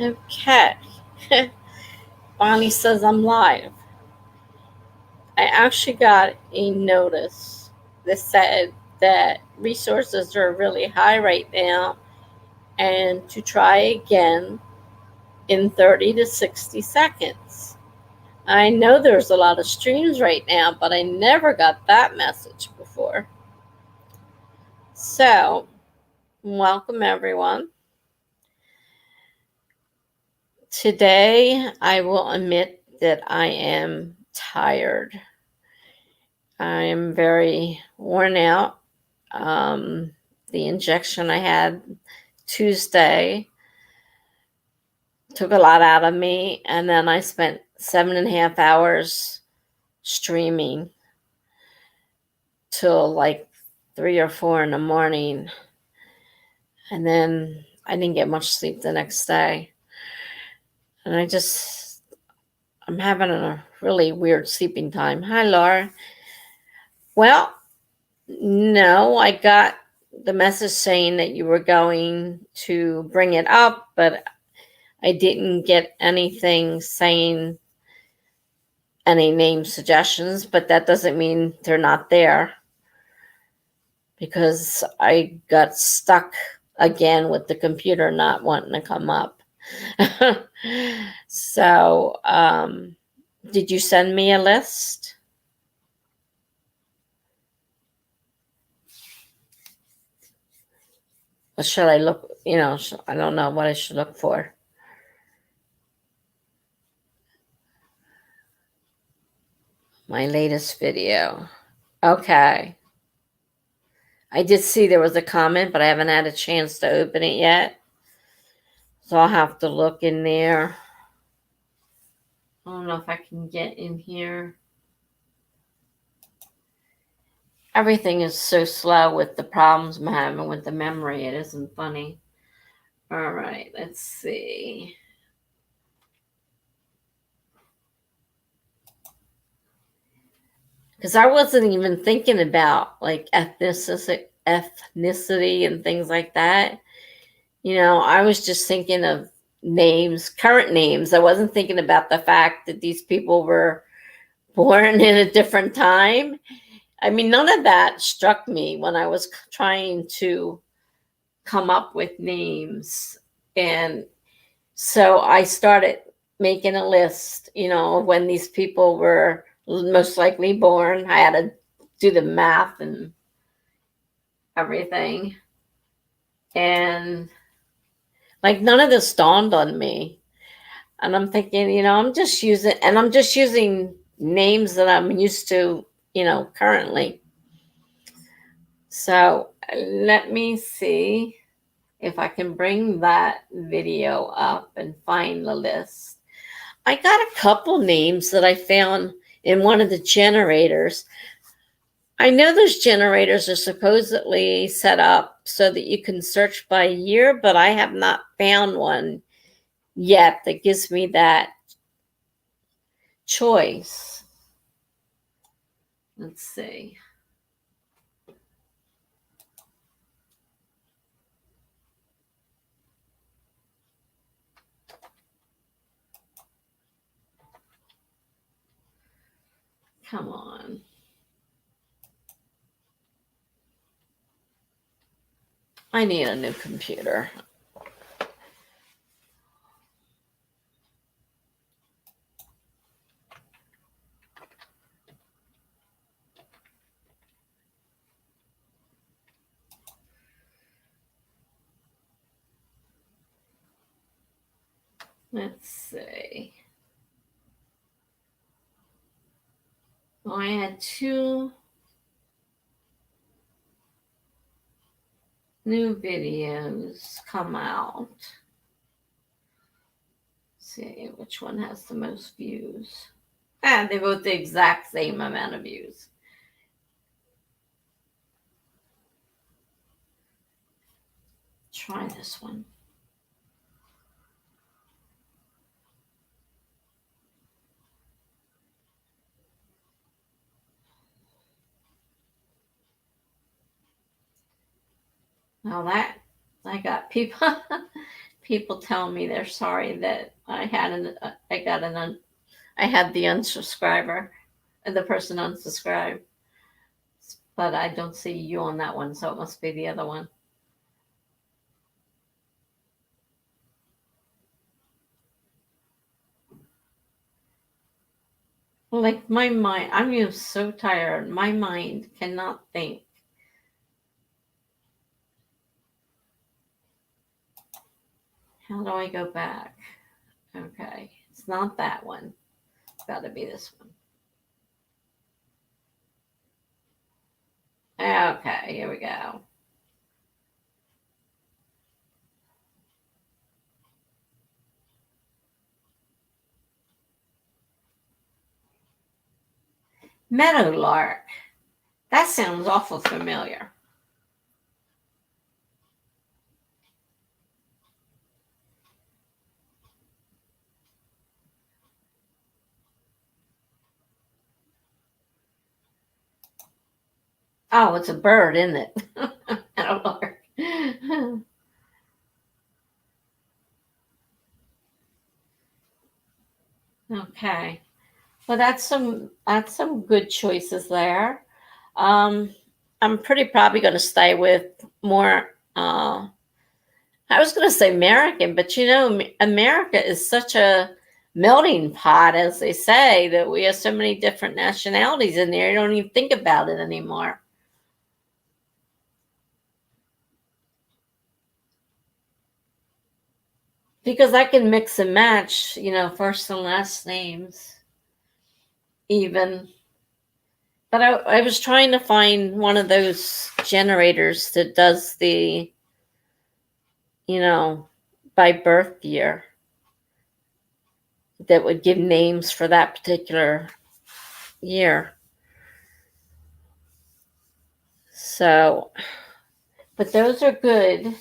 Okay. Bonnie says I'm live. I actually got a notice that said that resources are really high right now and to try again in 30 to 60 seconds. I know there's a lot of streams right now, but I never got that message before. So, welcome everyone. Today, I will admit that I am tired. I am very worn out. The injection I had Tuesday took a lot out of me, and then I spent 7.5 hours streaming till like 3 or 4 in the morning, and then I didn't get much sleep the next day, and I'm having a really weird sleeping time. Hi, Laura. Well, no, I got the message saying that you were going to bring it up, but I didn't get anything saying any name suggestions, but that doesn't mean they're not there, because I got stuck again with the computer not wanting to come up. So, did you send me a list? Or should I look, I don't know what I should look for. My latest video. Okay. I did see there was a comment, but I haven't had a chance to open it yet. So I'll have to look in there. I don't know if I can get in here. Everything is so slow with the problems I'm having with the memory. It isn't funny. All right, let's see. Because I wasn't even thinking about like ethnicity and things like that. I was just thinking of names, current names. I wasn't thinking about the fact that these people were born in a different time. I mean, none of that struck me when I was trying to come up with names. And so I started making a list, of when these people were most likely born. I had to do the math and everything. And like none of this dawned on me. And I'm thinking, I'm just using names that I'm used to, currently. So let me see if I can bring that video up and find the list. I got a couple names that I found in one of the generators. I know those generators are supposedly set up so that you can search by year, but I have not found one yet that gives me that choice. Let's see. Come on. I need a new computer. Let's see. Well, I had 2 new videos come out. Let's see which one has the most views. They both the exact same amount of views. Try this one. Now that I got people people telling me they're sorry that I had I had the unsubscriber, and the person unsubscribed, but I don't see you on that one, so it must be the other one. Like my mind, I'm just so tired. My mind cannot think. How do I go back? Okay, it's not that one. It's got to be this one. Okay, here we go. Meadowlark. That sounds awful familiar. Oh, it's a bird, isn't it? Meadowlark. Okay. Well, that's some good choices there. Um, I'm pretty probably going to stay with more. I was going to say American, but America is such a melting pot, as they say, that we have so many different nationalities in there. You don't even think about it anymore. Because I can mix and match, first and last names, even. But I was trying to find one of those generators that does the, by birth year, that would give names for that particular year. So, but those are good.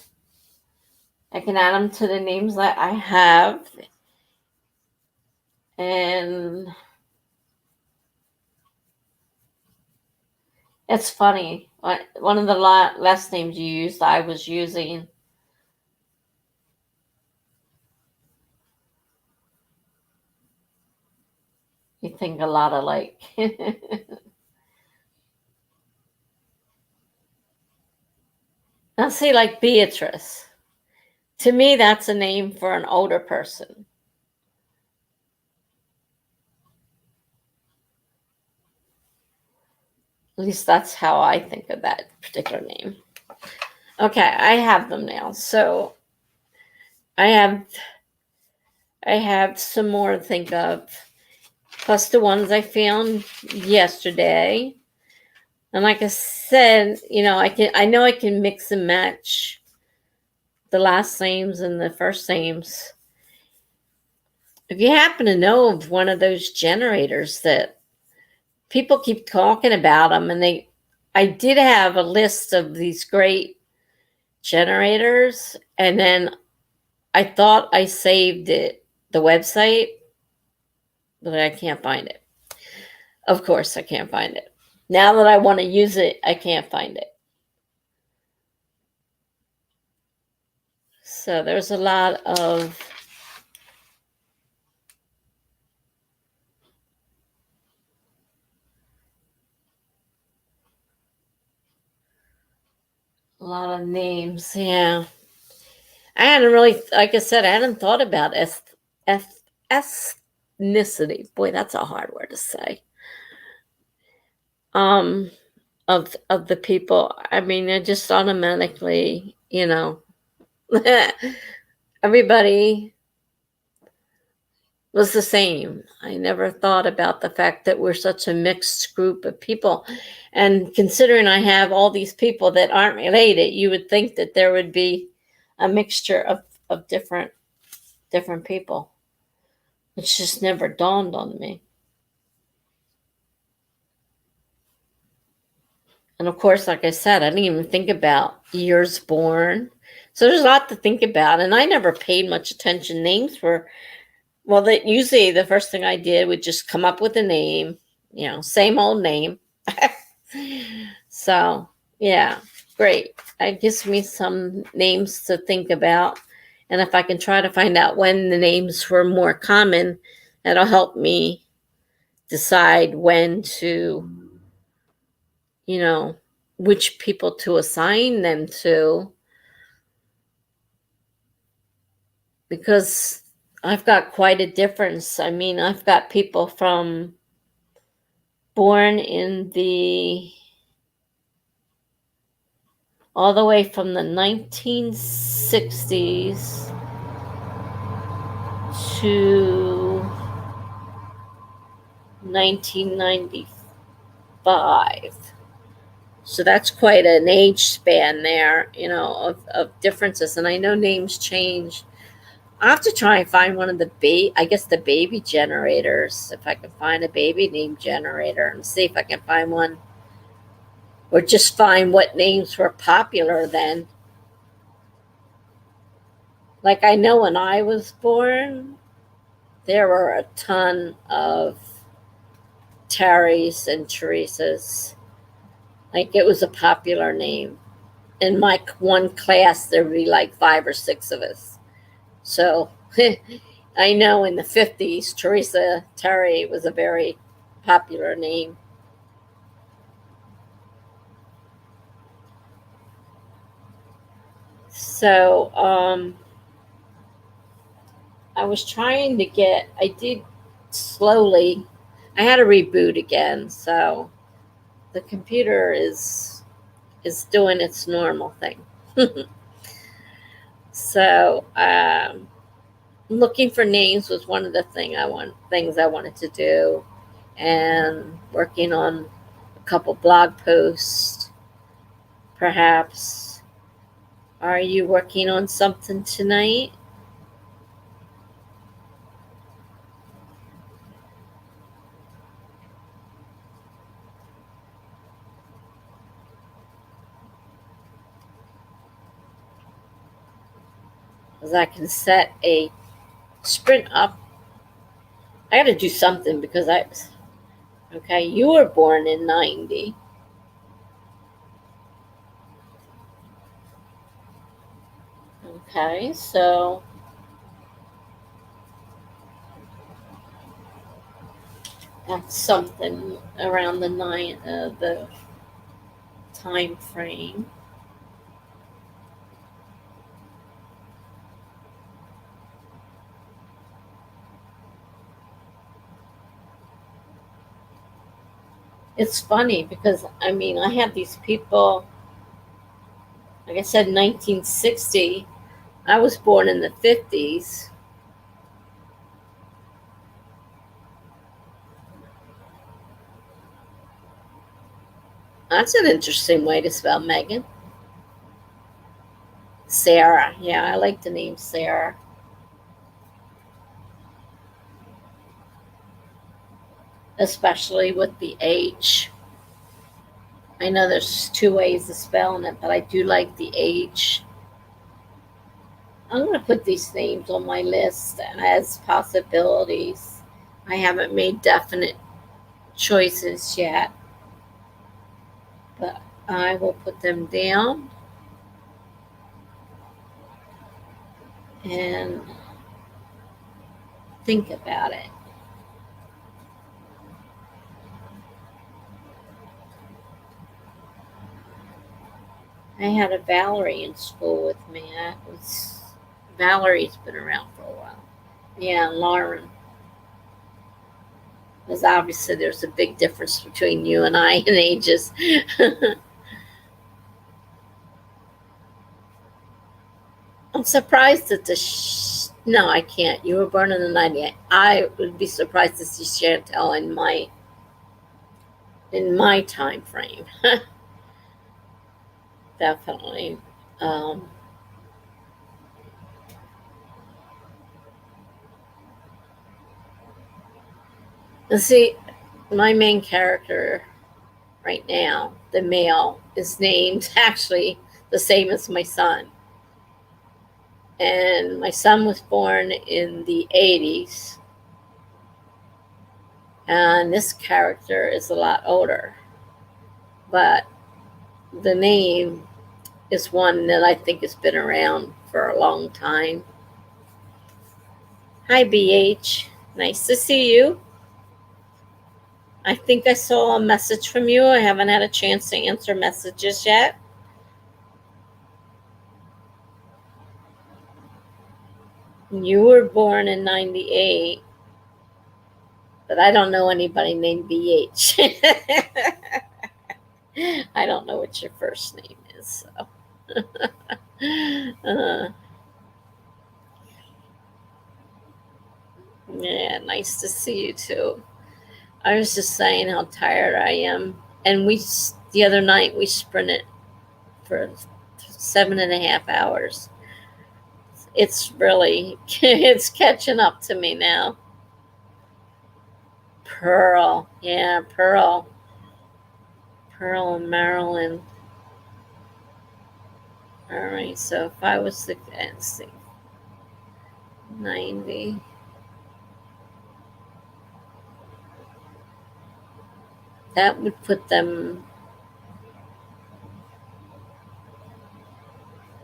I can add them to the names that I have. And it's funny. One of the last names you used, I was using. You think a lot alike. Now, see, like Beatrice. To me, that's a name for an older person. At least that's how I think of that particular name. Okay, I have them now. So I have some more to think of, plus the ones I found yesterday. And like I said, I know I can mix and match the last names and the first names. If you happen to know of one of those generators that people keep talking about them, and I did have a list of these great generators, and then I thought I saved the website, but I can't find it. Of course, I can't find it. Now that I want to use it, I can't find it. So there's a lot of names. Yeah. I hadn't really, like I said, I hadn't thought about ethnicity. Boy, that's a hard word to say. Of the people. I mean, it just automatically, everybody was the same. I never thought about the fact that we're such a mixed group of people. And considering I have all these people that aren't related, you would think that there would be a mixture of different people. It's just never dawned on me. And of course, like I said, I didn't even think about years born. So there's a lot to think about. And I never paid much attention. Names were, well, usually the first thing I did would just come up with a name, same old name. So, yeah, great. It gives me some names to think about. And if I can try to find out when the names were more common, that'll help me decide when to, which people to assign them to. Because I've got quite a difference. I mean, I've got people born in all the way from the 1960s to 1995. So that's quite an age span there, of differences. And I know names change. I have to try and find one of the baby generators, if I can find a baby name generator, and see if I can find one, or just find what names were popular then. Like, I know when I was born, there were a ton of Terrys and Teresas. Like, it was a popular name. In my one class, there would be like 5 or 6 of us. So I know in the 50s, Teresa Terry was a very popular name. So I was trying to I did slowly, I had to reboot again. So the computer is doing its normal thing. So looking for names was one of the things I wanted to do, and working on a couple blog posts, perhaps. Are you working on something tonight? Because I can set a sprint up. I got to do something because okay, you were born in 90. Okay, so that's something around the time frame. It's funny because, I mean, I have these people, like I said, 1960. I was born in the 50s. That's an interesting way to spell Megan. Sarah. Yeah, I like the name Sarah. Especially with the H. I know there's 2 ways of spelling it, but I do like the H. I'm going to put these names on my list as possibilities. I haven't made definite choices yet, but I will put them down and think about it. I had a Valerie in school with me. Valerie's been around for a while. Yeah, Lauren. Because obviously there's a big difference between you and I in ages. I'm surprised that no, I can't. You were born in the 90s. I would be surprised to see Chantel in my time frame. Definitely. And see, my main character right now, the male, is named actually the same as my son. And my son was born in the 80s. And this character is a lot older. But the name is one that I think has been around for a long time. Hi, BH. Nice to see you. I think I saw a message from you. I haven't had a chance to answer messages yet. You were born in 98, but I don't know anybody named BH. I don't know what your first name is. So. Yeah, nice to see you too. I was just saying how tired I am. And the other night, we sprinted for 7.5 hours. It's really, it's catching up to me now. Pearl. Yeah, Pearl. Pearl and Maryland. All right, so if I was to, let's see, 90. That would put them,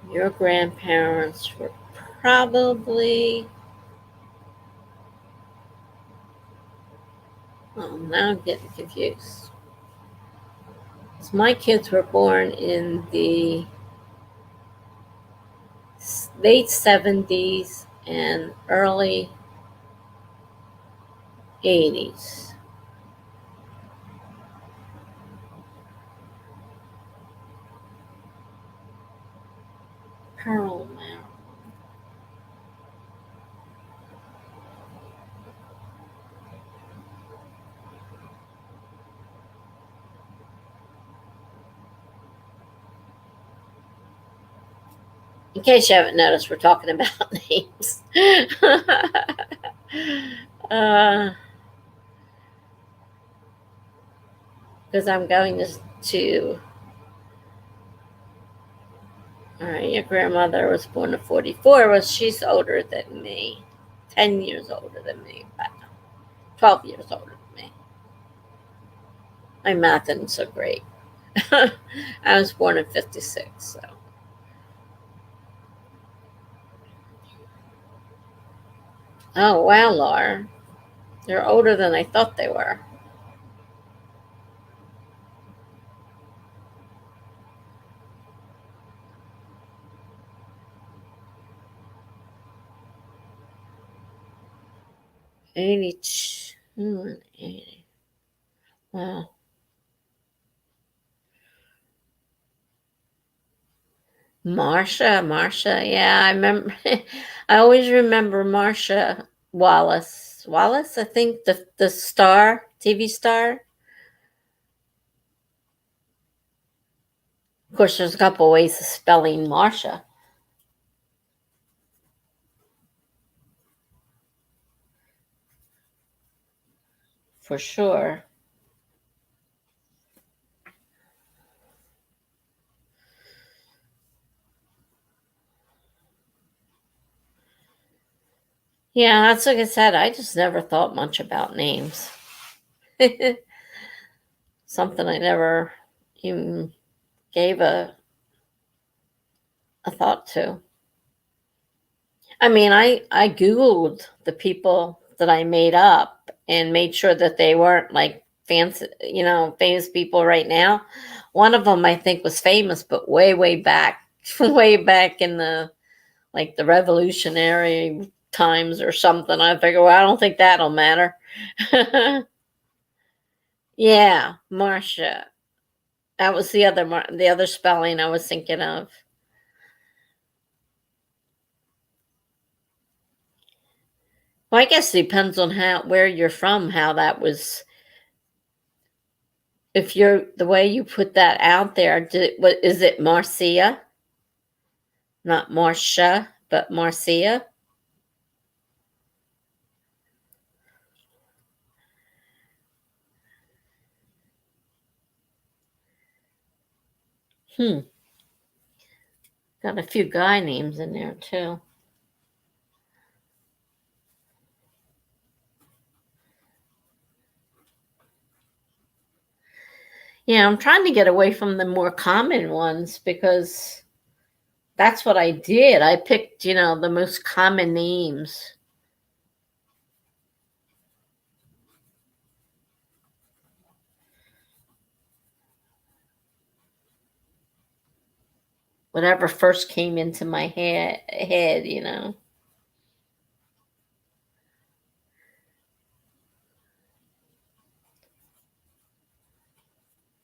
your grandparents were probably, oh, now I'm getting confused. So my kids were born in the late 70s and early 80s. Pearl, Maryland. In case you haven't noticed, we're talking about names. Because I'm going to, all right, your grandmother was born in 44. Well, she's older than me, 10 years older than me, but 12 years older than me. My math isn't so great. I was born in 56, so. Oh, wow, Laura. They're older than I thought they were. '82 and '80. Wow. Marsha, yeah, I remember. I always remember Marsha Wallace. Wallace, I think the star, TV star. Of course, there's a couple ways of spelling Marsha. For sure. Yeah, that's like I said. I just never thought much about names. Something I never even gave a thought to. I mean, I Googled the people that I made up and made sure that they weren't like fancy, famous people right now. One of them I think was famous, but way back, way back in the like the revolutionary times or something. I figure, well, I don't think that'll matter. Yeah, Marcia. That was the other spelling I was thinking of. Well, I guess it depends on where you're from, how that was. If you're the way you put that out there, what is it, Marcia? Not Marcia, but Marcia. Got a few guy names in there too. Yeah, I'm trying to get away from the more common ones because that's what I did. I picked, the most common names. whatever first came into my head, you know.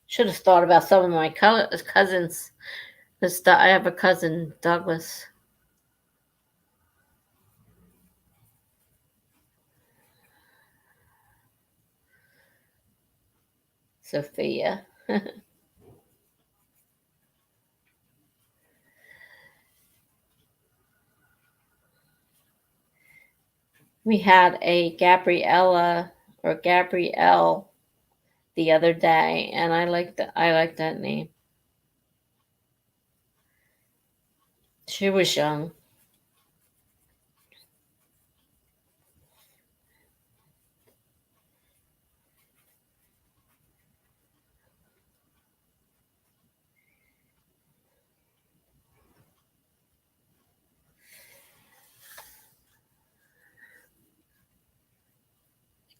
Should have thought about some of my cousins. I have a cousin, Douglas. Sophia. We had a Gabriella or Gabrielle the other day, and I like that name. She was young.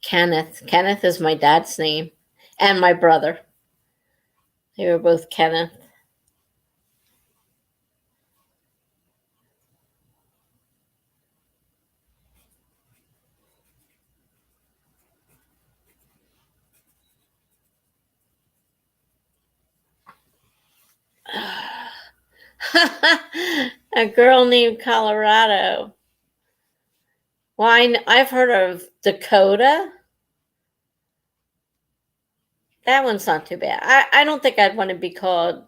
Kenneth. Kenneth is my dad's name, and my brother. They were both Kenneth. A girl named Colorado. Well, I've heard of Dakota. That one's not too bad. I don't think I'd want to be called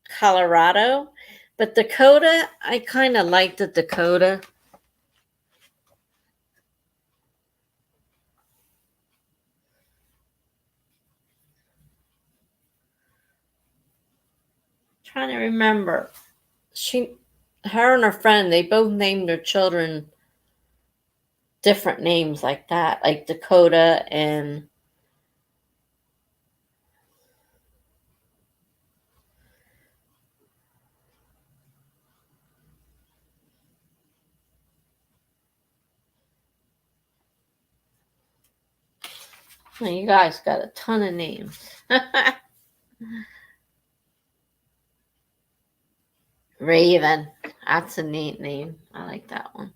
Colorado, but Dakota, I kind of like the Dakota. Trying to remember. Her and her friend, they both named their children different names like that, like Dakota and well, you guys got a ton of names. Raven. That's a neat name. I like that one.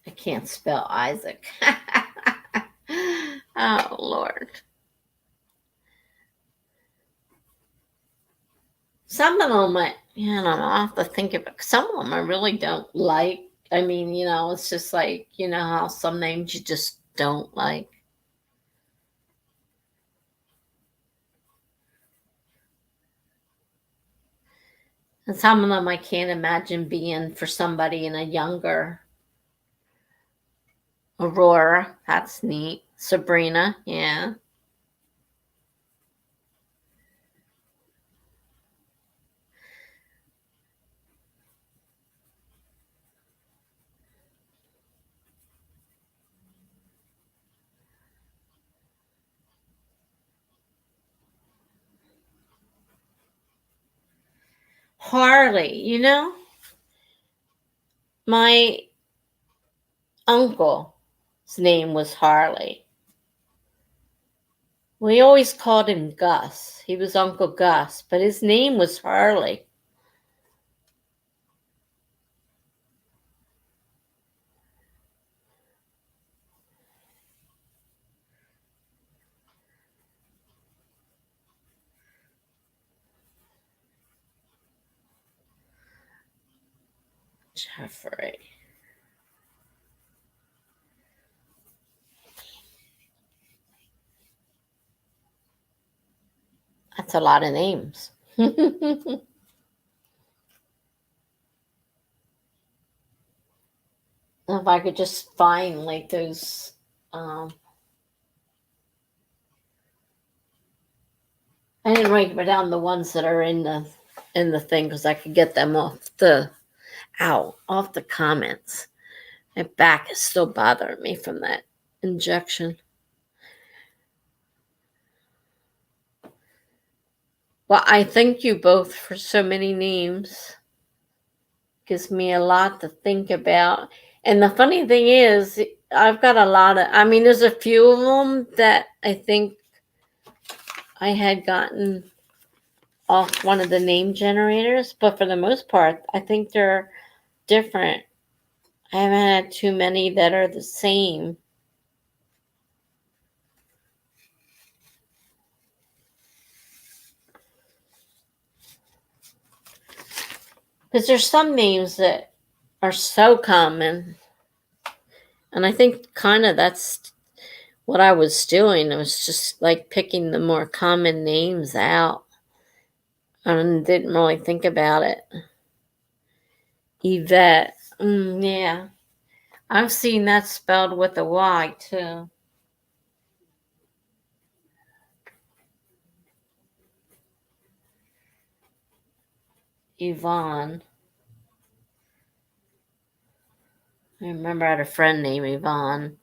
I can't spell Isaac. Oh, Lord. Some of them, I don't know, I'll have to think of it. Some of them I really don't like. I mean, it's just like, how some names you just don't like. And some of them I can't imagine being for somebody in a younger. Aurora, that's neat. Sabrina, yeah. Harley, my uncle's name was Harley. We always called him Gus. He was Uncle Gus, but his name was Harley. Jeffrey. That's a lot of names. If I could just find like those, I didn't write down the ones that are in the thing because I could get them off the comments. My back is still bothering me from that injection. Well, I thank you both for so many names. Gives me a lot to think about. And the funny thing is, I've got a lot of, I mean, there's a few of them that I think I had gotten off one of the name generators, but for the most part, I think they're different. I haven't had too many that are the same. Because there's some names that are so common. And I think kind of that's what I was doing. I was just like picking the more common names out and didn't really think about it. Yvette. Yeah. I've seen that spelled with a Y too. Yvonne. I remember I had a friend named Yvonne.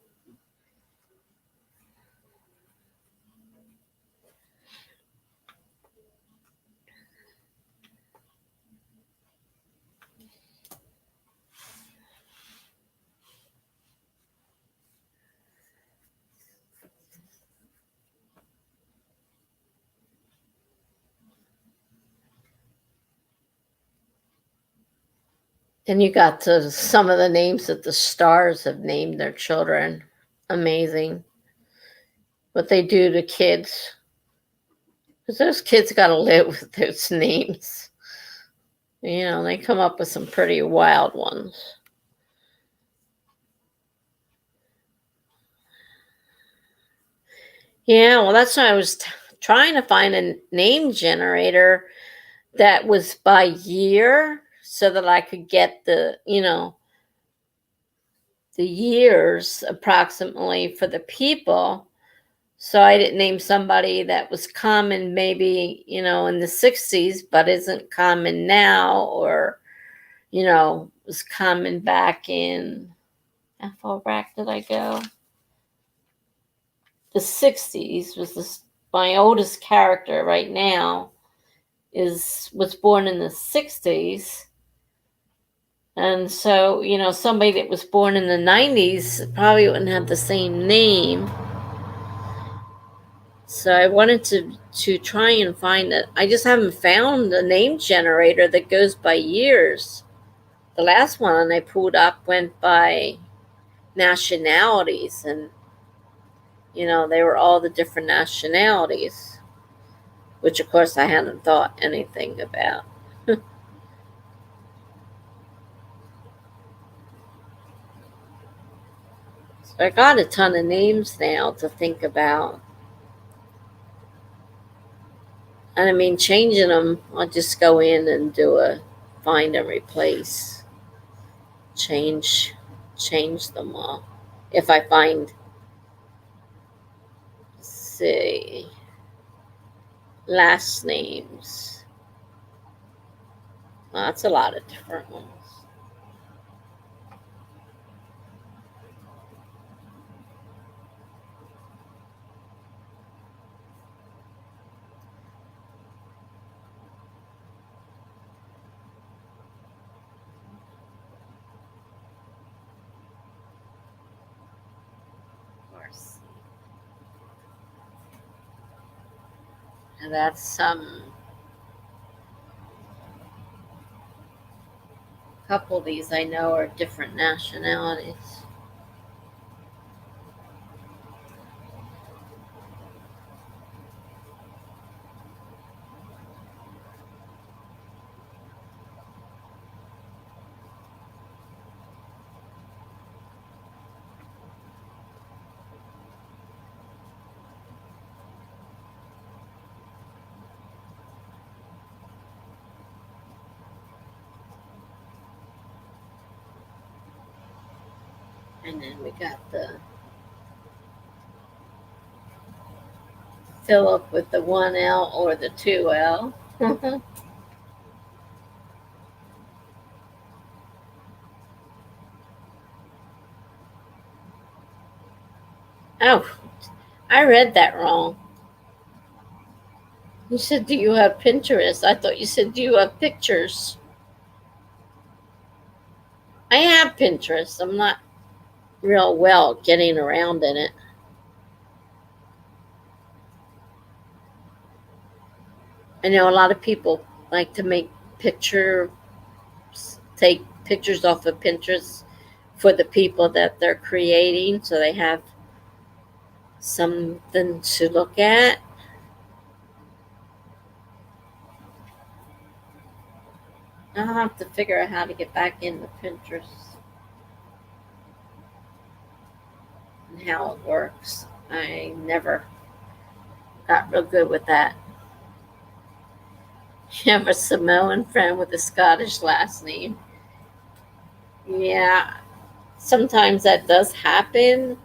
And you got to some of the names that the stars have named their children. Amazing. What they do to kids. Because those kids got to live with those names. You know, they come up with some pretty wild ones. Yeah, well, that's why I was trying to find a name generator that was by year so that I could get the, the years approximately for the people. So I didn't name somebody that was common maybe, in the 60s, but isn't common now, or, was common back in, how far back did I go? The 60s was my oldest character right now was born in the 60s. And so, somebody that was born in the 90s probably wouldn't have the same name. So I wanted to try and find it. I just haven't found a name generator that goes by years. The last one I pulled up went by nationalities, and they were all the different nationalities, which of course I hadn't thought anything about. So I got a ton of names now to think about. And I mean, changing them, I'll just go in and do a find and replace. Change them all. If I find, see, last names. Well, that's a lot of different ones. And that's some couple of these I know are different nationalities. And then we got the Philip with the 1L or the 2L. Oh, I read that wrong. You said, do you have Pinterest? I thought you said, do you have pictures? I have Pinterest. I'm not real well getting around in it. I know a lot of people like to make pictures, take pictures off of Pinterest for the people that they're creating so they have something to look at. I'll have to figure out how to get back into Pinterest and how it works. I never got real good with that. You have a Samoan friend with a Scottish last name. Yeah, sometimes that does happen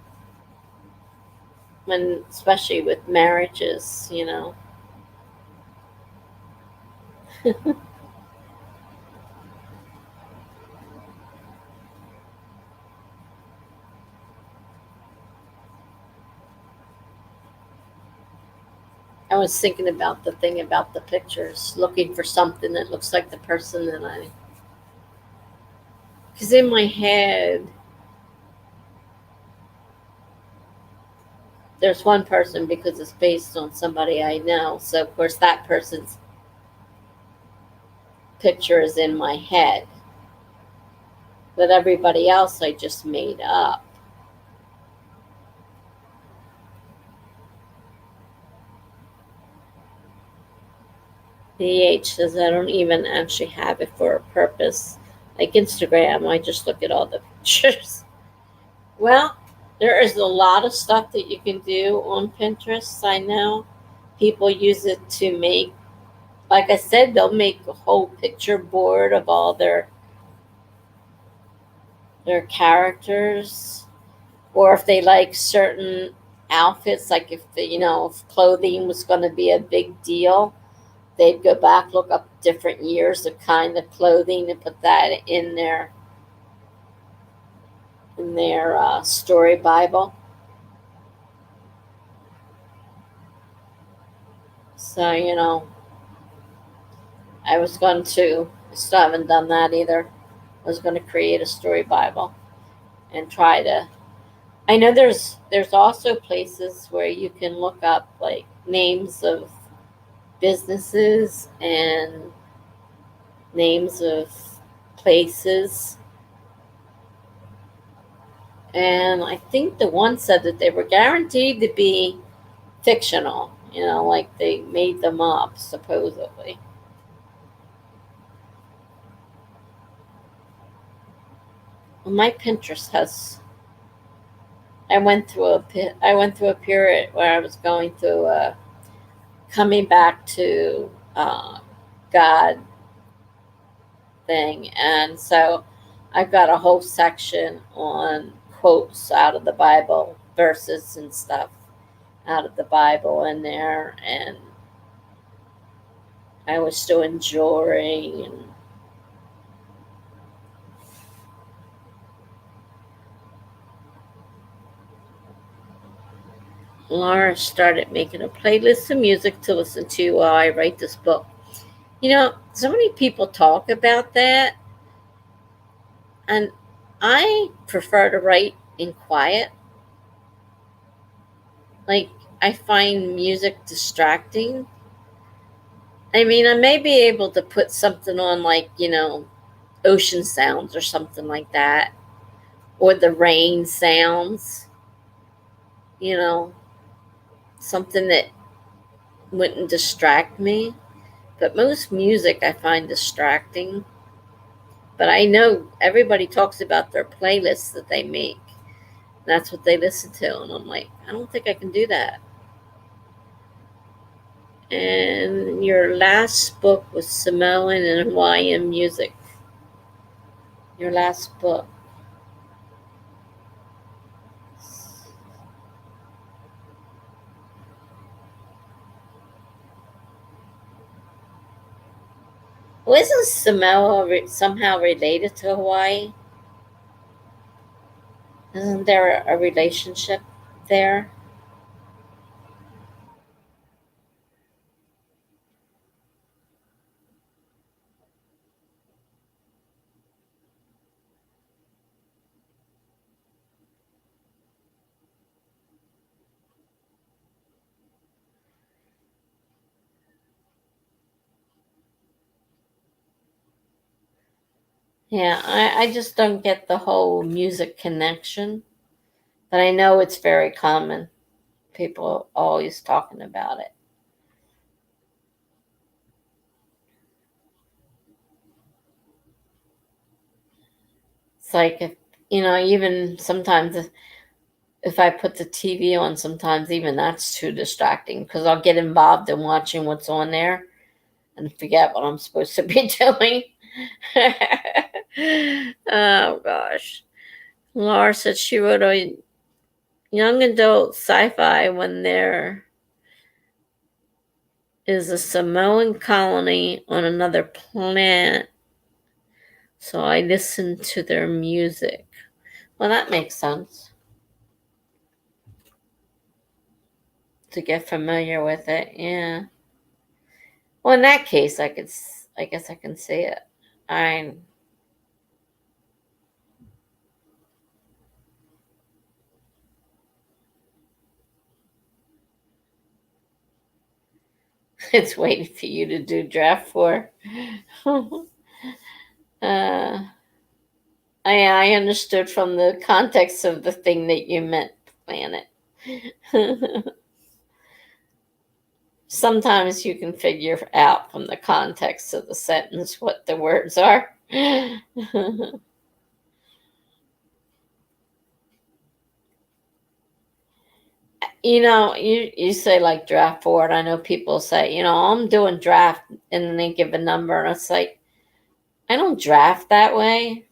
when, especially with marriages, you know. I was thinking about the thing about the pictures, looking for something that looks like the person that I. Because in my head, there's one person because it's based on somebody I know. So, of course, that person's picture is in my head. But everybody else I just made up. DH says I don't even actually have it for a purpose. Like Instagram, I just look at all the pictures. Well, there is a lot of stuff that you can do on Pinterest. I know people use it to make, like I said, they'll make a whole picture board of all their characters, or if they like certain outfits, like if if clothing was going to be a big deal, they'd go back, look up different years of kind of clothing, and put that in their story Bible. So I still haven't done that either. I was going to create a story Bible and try to. I know there's also places where you can look up like names of businesses and names of places. And I think the one said that they were guaranteed to be fictional, like they made them up, supposedly. Well, my Pinterest has. I went through a period where I was going through coming back to God thing, and so I've got a whole section on quotes out of the Bible, verses and stuff out of the Bible in there, and I was still enjoying. And Laura started making a playlist of music to listen to while I write this book. So many people talk about that, and I prefer to write in quiet. Like, I find music distracting. I mean, I may be able to put something on, like, ocean sounds or something like that, or the rain sounds, you know, something that wouldn't distract me. But most music I find distracting. But I know everybody talks about their playlists that they make. That's what they listen to. And I'm like, I don't think I can do that. And your last book was Samoan and Hawaiian music. Your last book. Wasn't Samoa somehow related to Hawaii? Isn't there a relationship there? Yeah, I just don't get the whole music connection, but I know it's very common. People are always talking about it. It's like, if, even sometimes if I put the TV on, sometimes even that's too distracting because I'll get involved in watching what's on there and forget what I'm supposed to be doing. Oh, gosh. Laura said she wrote a young adult sci-fi when there is a Samoan colony on another planet, so I listen to their music. Well, that makes sense. To get familiar with it, yeah. Well, in that case, I guess I can see it. I It's waiting for you to do draft 4. I understood from the context of the thing that you meant, planet. Sometimes you can figure out from the context of the sentence what the words are. You say like draft 4. I know people say, I'm doing draft, and then they give a number, and it's like, I don't draft that way.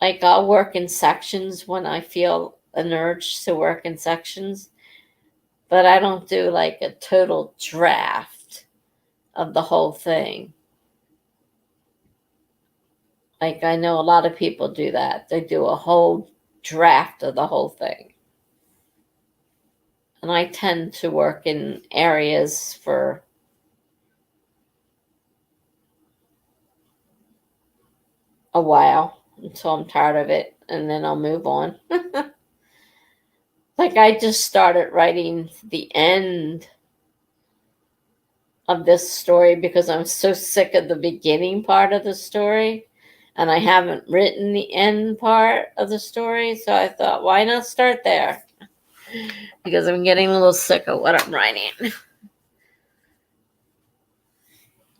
Like, I'll work in sections when I feel an urge to work in sections, but I don't do like a total draft of the whole thing. Like, I know a lot of people do that. They do a whole draft of the whole thing. And I tend to work in areas for a while until I'm tired of it, and then I'll move on. Like, I just started writing the end of this story because I'm so sick of the beginning part of the story, and I haven't written the end part of the story, so I thought, why not start there? Because I'm getting a little sick of what I'm writing.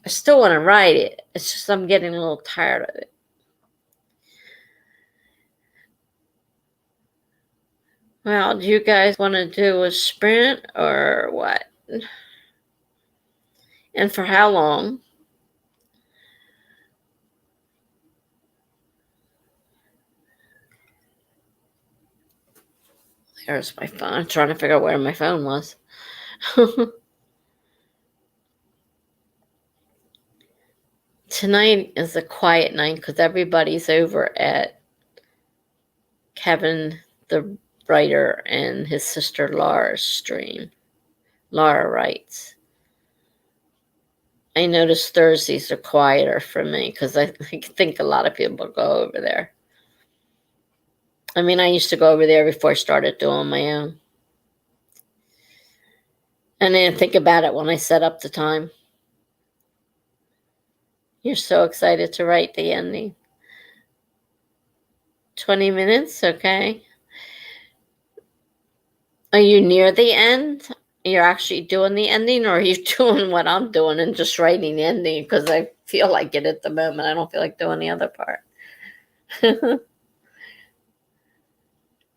I still want to write it. It's just I'm getting a little tired of it. Well, do you guys want to do a sprint or what? And for how long? There's my phone. I'm trying to figure out where my phone was. Tonight is a quiet night because everybody's over at Kevin, the writer, and his sister Laura's stream. Laura writes. I notice Thursdays are quieter for me because I think a lot of people go over there. I mean, I used to go over there before I started doing my own. And I didn't think about it when I set up the time. You're so excited to write the ending. 20 minutes, okay. Are you near the end? You're actually doing the ending, or are you doing what I'm doing and just writing the ending because I feel like it at the moment? I don't feel like doing the other part.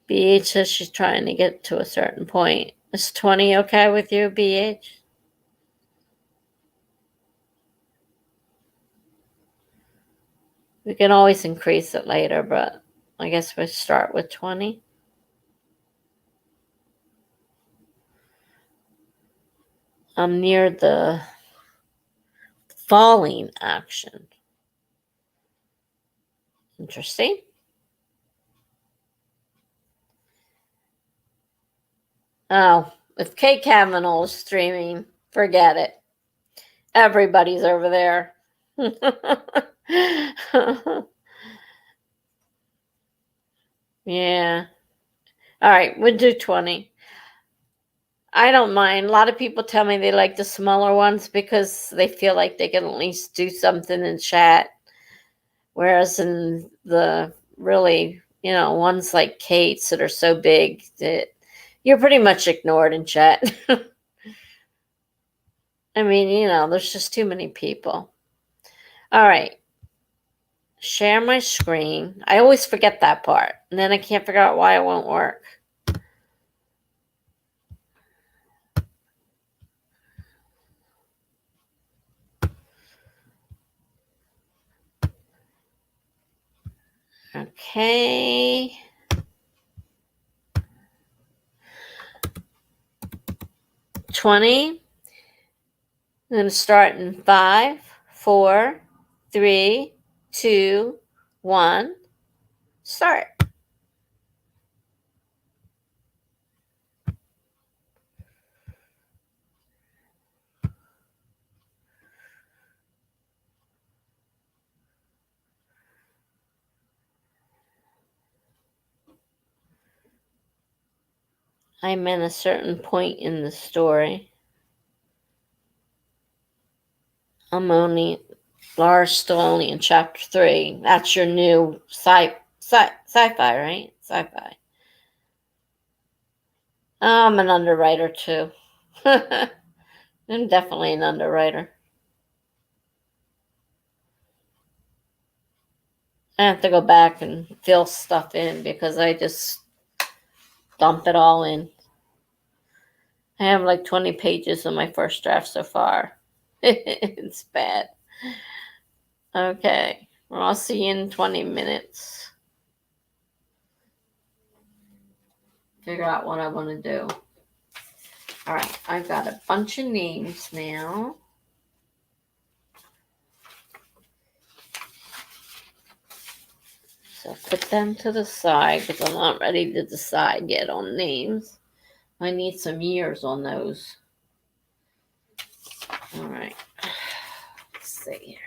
BH says she's trying to get to a certain point. Is 20 okay with you, BH? We can always increase it later, but I guess we'll start with 20. I'm near the falling action. Interesting. Oh, if Kate Kavanaugh is streaming, forget it. Everybody's over there. Yeah. All right, we'll do 20. I don't mind. A lot of people tell me they like the smaller ones because they feel like they can at least do something in chat. Whereas in the really, ones like Kate's that are so big that you're pretty much ignored in chat. I mean, there's just too many people. All right. Share my screen. I always forget that part. And then I can't figure out why it won't work. Okay. $20. I'm going to start in 5, 4, 3, 2, 1. Start. I'm in a certain point in the story. Laura's still only in chapter 3. That's your new sci-fi, right? Sci-fi. I'm an underwriter too. I'm definitely an underwriter. I have to go back and fill stuff in because I just dump it all in. I have like 20 pages in my first draft so far. It's bad. Okay. Well, I'll see you in 20 minutes. Figure out what I want to do. All right. I've got a bunch of names now. So put them to the side because I'm not ready to decide yet on names. I need some years on those. All right. Let's see here.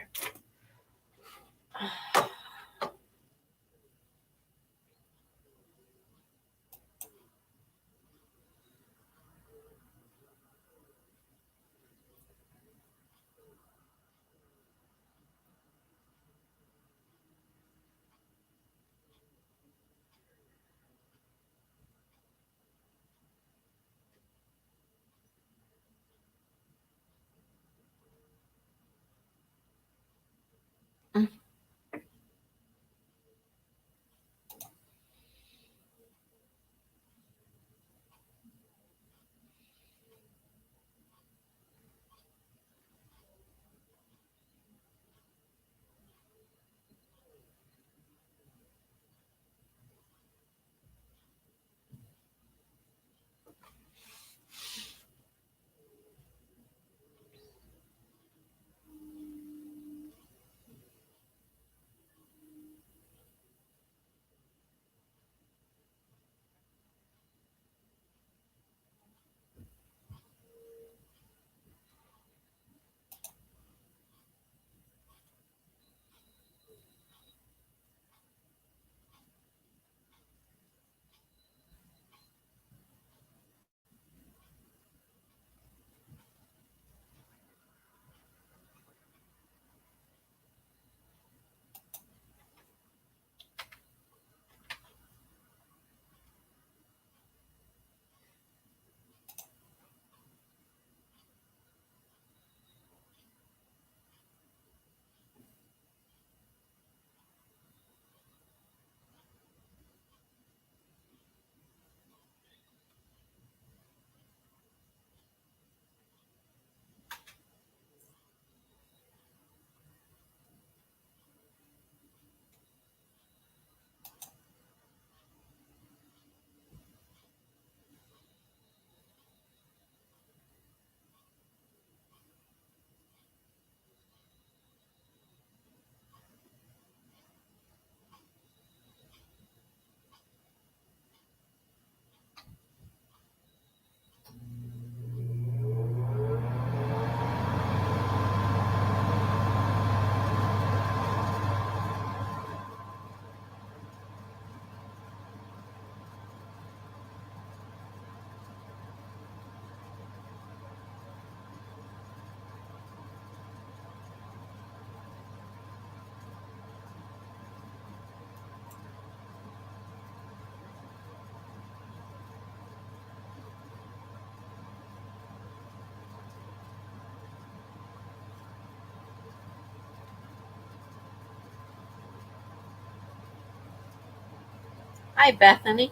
Hi, Bethany.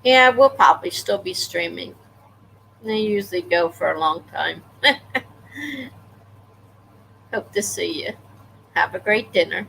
Yeah, we'll probably still be streaming. They usually go for a long time. Hope to see you. Have a great dinner.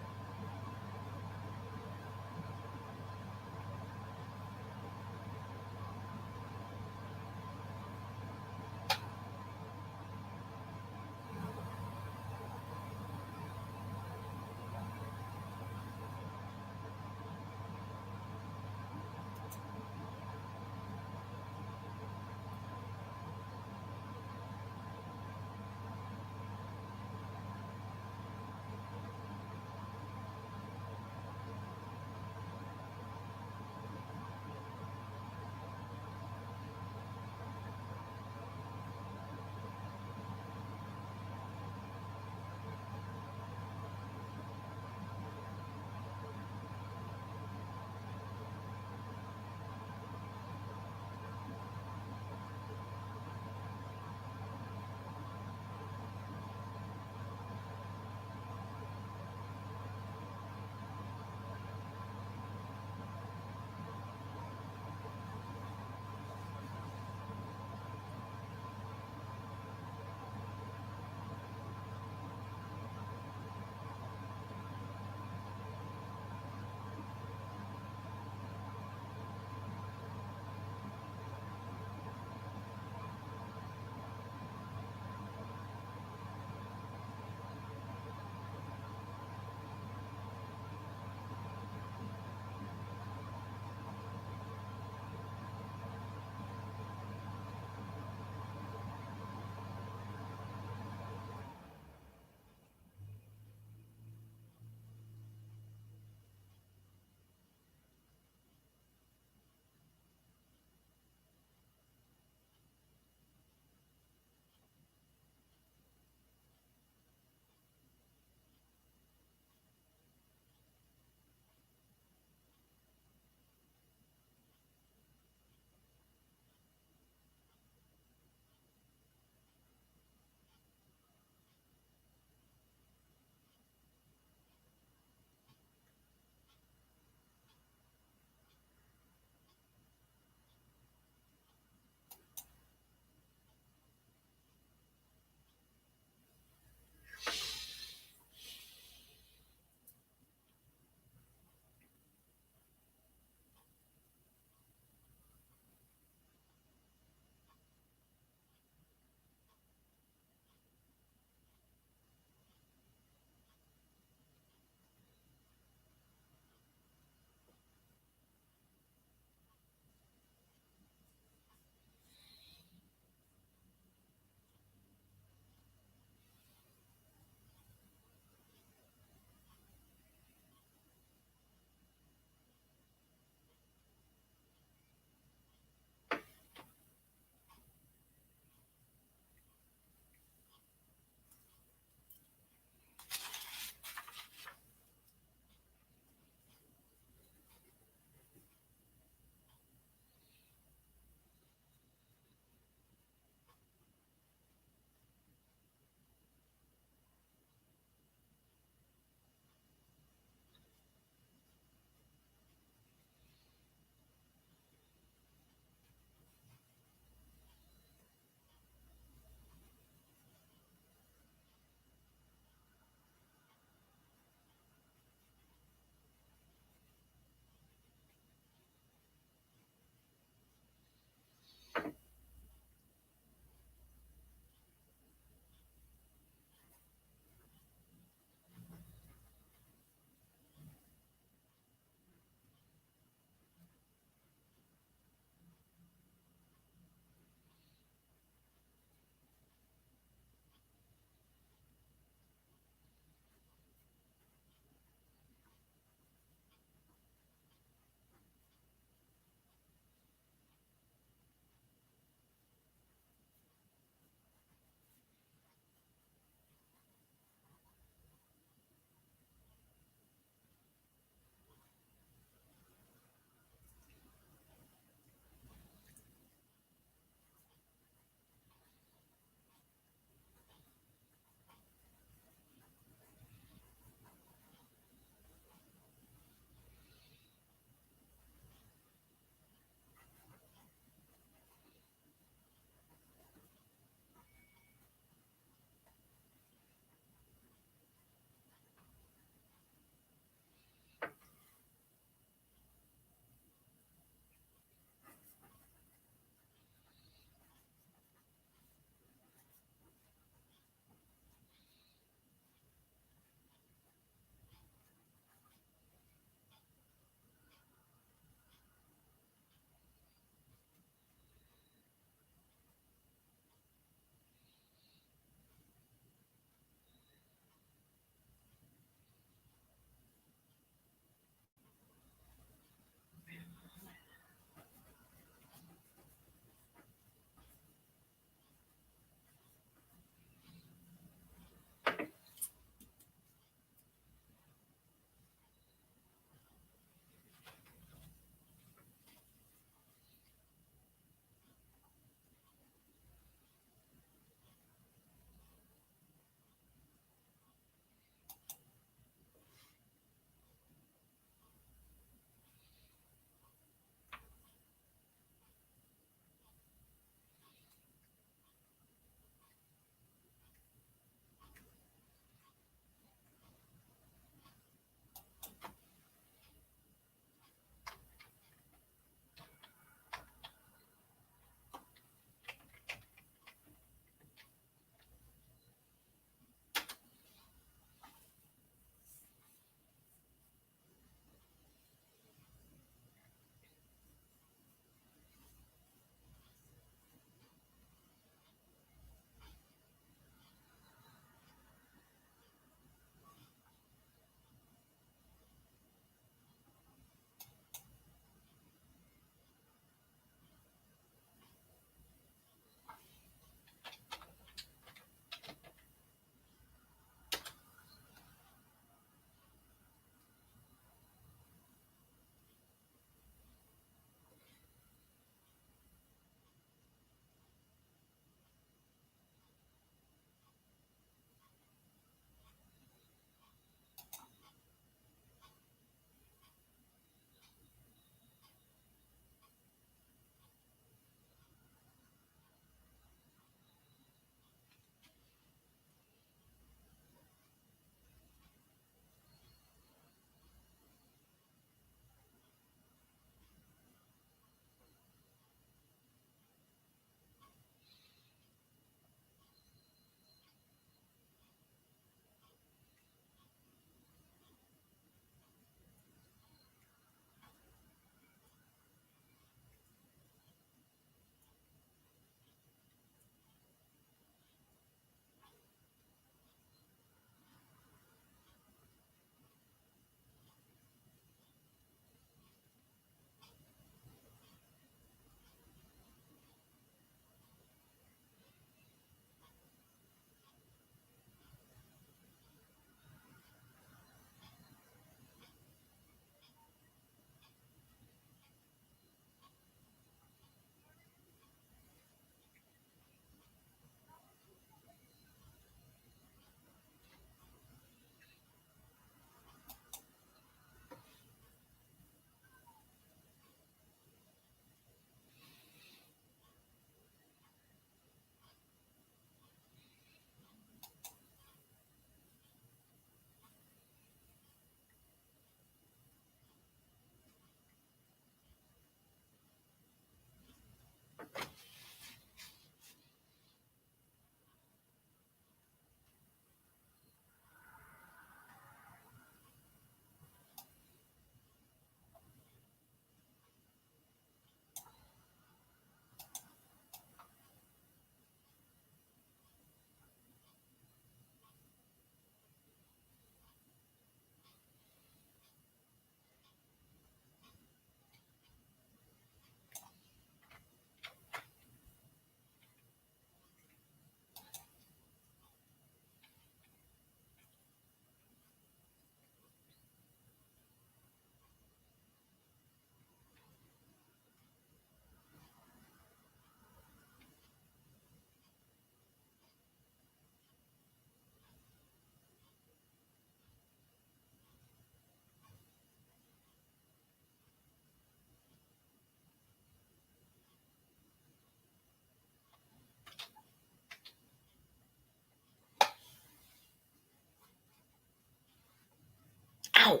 Ow.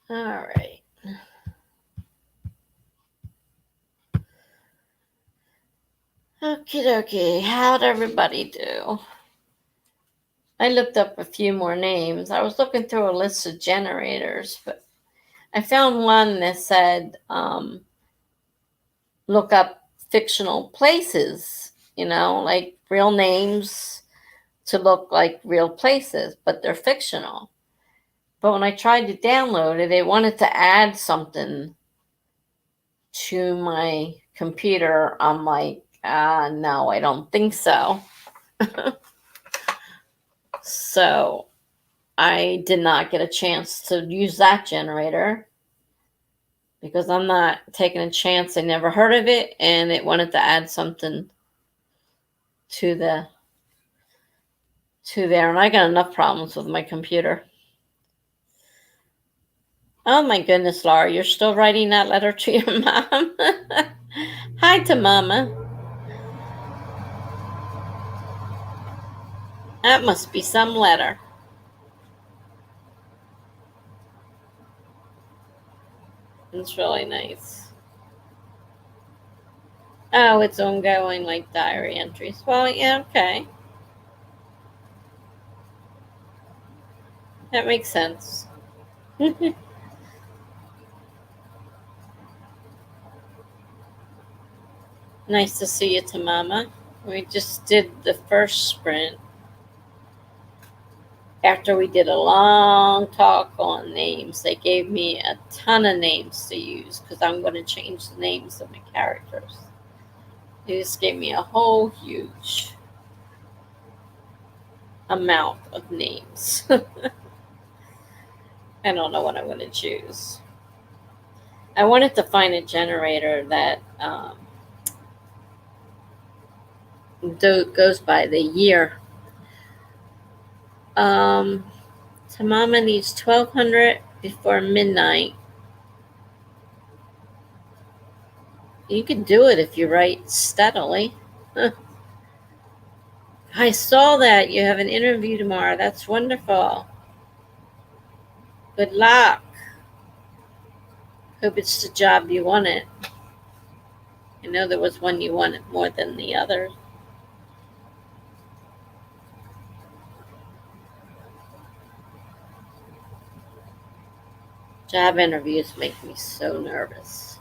All right. Okie dokie. How'd everybody do? I looked up a few more names. I was looking through a list of generators, but I found one that said look up fictional places, like real names to look like real places, but they're fictional. But when I tried to download it, it wanted to add something to my computer. I'm like, no, I don't think so. So I did not get a chance to use that generator because I'm not taking a chance. I never heard of it, and it wanted to add something to there, and I got enough problems with my computer. Oh my goodness, Laura, you're still writing that letter to your mom? Hi to Mama. That must be some letter. It's really nice. Oh, it's ongoing, like diary entries. Well, yeah, okay. That makes sense. Nice to see you, Tamama. We just did the first sprint after we did a long talk on names. They gave me a ton of names to use because I'm going to change the names of my characters. They just gave me a whole huge amount of names. I don't know what I'm going to choose. I wanted to find a generator that goes by the year. Tamama needs 1200 before midnight. You can do it if you write steadily. I saw that you have an interview tomorrow. That's wonderful. Good luck. Hope it's the job you wanted. I know there was one you wanted more than the other. Job interviews make me so nervous.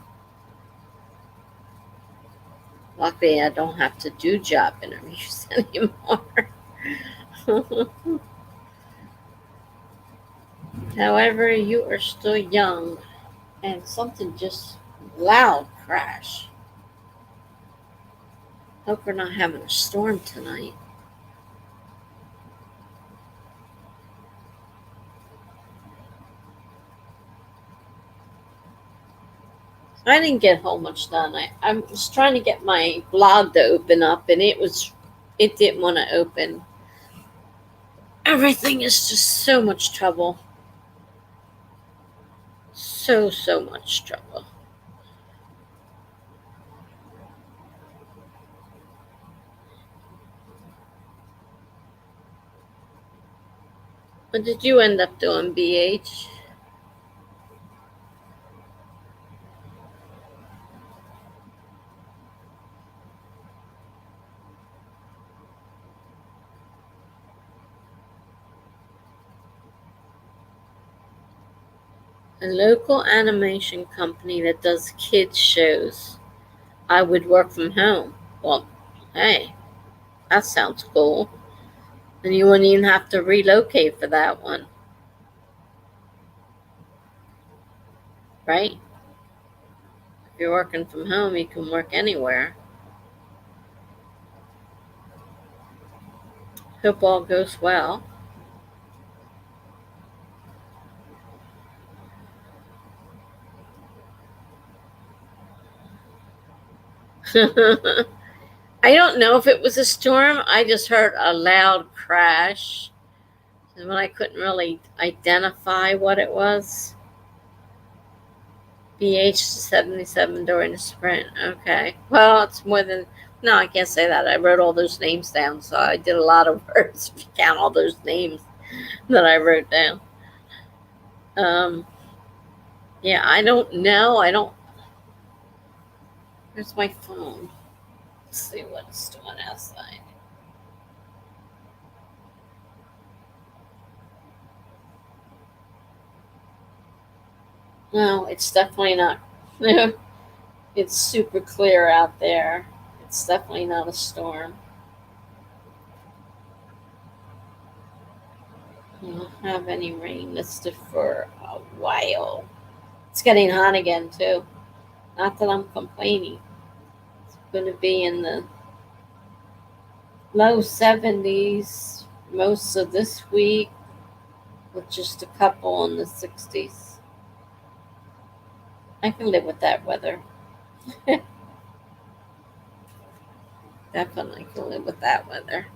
Luckily, I don't have to do job interviews anymore. However, you are still young, and something just loud crash. Hope we're not having a storm tonight. I didn't get a whole much done. I was trying to get my blog to open up, and it didn't want to open. Everything is just so much trouble. So much trouble. What did you end up doing, BH? A local animation company that does kids shows. I would work from home. Well, hey, that sounds cool. And you wouldn't even have to relocate for that one. Right? If you're working from home, you can work anywhere. Hope all goes well. I don't know if it was a storm. I just heard a loud crash. And when I couldn't really identify what it was. BH77 during the sprint. Okay. Well, it's more than. No, I can't say that. I wrote all those names down, so I did a lot of words if you count all those names that I wrote down. Yeah, I don't know. I don't. Where's my phone? Let's see what it's doing outside. No, it's definitely not. It's super clear out there. It's definitely not a storm. We don't have any rain listed for a while. It's getting hot again, too. Not that I'm complaining. It's going to be in the low 70s most of this week, with just a couple in the 60s. I can live with that weather. Definitely can live with that weather.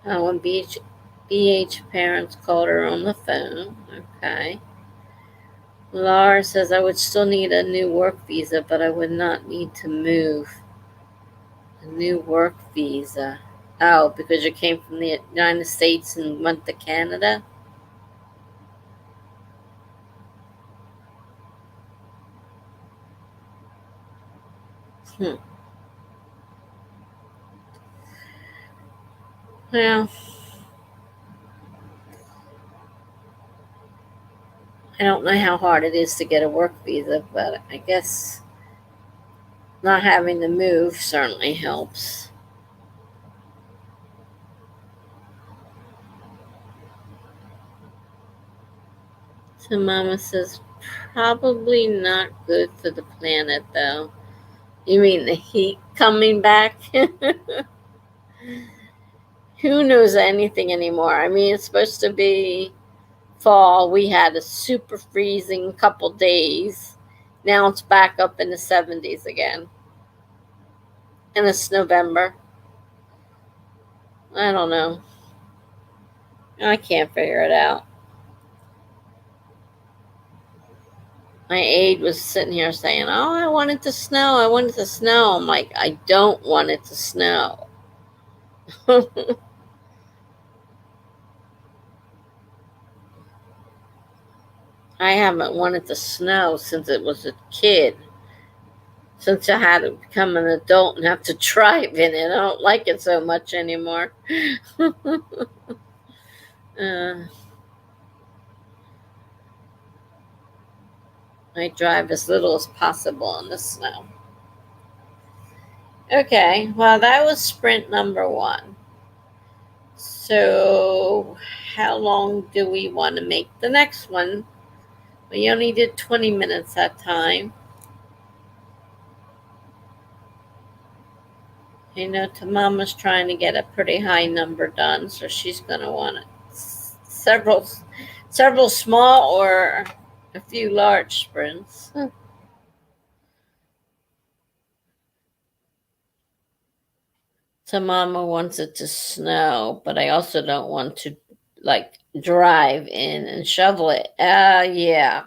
Oh, and BH parents called her on the phone. Okay. Laura says, I would still need a new work visa, but I would not need to move. A new work visa. Oh, because you came from the United States and went to Canada? Well, I don't know how hard it is to get a work visa, but I guess not having to move certainly helps. So Mama says, probably not good for the planet, though. You mean the heat coming back? Who knows anything anymore? I mean, it's supposed to be fall. We had a super freezing couple days. Now it's back up in the 70s again. And it's November. I don't know. I can't figure it out. My aide was sitting here saying, oh, I want it to snow. I want it to snow. I'm like, I don't want it to snow. I haven't wanted to snow since it was a kid. Since I had to become an adult and have to drive in it. I don't like it so much anymore. I drive as little as possible in the snow. Okay, well, that was sprint number 1. So, how long do we want to make the next one? We only did 20 minutes that time. I know Tamama's trying to get a pretty high number done, so she's going to want several small or a few large sprints. Tamama wants it to snow, but I also don't want to drive in and shovel it. Yeah.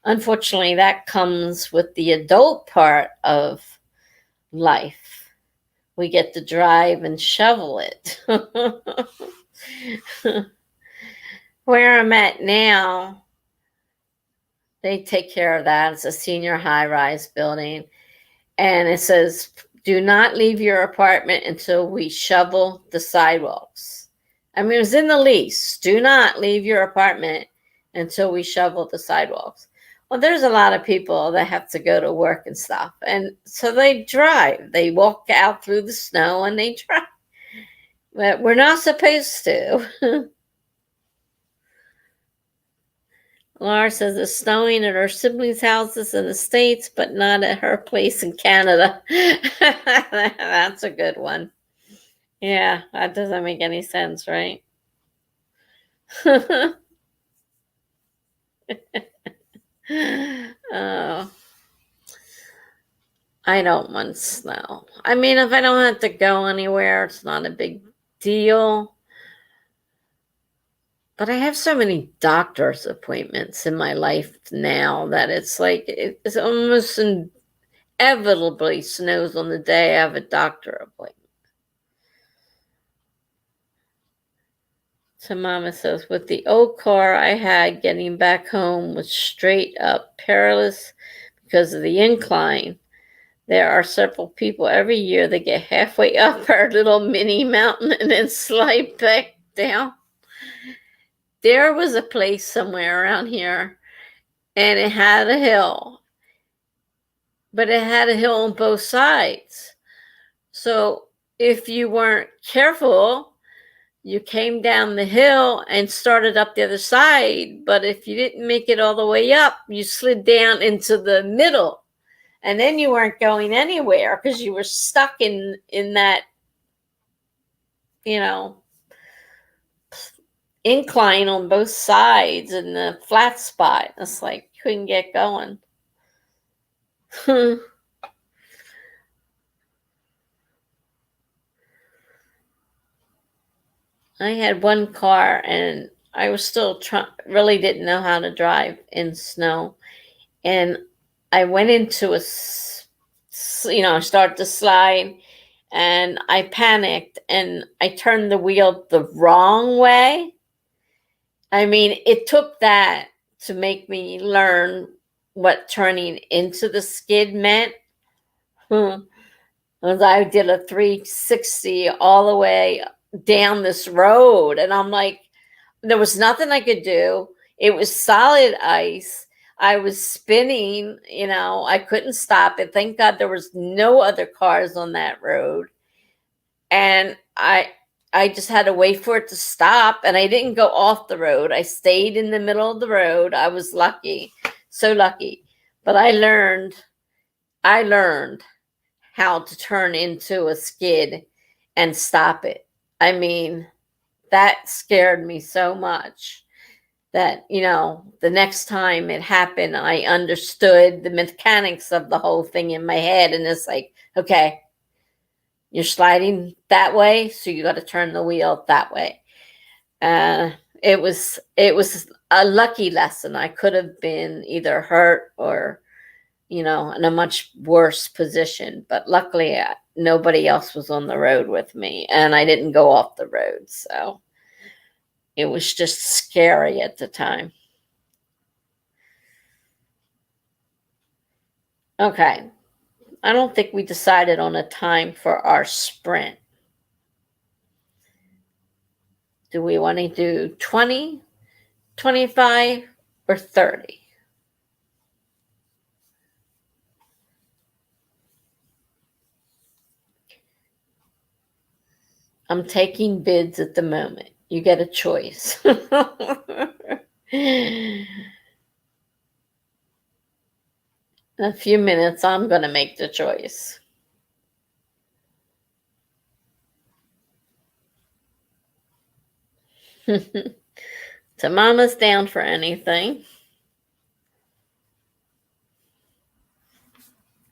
Unfortunately, that comes with the adult part of life. We get to drive and shovel it. Where I'm at now, they take care of that. It's a senior high-rise building. And it says, do not leave your apartment until we shovel the sidewalks. I mean, it was in the lease. Do not leave your apartment until we shovel the sidewalks. Well, there's a lot of people that have to go to work and stuff. And so they drive. They walk out through the snow and they drive. But we're not supposed to. Laura says it's snowing at her siblings' houses in the States, but not at her place in Canada. That's a good one. Yeah, that doesn't make any sense, right? Oh, I don't want snow. I mean, if I don't have to go anywhere, it's not a big deal. But I have so many doctor's appointments in my life now that it's like it's almost inevitably snows on the day I have a doctor appointment. So Mama says, with the old car I had, getting back home was straight up perilous because of the incline. There are several people every year that get halfway up our little mini mountain and then slide back down. There was a place somewhere around here, and it had a hill, but it had a hill on both sides. So if you weren't careful, you came down the hill and started up the other side. But if you didn't make it all the way up, you slid down into the middle. And then you weren't going anywhere because you were stuck in that, you know, incline on both sides in the flat spot. It's like you couldn't get going. I had one car and I was still really didn't know how to drive in snow. And I went into start to slide, and I panicked and I turned the wheel the wrong way. I mean, it took that to make me learn what turning into the skid meant. As I did a 360 all the way down this road, and I'm like, there was nothing I could do. It was solid ice. I was spinning, I couldn't stop it. Thank God there was no other cars on that road. And I just had to wait for it to stop, and I didn't go off the road. I stayed in the middle of the road. I was lucky. So lucky. But I learned how to turn into a skid and stop it. I mean, that scared me so much that, the next time it happened, I understood the mechanics of the whole thing in my head. And it's like, okay, you're sliding that way, so you got to turn the wheel that way. It was a lucky lesson. I could have been either hurt or, in a much worse position. But luckily, nobody else was on the road with me, and I didn't go off the road. So it was just scary at the time. Okay. I don't think we decided on a time for our sprint. Do we want to do 20, 25, or 30? I'm taking bids at the moment. You get a choice. In a few minutes, I'm going to make the choice. So Mama's down for anything.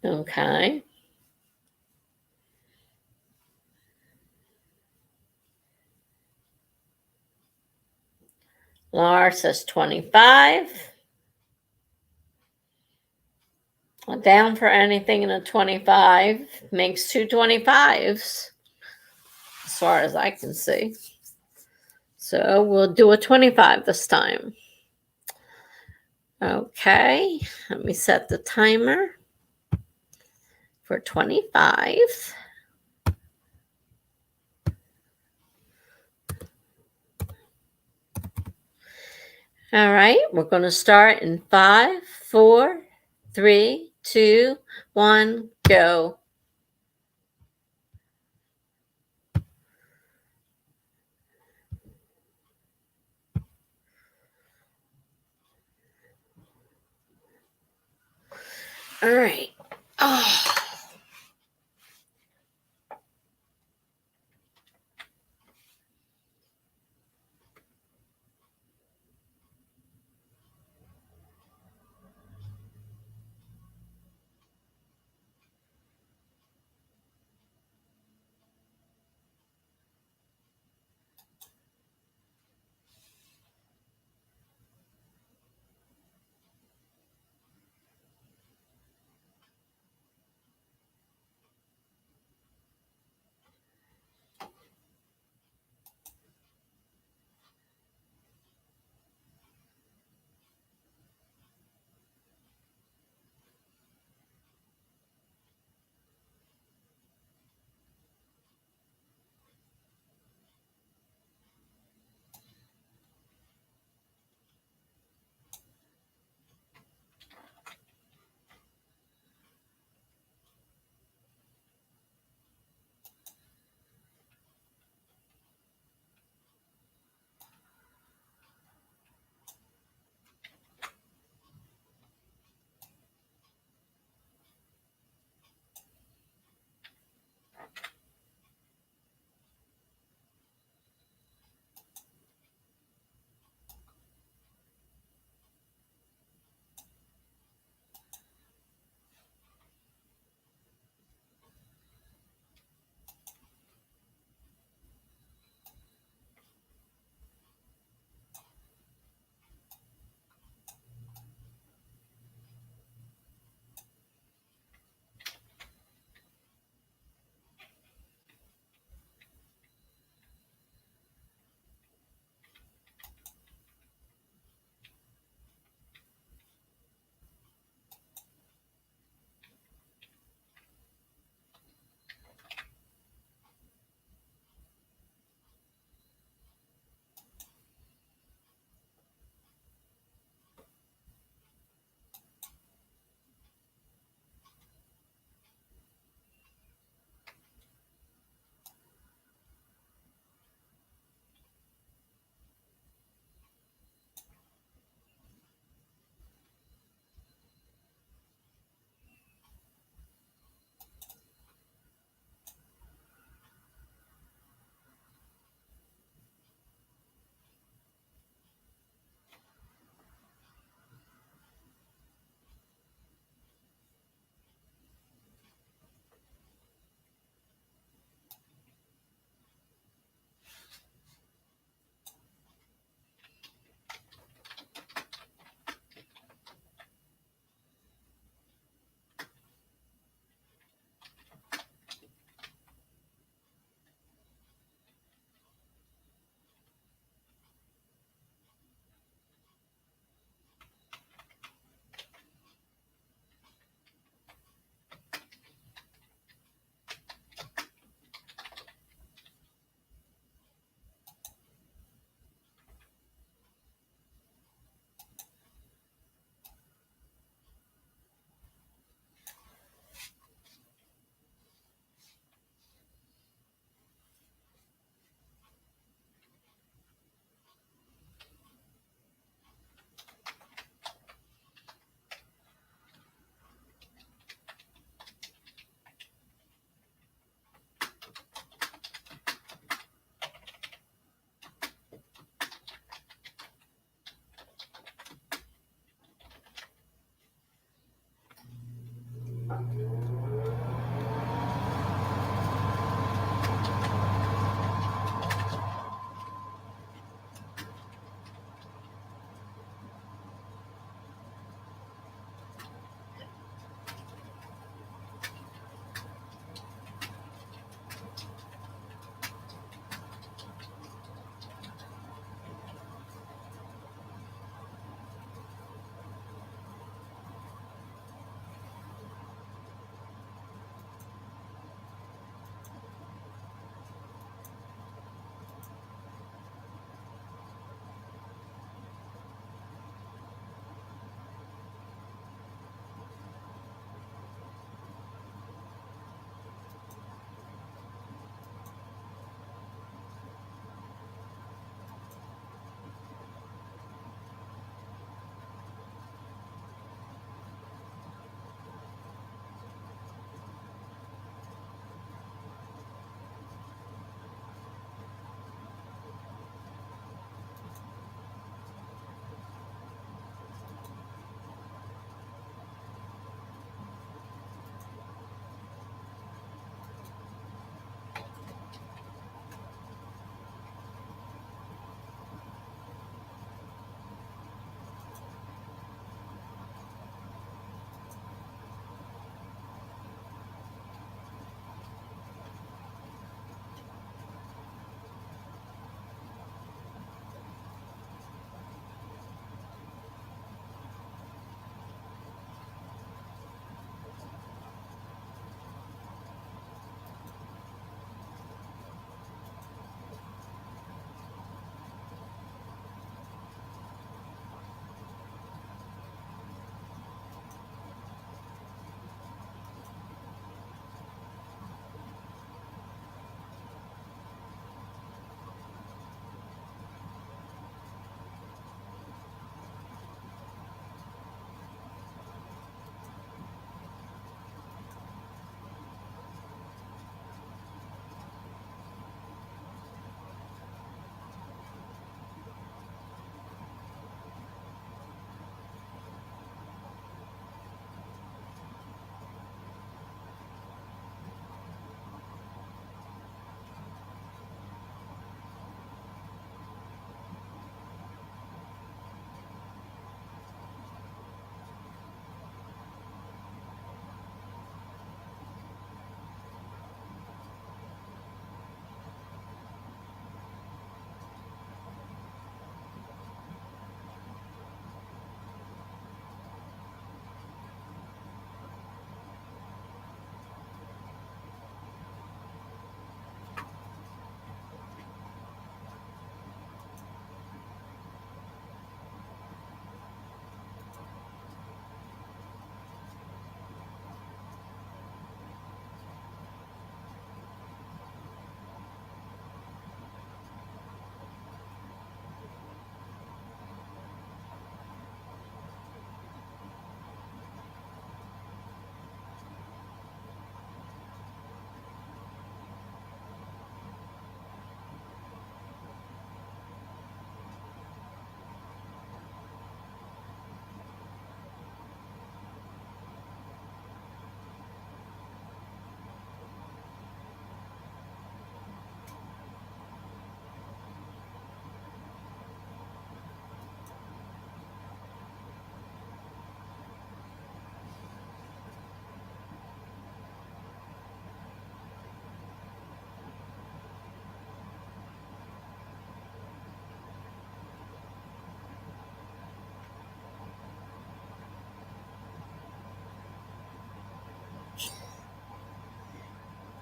Okay. Laura says 25. Down for anything in a 25 makes 2 25s, as far as I can see. So we'll do a 25 this time. Okay, let me set the timer for 25. All right, we're going to start in 5, 4, 3, 2, 1, go. All right. Oh.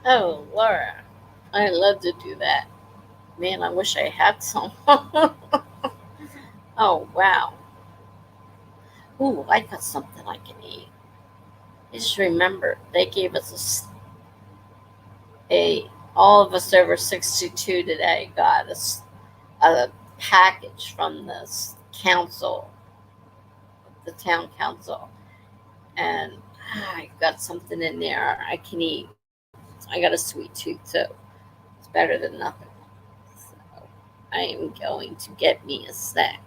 Oh, Laura, I love to do that. Man, I wish I had some. Oh, wow. Ooh, I got something I can eat. I just remember they gave us all of us over 62 today got a package from council, the town council, and I got something in there I can eat. I got a sweet tooth, so it's better than nothing. So I am going to get me a snack.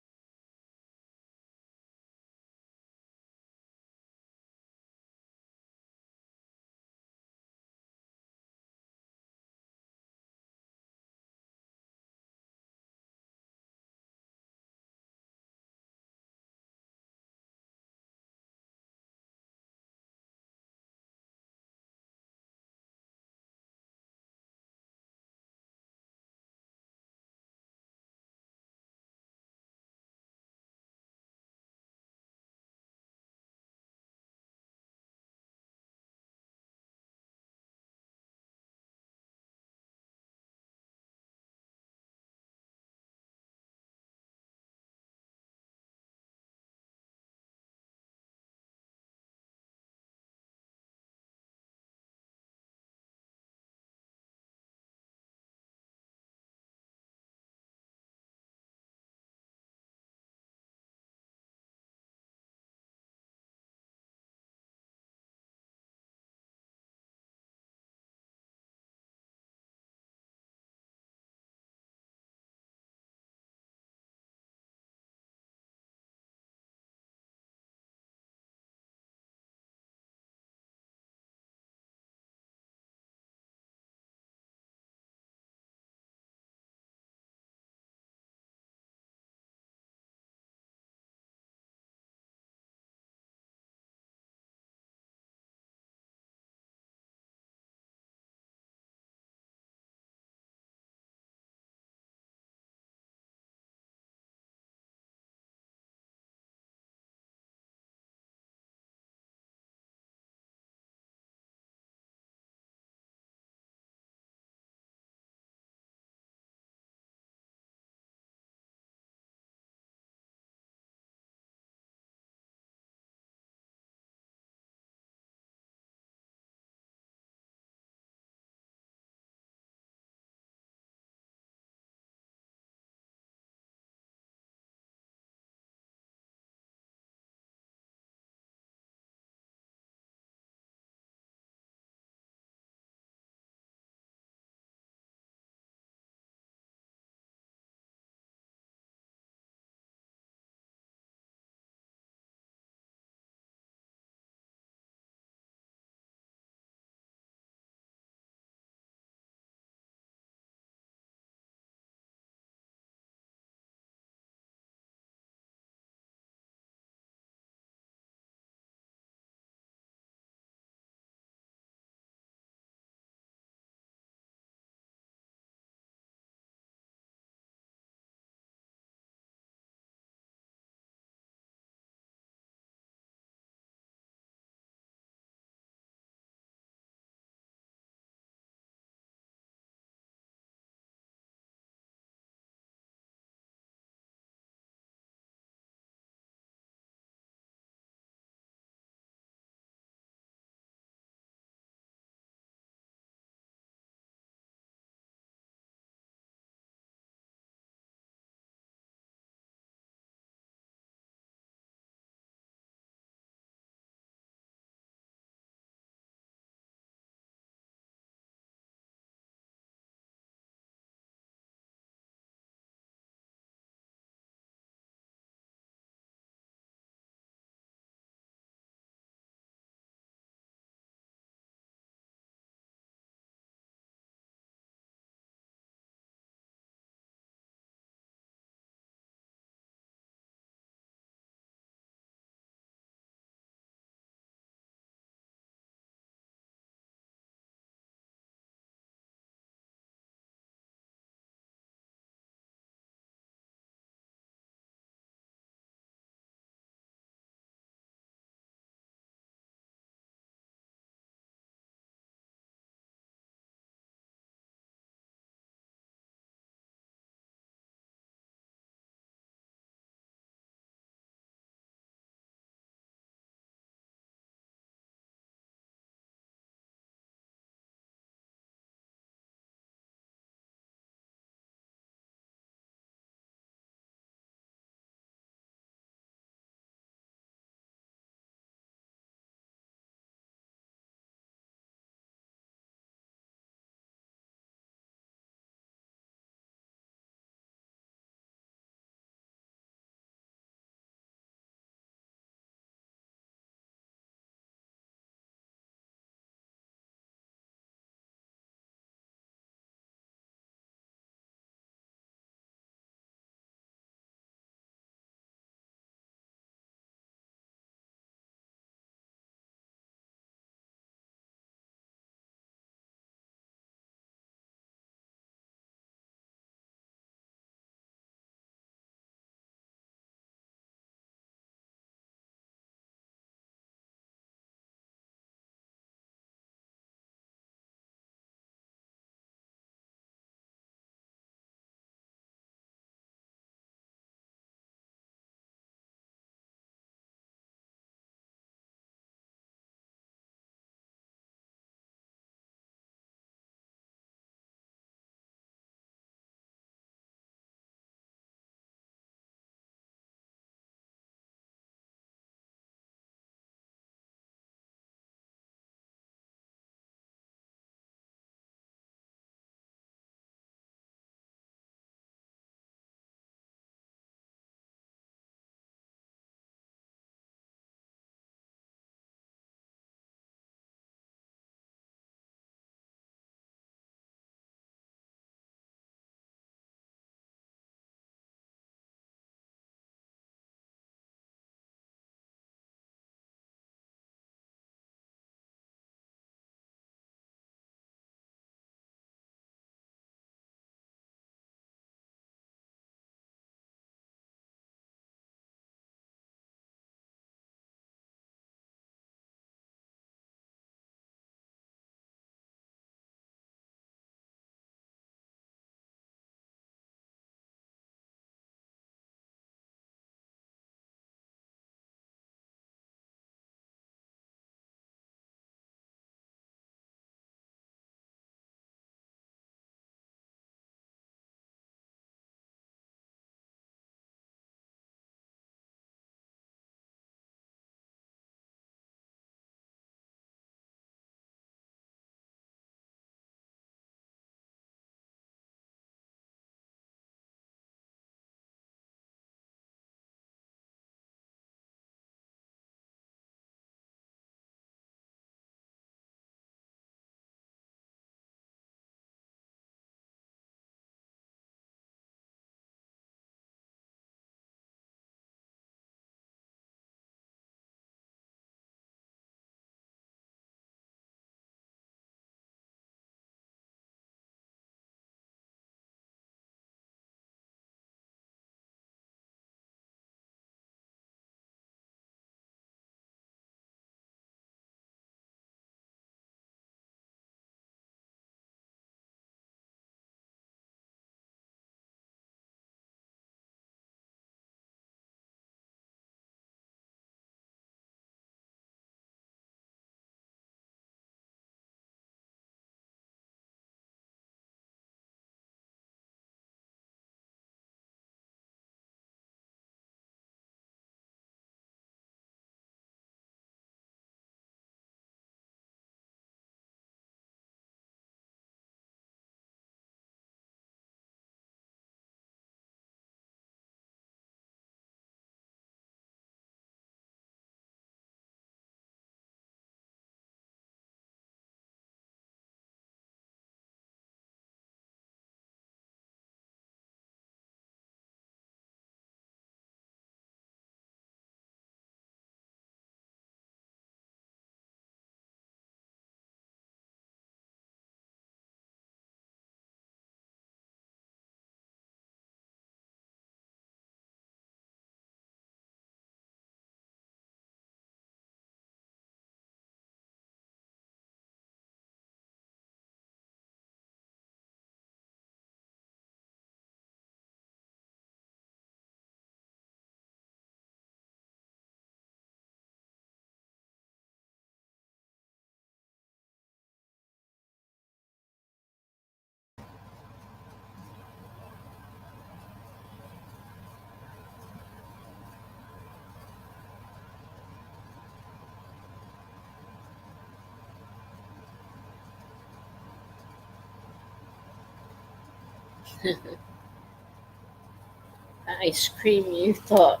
Ice cream you thought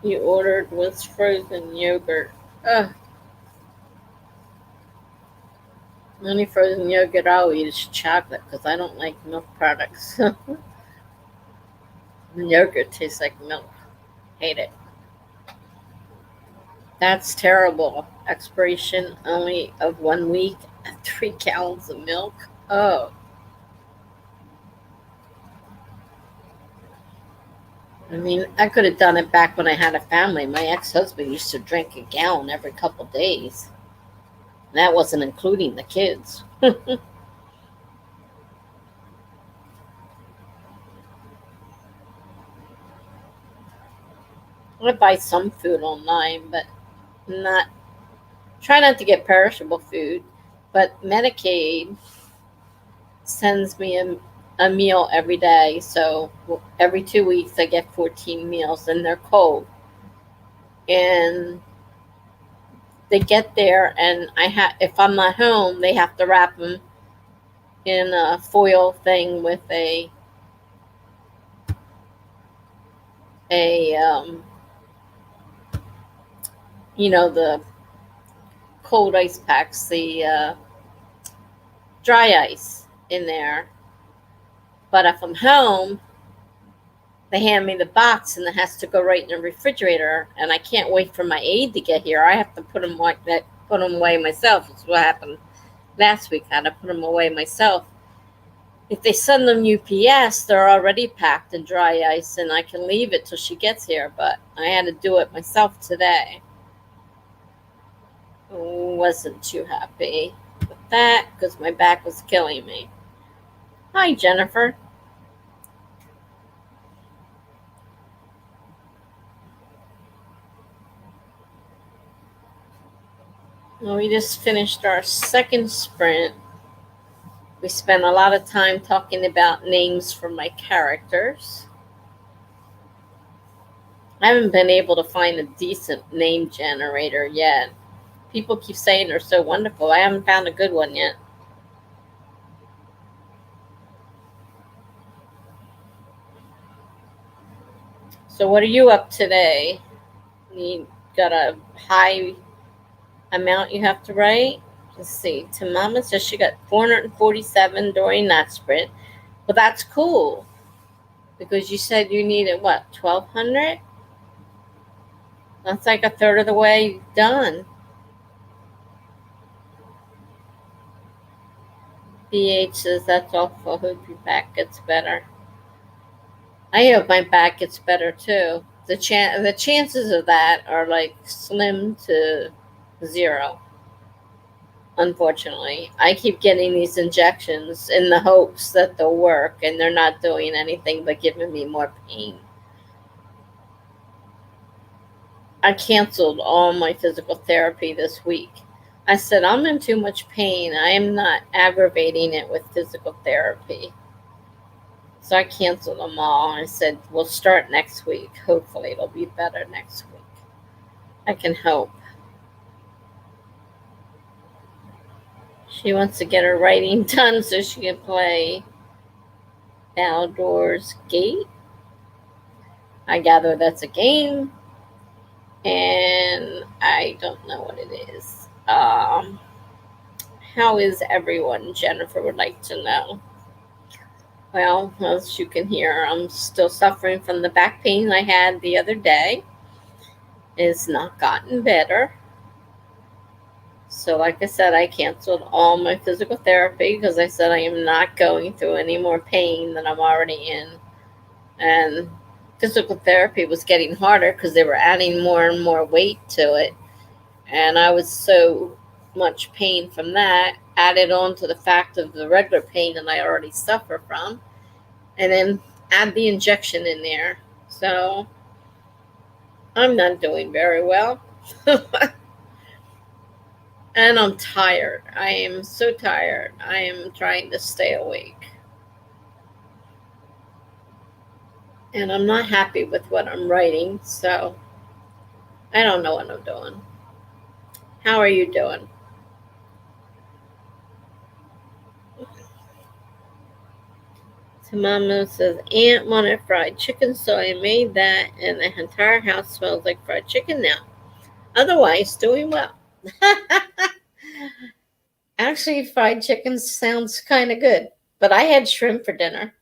you ordered was frozen yogurt. Ugh. The only frozen yogurt I'll eat is chocolate because I don't like milk products. Yogurt tastes like milk. Hate it. That's terrible. Expiration only of 1 week. 3 gallons of milk. Oh, I mean, I could have done it back when I had a family. My ex-husband used to drink a gallon every couple days. That wasn't including the kids. I buy some food online, but not try not to get perishable food. But Medicaid sends me a meal every day, so every 2 weeks I get 14 meals, and they're cold. And they get there, and if I'm not home, they have to wrap them in a foil thing with a the cold ice packs, the dry ice in there. But if I'm home, they hand me the box, and it has to go right in the refrigerator, and I can't wait for my aide to get here. I have to put them like that, put them away myself. That's what happened last week. I had to put them away myself. If they send them UPS, they're already packed in dry ice, and I can leave it till she gets here. But I had to do it myself today. Wasn't too happy with that because my back was killing me. Hi, Jennifer. Well, we just finished our second sprint. We spent a lot of time talking about names for my characters. I haven't been able to find a decent name generator yet. People keep saying they're so wonderful. I haven't found a good one yet. So what are you up today? You got a high amount you have to write? Let's see. Tamama says she got 447 during that sprint. Well, that's cool. Because you said you needed, what, 1,200? That's like a third of the way done. BH says that's awful. Hope your back gets better. I hope my back gets better too. The chances of that are like slim to zero. Unfortunately, I keep getting these injections in the hopes that they'll work, and they're not doing anything but giving me more pain. I canceled all my physical therapy this week. I said, I'm in too much pain. I am not aggravating it with physical therapy. So I canceled them all. I said, we'll start next week. Hopefully it'll be better next week. I can hope. She wants to get her writing done so she can play Baldur's Gate. I gather that's a game. And I don't know what it is. How is everyone? Jennifer would like to know. Well, as you can hear, I'm still suffering from the back pain I had the other day. It's not gotten better. So like I said, I canceled all my physical therapy because I said I am not going through any more pain than I'm already in. And physical therapy was getting harder because they were adding more and more weight to it. And I was so much pain from that, added on to the fact of the regular pain that I already suffer from. And then add the injection in there. So I'm not doing very well. And I'm tired. I am so tired. I am trying to stay awake. And I'm not happy with what I'm writing, so I don't know what I'm doing. How are you doing? So Mama says, Aunt wanted fried chicken, so I made that, and the entire house smells like fried chicken now. Otherwise, doing well. Actually, fried chicken sounds kind of good, but I had shrimp for dinner.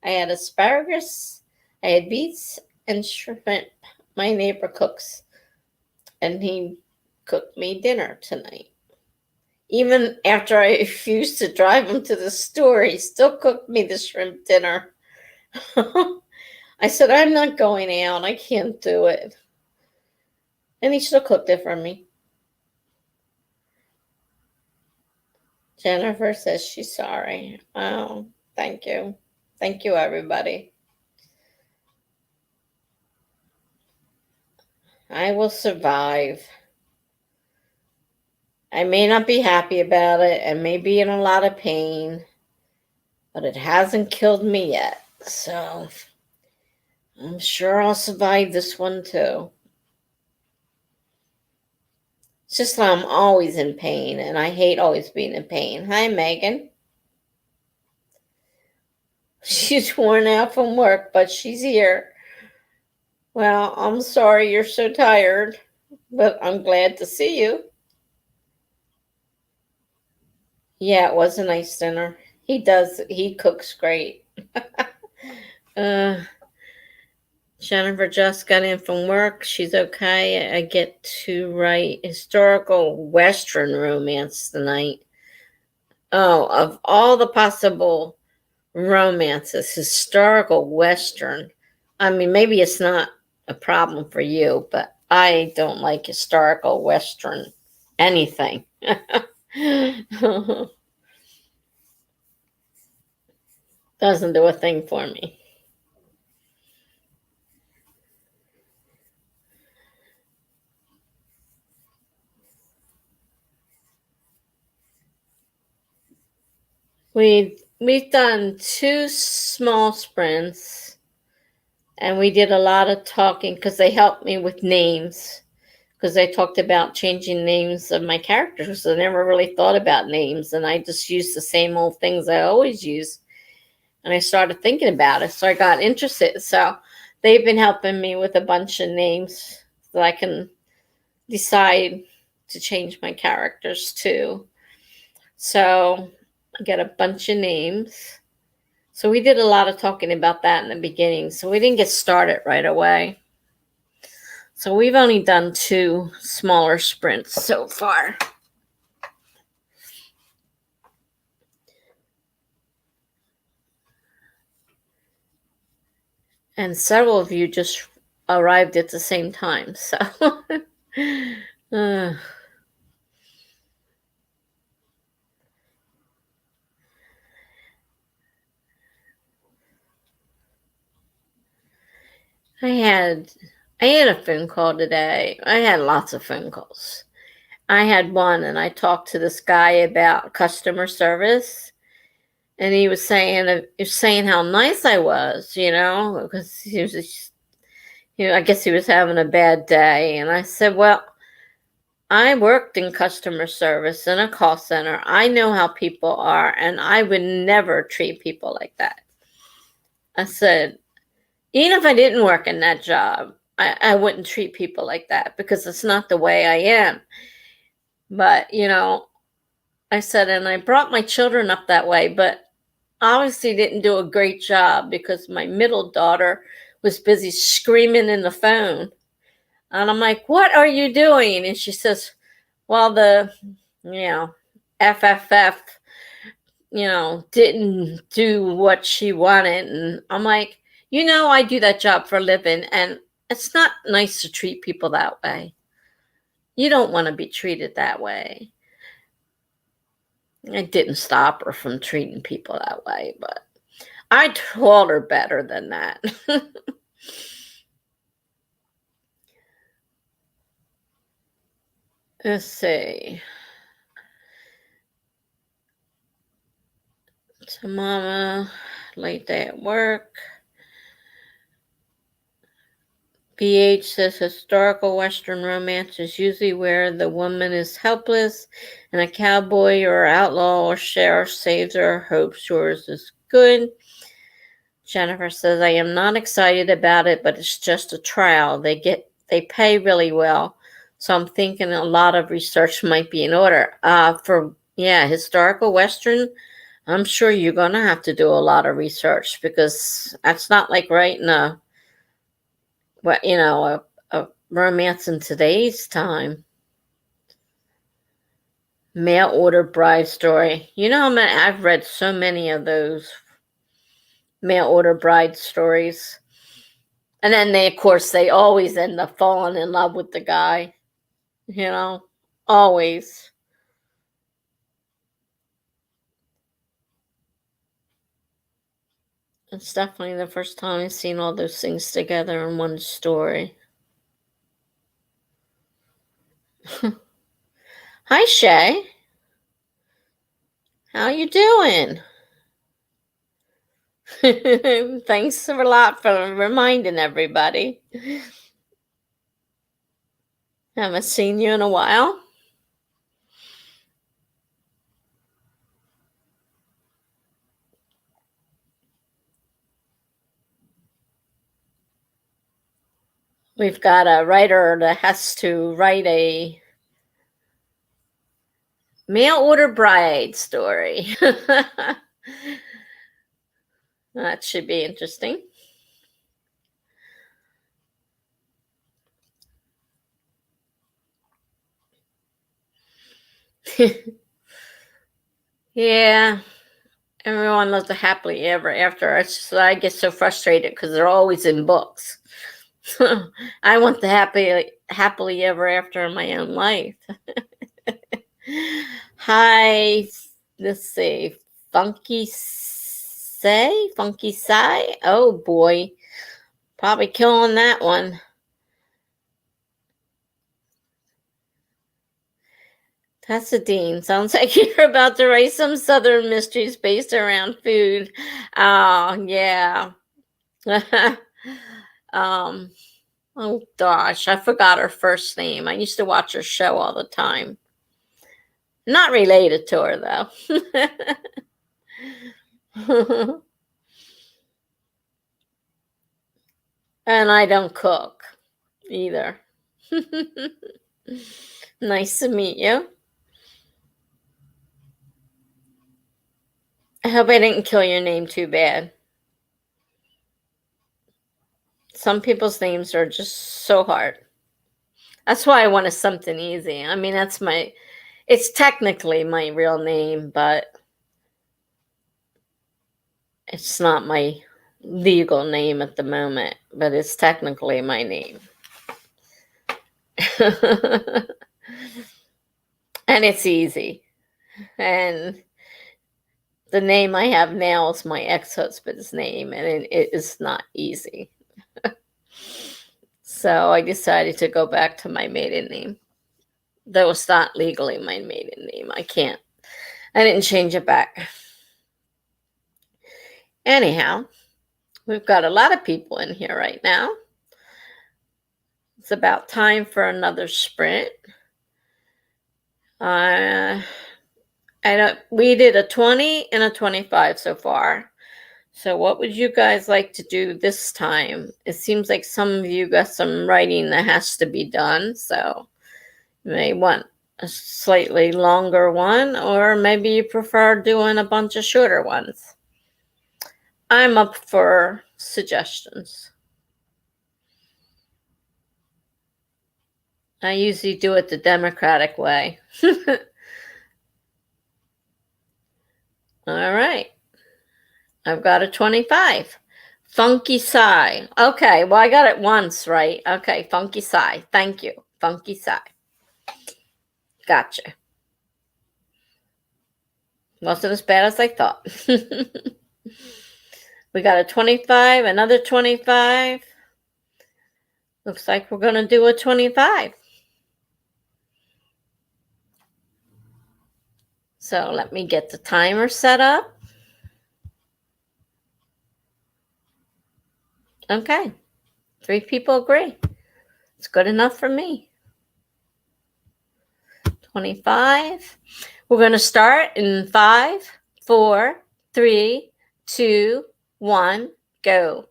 I had asparagus, I had beets and shrimp. My neighbor cooks, and he cooked me dinner tonight. Even after I refused to drive him to the store, he still cooked me the shrimp dinner. I said, I'm not going out. I can't do it. And he still cooked it for me. Jennifer says she's sorry. Oh, thank you. Thank you, everybody. I will survive. I may not be happy about it and may be in a lot of pain, but it hasn't killed me yet. So I'm sure I'll survive this one too. It's just that I'm always in pain, and I hate always being in pain. Hi, Megan. She's worn out from work, but she's here. Well, I'm sorry you're so tired, but I'm glad to see you. Yeah, it was a nice dinner. He cooks great. Jennifer just got in from work. She's okay. I get to write historical Western romance tonight. Oh, of all the possible romances, historical Western. I mean, maybe it's not a problem for you, but I don't like historical Western anything. Doesn't do a thing for me. We've done 2 small sprints, and we did a lot of talking because they helped me with names, because I talked about changing names of my characters. I never really thought about names, and I just used the same old things I always use. And I started thinking about it, so I got interested. So they've been helping me with a bunch of names so I can decide to change my characters too. So I got a bunch of names. So we did a lot of talking about that in the beginning. So we didn't get started right away. So we've only done 2 smaller sprints so far. And several of you just arrived at the same time. So I had a phone call today. I had lots of phone calls. I had one, and I talked to this guy about customer service, and he was saying how nice I was, because he was, I guess he was having a bad day, and I said, well, I worked in customer service in a call center. I know how people are, and I would never treat people like that. I said, even if I didn't work in that job, I wouldn't treat people like that because it's not the way I am. But, I said, and I brought my children up that way, but obviously didn't do a great job because my middle daughter was busy screaming in the phone. And I'm like, what are you doing? And she says, well, the, FFF, didn't do what she wanted. And I'm like, I do that job for a living, and it's not nice to treat people that way. You don't want to be treated that way. I didn't stop her from treating people that way, but I told her better than that. Let's see. So Mama, late day at work. PH says historical Western romance is usually where the woman is helpless and a cowboy or outlaw or sheriff saves her. Hope yours is good. Jennifer says, I am not excited about it, but it's just a trial. They pay really well. So I'm thinking a lot of research might be in order. Historical Western, I'm sure you're going to have to do a lot of research because that's not like writing a romance in today's time. Mail order bride story. I've read so many of those mail order bride stories. And then they always end up falling in love with the guy. Always. It's definitely the first time I've seen all those things together in one story. Hi, Shay. How you doing? Thanks a lot for reminding everybody. Haven't seen you in a while. We've got a writer that has to write a mail order bride story. That should be interesting. Yeah, everyone loves a happily ever after. I get so frustrated because they're always in books. I want the happily ever after in my own life. Hi, let's see, Funky Sai. Oh boy, probably killing that one. Tessa Dean, sounds like you're about to write some Southern mysteries based around food. Oh, yeah. Oh gosh, I forgot her first name. I used to watch her show all the time. Not related to her, though. And I don't cook either. Nice to meet you. I hope I didn't kill your name too bad. Some people's names are just so hard. That's why I wanted something easy. I mean, it's technically my real name, but it's not my legal name at the moment, but it's technically my name. And it's easy. And the name I have now is my ex-husband's name, and it is not easy. So I decided to go back to my maiden name. Though it's not legally my maiden name. I didn't change it back. Anyhow, we've got a lot of people in here right now. It's about time for another sprint. We did a 20 and a 25 so far. So what would you guys like to do this time? It seems like some of you got some writing that has to be done. So you may want a slightly longer one, or maybe you prefer doing a bunch of shorter ones. I'm up for suggestions. I usually do it the Democratic way. All right. I've got a 25. Funky Sai. Okay, well, I got it once, right? Okay, Funky Sai. Thank you. Funky Sai. Gotcha. Wasn't as bad as I thought. We got a 25, another 25. Looks like we're going to do a 25. So let me get the timer set up. Okay. 3 people agree. It's good enough for me. 25. We're going to start in 5, 4, 3, 2, 1, go.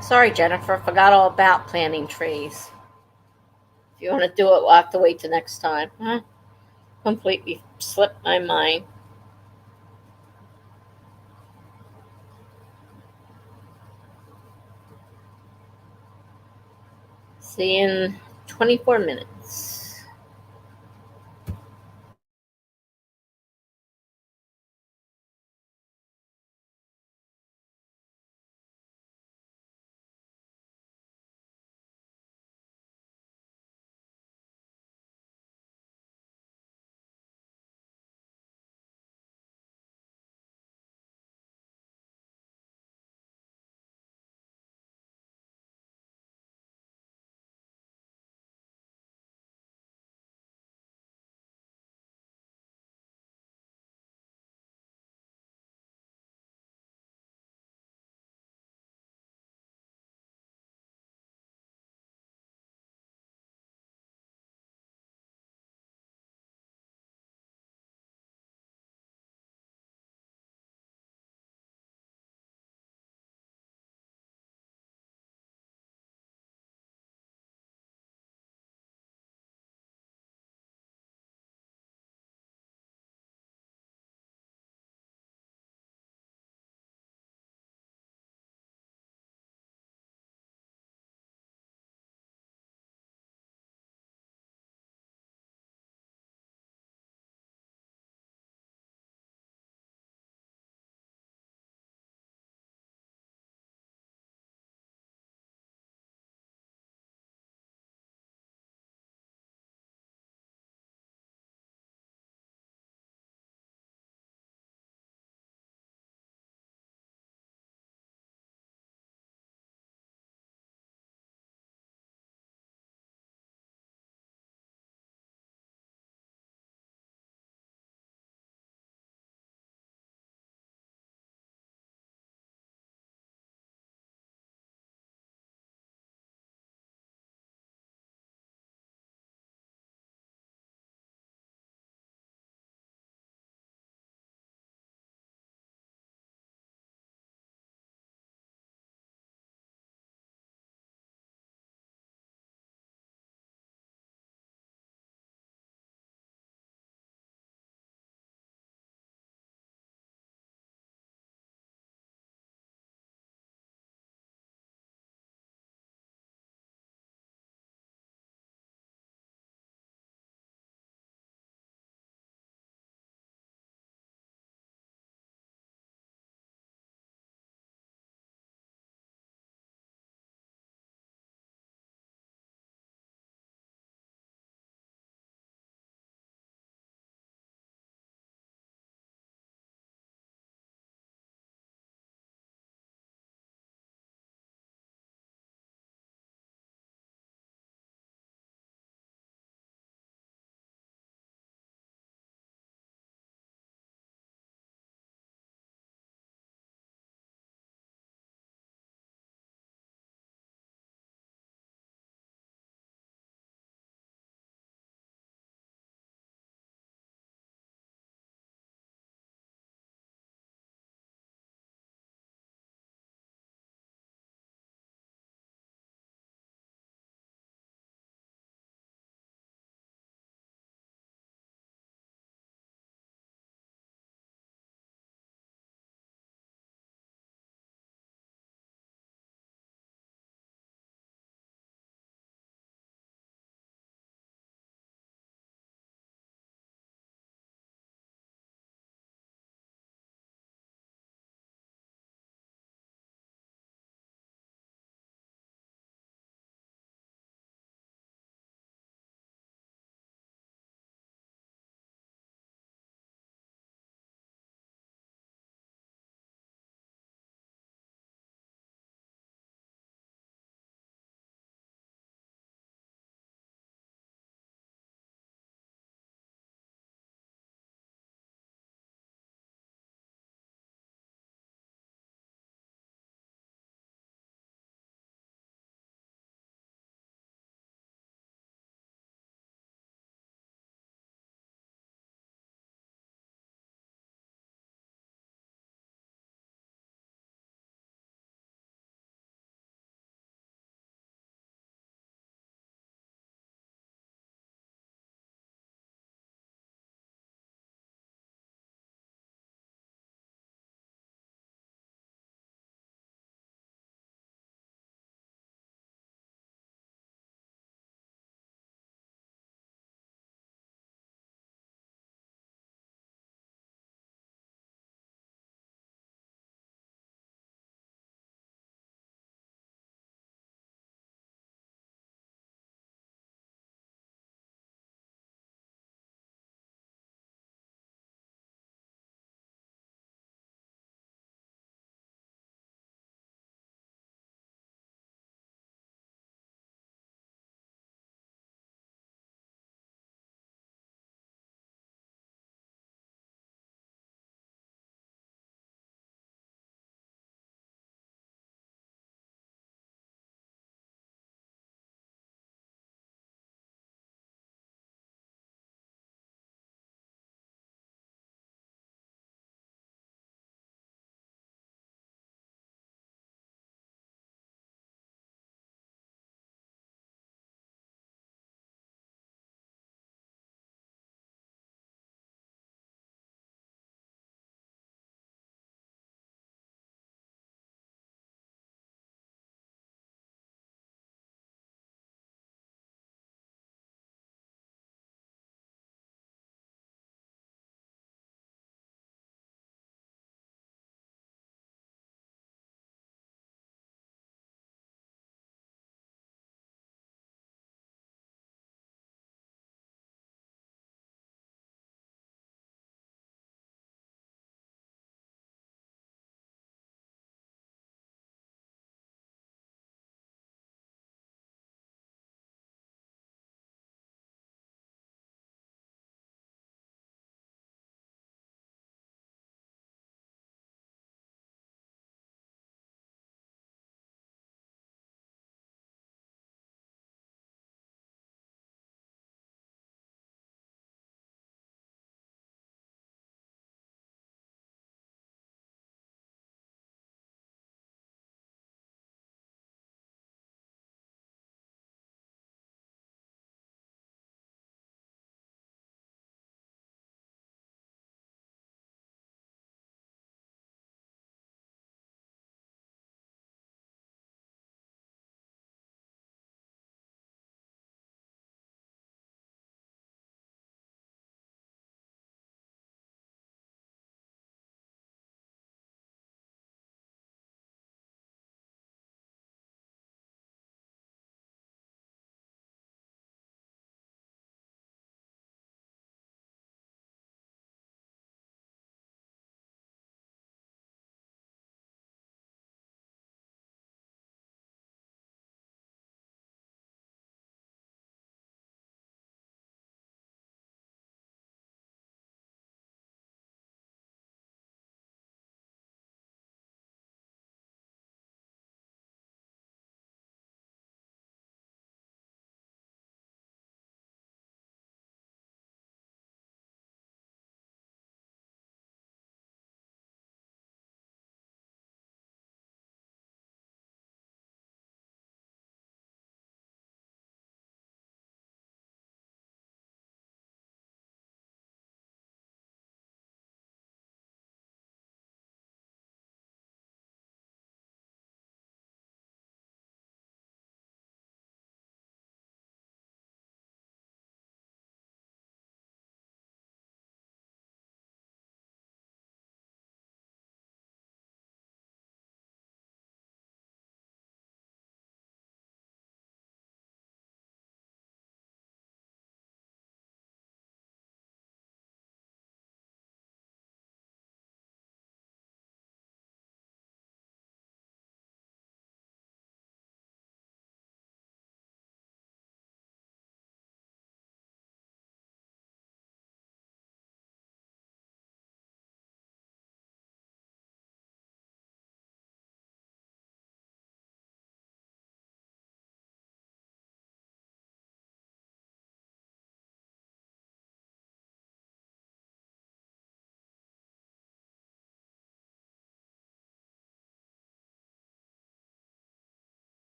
Sorry, Jennifer, forgot all about planting trees. If you want to do it, we'll have to wait till next time. Huh? Completely slipped my mind. See you in 24 minutes.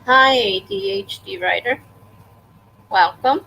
Hi, ADHD writer. Welcome.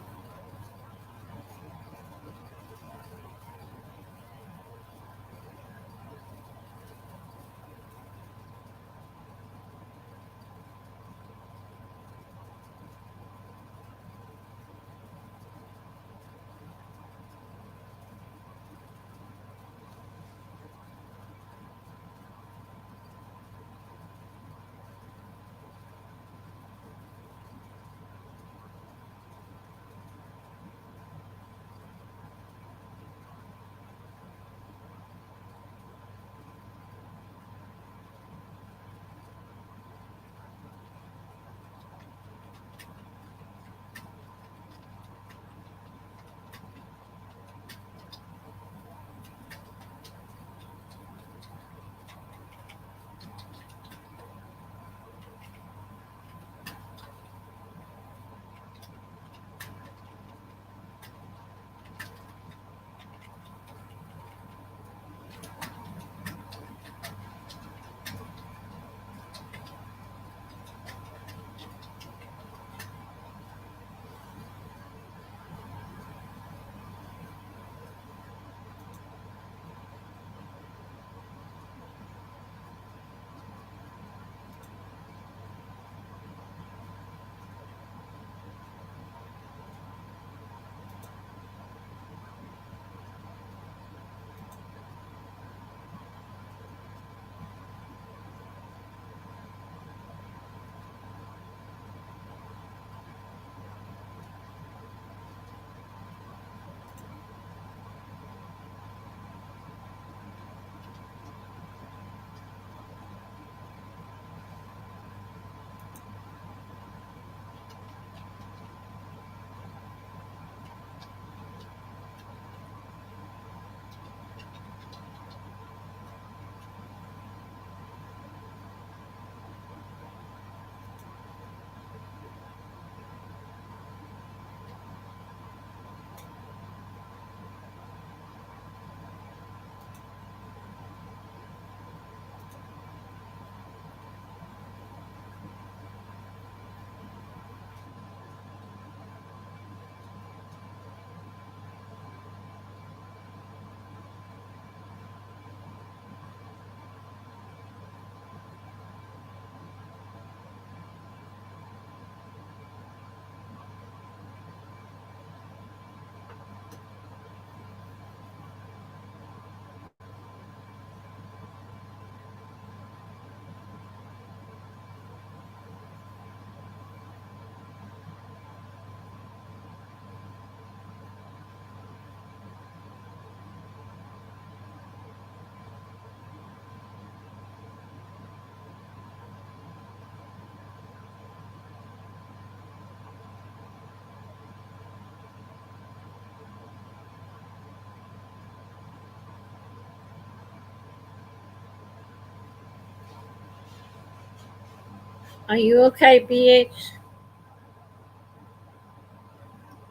Are you okay, BH?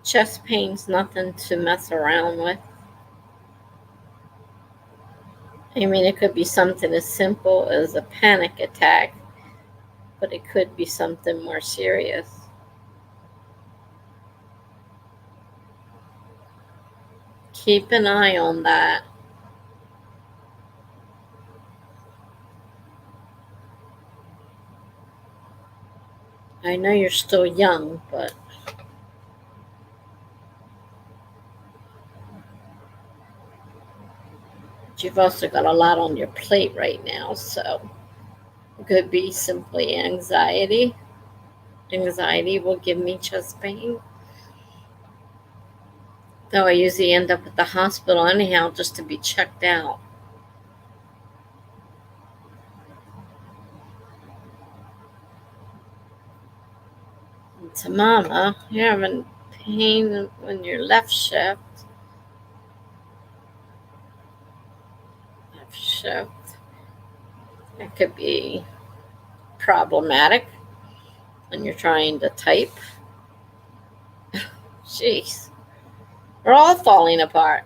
Chest pain's nothing to mess around with. I mean, it could be something as simple as a panic attack, but it could be something more serious. Keep an eye on that. I know you're still young, but you've also got a lot on your plate right now, so it could be simply anxiety. Anxiety will give me chest pain. Though I usually end up at the hospital anyhow just to be checked out. And to Mama, you're having pain in your left shift. Left shift. It could be problematic when you're trying to type. Jeez. We're all falling apart.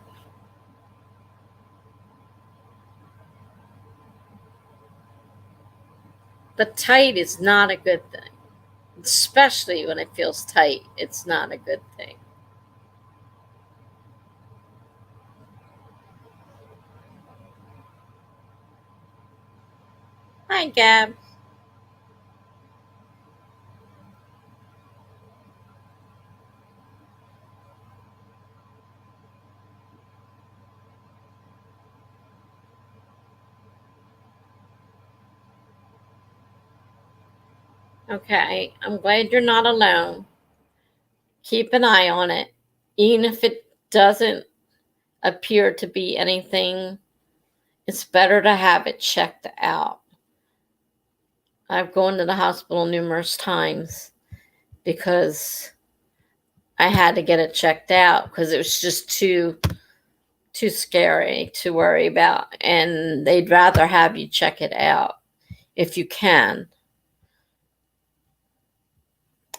But tight is not a good thing. especially when it feels tight. It's not a good thing. Hi, Gab. Okay, I'm glad you're not alone. Keep an eye on it. Even if it doesn't appear to be anything, it's better to have it checked out. I've gone to the hospital numerous times because I had to get it checked out because it was just too scary to worry about, and they'd rather have you check it out if you can.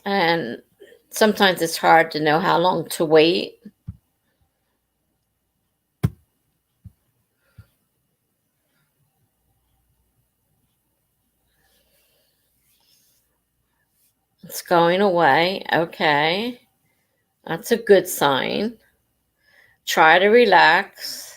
And sometimes it's hard to know how long to wait. It's going away. Okay. That's a good sign. Try to relax.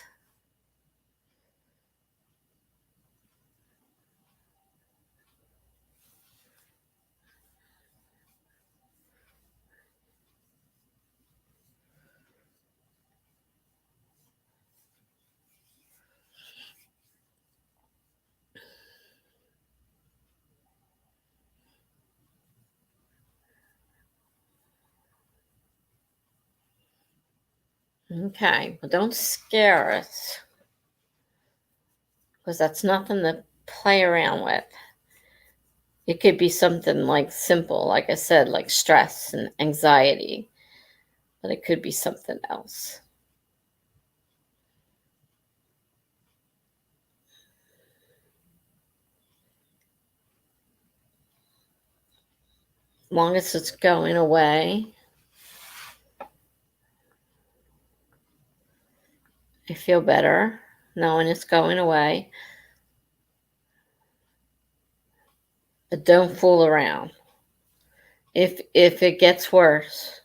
Okay. But don't scare us because that's nothing to play around with. It could be something like simple, like I said, like stress and anxiety, but it could be something else. As long as it's going away, I feel better knowing it's going away. But don't fool around. If it gets worse,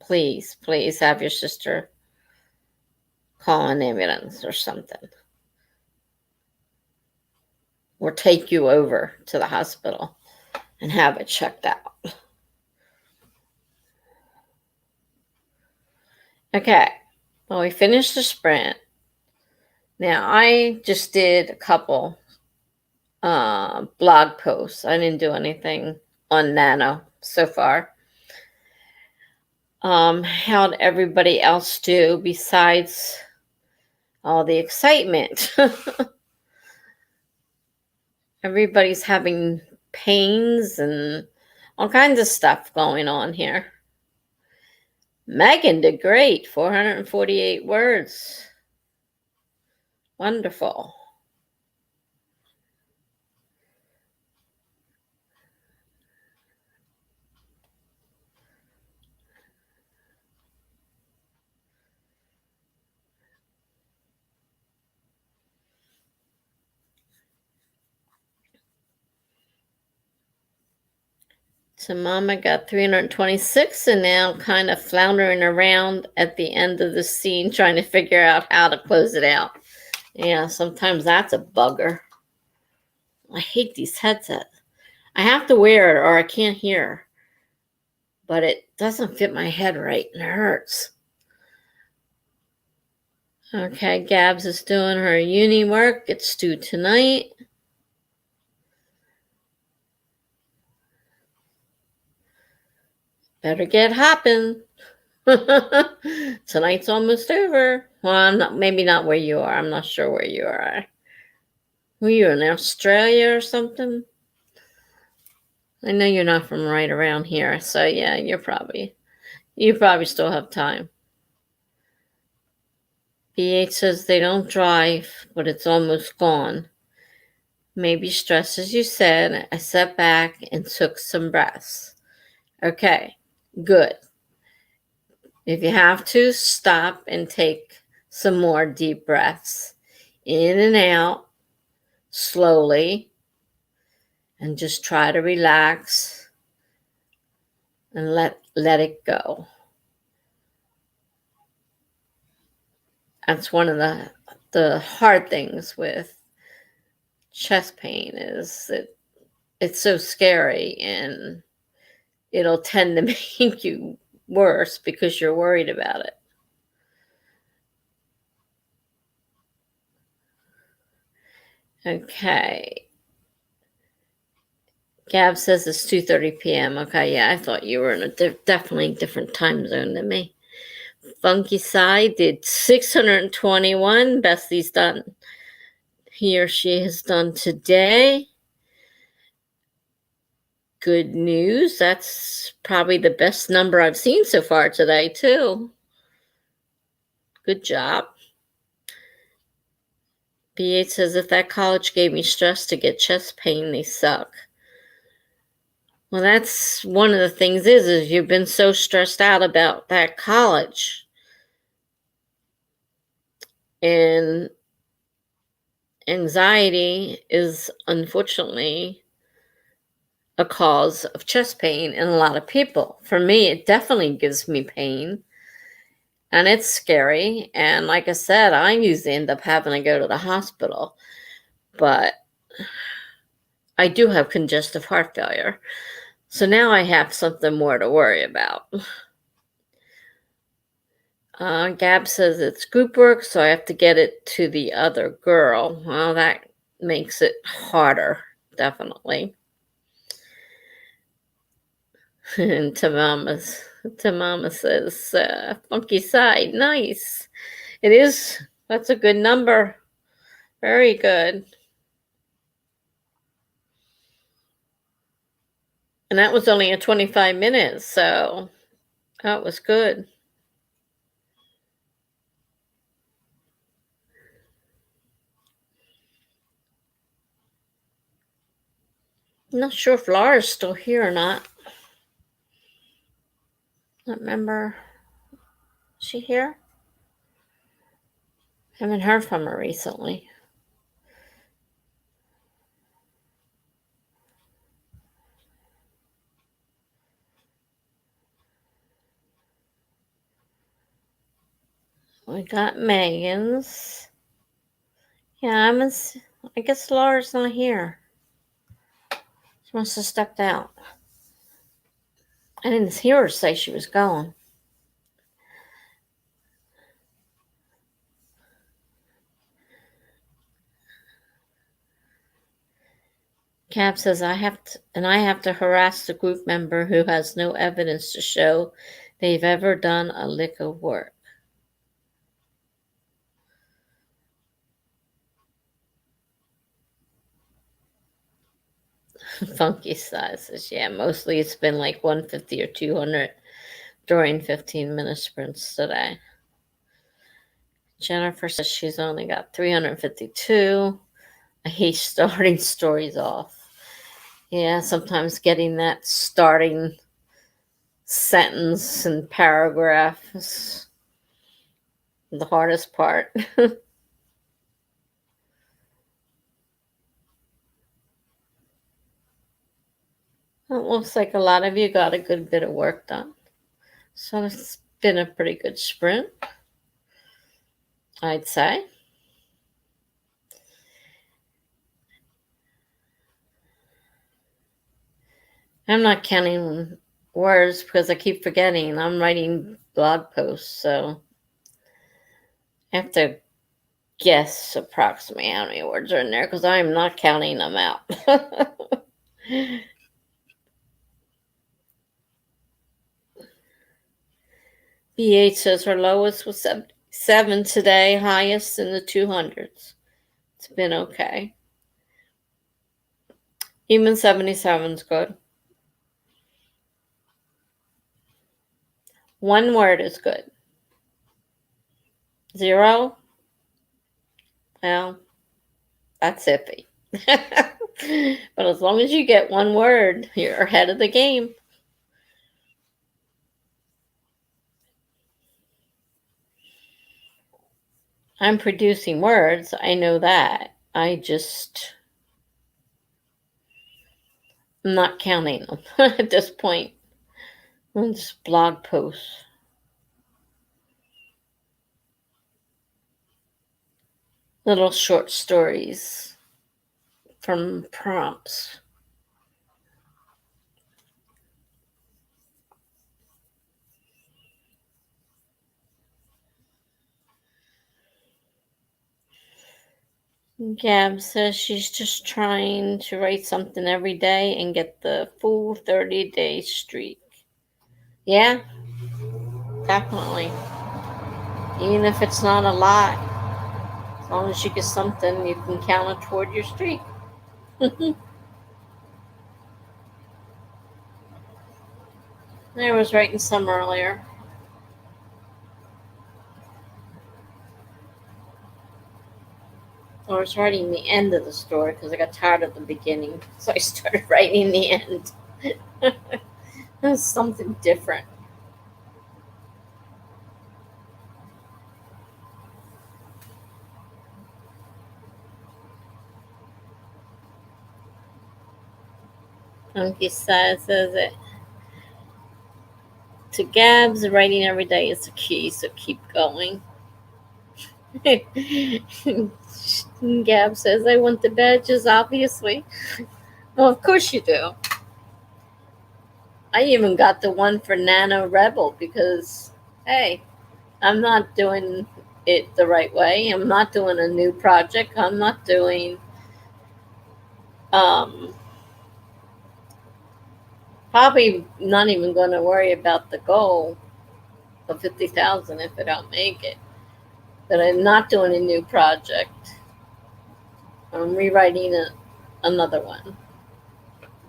please have your sister call an ambulance or something, or take you over to the hospital and have it checked out. Okay, well, we finished the sprint. Now, I just did a couple blog posts. I didn't do anything on Nano so far. How'd everybody else do besides all the excitement? Everybody's having pains and all kinds of stuff going on here. Megan did great, 448 words. Wonderful. So Mama got 326 and now kind of floundering around at the end of the scene trying to figure out how to close it out. Yeah, sometimes that's a bugger. I hate these headsets. I have to wear it or I can't hear. But it doesn't fit my head right and it hurts. Okay, Gabs is doing her uni work. It's due tonight. Better get hopping. Tonight's almost over. Well, maybe not where you are. I'm not sure where you are. Were you in Australia or something? I know you're not from right around here, so yeah, you probably still have time. BH says they don't drive, but it's almost gone. Maybe stress, as you said. I sat back and took some breaths. Okay, good. If you have to, stop and take some more deep breaths. In and out, slowly, and just try to relax and let it go. That's one of the hard things with chest pain, is that it's so scary, and it'll tend to make you worse because you're worried about it. Okay. Gab says it's 2:30 p.m. Okay, yeah, I thought you were in a definitely different time zone than me. Funky Side did 621. Best he's done. He or she has done today. Good news. That's probably the best number I've seen so far today, too. Good job. B8 says, if that college gave me stress to get chest pain, they suck. Well, that's one of the things is you've been so stressed out about that college. And anxiety is unfortunately a cause of chest pain in a lot of people. For me, it definitely gives me pain. And it's scary. And like I said, I usually end up having to go to the hospital. But I do have congestive heart failure. So now I have something more to worry about. Gab says it's group work, so I have to get it to the other girl. Well, that makes it harder, definitely. And Tamama says, Funky Side, nice. It is. That's a good number. Very good. And that was only a 25 minutes, so that was good. I'm not sure if Laura's still here or not. I don't remember. Is she here? Haven't heard from her recently. We got Megan's. Yeah, I guess Laura's not here. She must have stepped out. I didn't hear her say she was going. Cap says, I have to harass the group member who has no evidence to show they've ever done a lick of work. Funky Size says, yeah, mostly it's been like 150 or 200 during 15-minute sprints today. Jennifer says she's only got 352. I hate starting stories off. Yeah, sometimes getting that starting sentence and paragraph is the hardest part. It looks like a lot of you got a good bit of work done. So it's been a pretty good sprint, I'd say. I'm not counting words because I keep forgetting. I'm writing blog posts, so I have to guess approximately how many words are in there because I'm not counting them out. B8 says her lowest was 7 today, highest in the 200s. It's been okay. Even 77's good. One word is good. 0, well, that's iffy. But as long as you get one word, you're ahead of the game. I'm producing words. I know that. I'm not counting them at this point. And just blog posts. Little short stories from prompts. Gab says she's just trying to write something every day and get the full 30-day streak. Yeah, definitely. Even if it's not a lot, as long as you get something, you can count it toward your streak. I was writing some earlier. I was writing the end of the story because I got tired of the beginning, so I started writing the end. It was something different. Funky Side says it. To Gabs, writing every day is the key, so keep going. Gab says, I want the badges, obviously. Well, of course you do. I even got the one for NaNoWriMo because, hey, I'm not doing it the right way. I'm not doing a new project. I'm not doing probably not even going to worry about the goal of 50,000 if I don't make it. But I'm not doing a new project. I'm rewriting another one.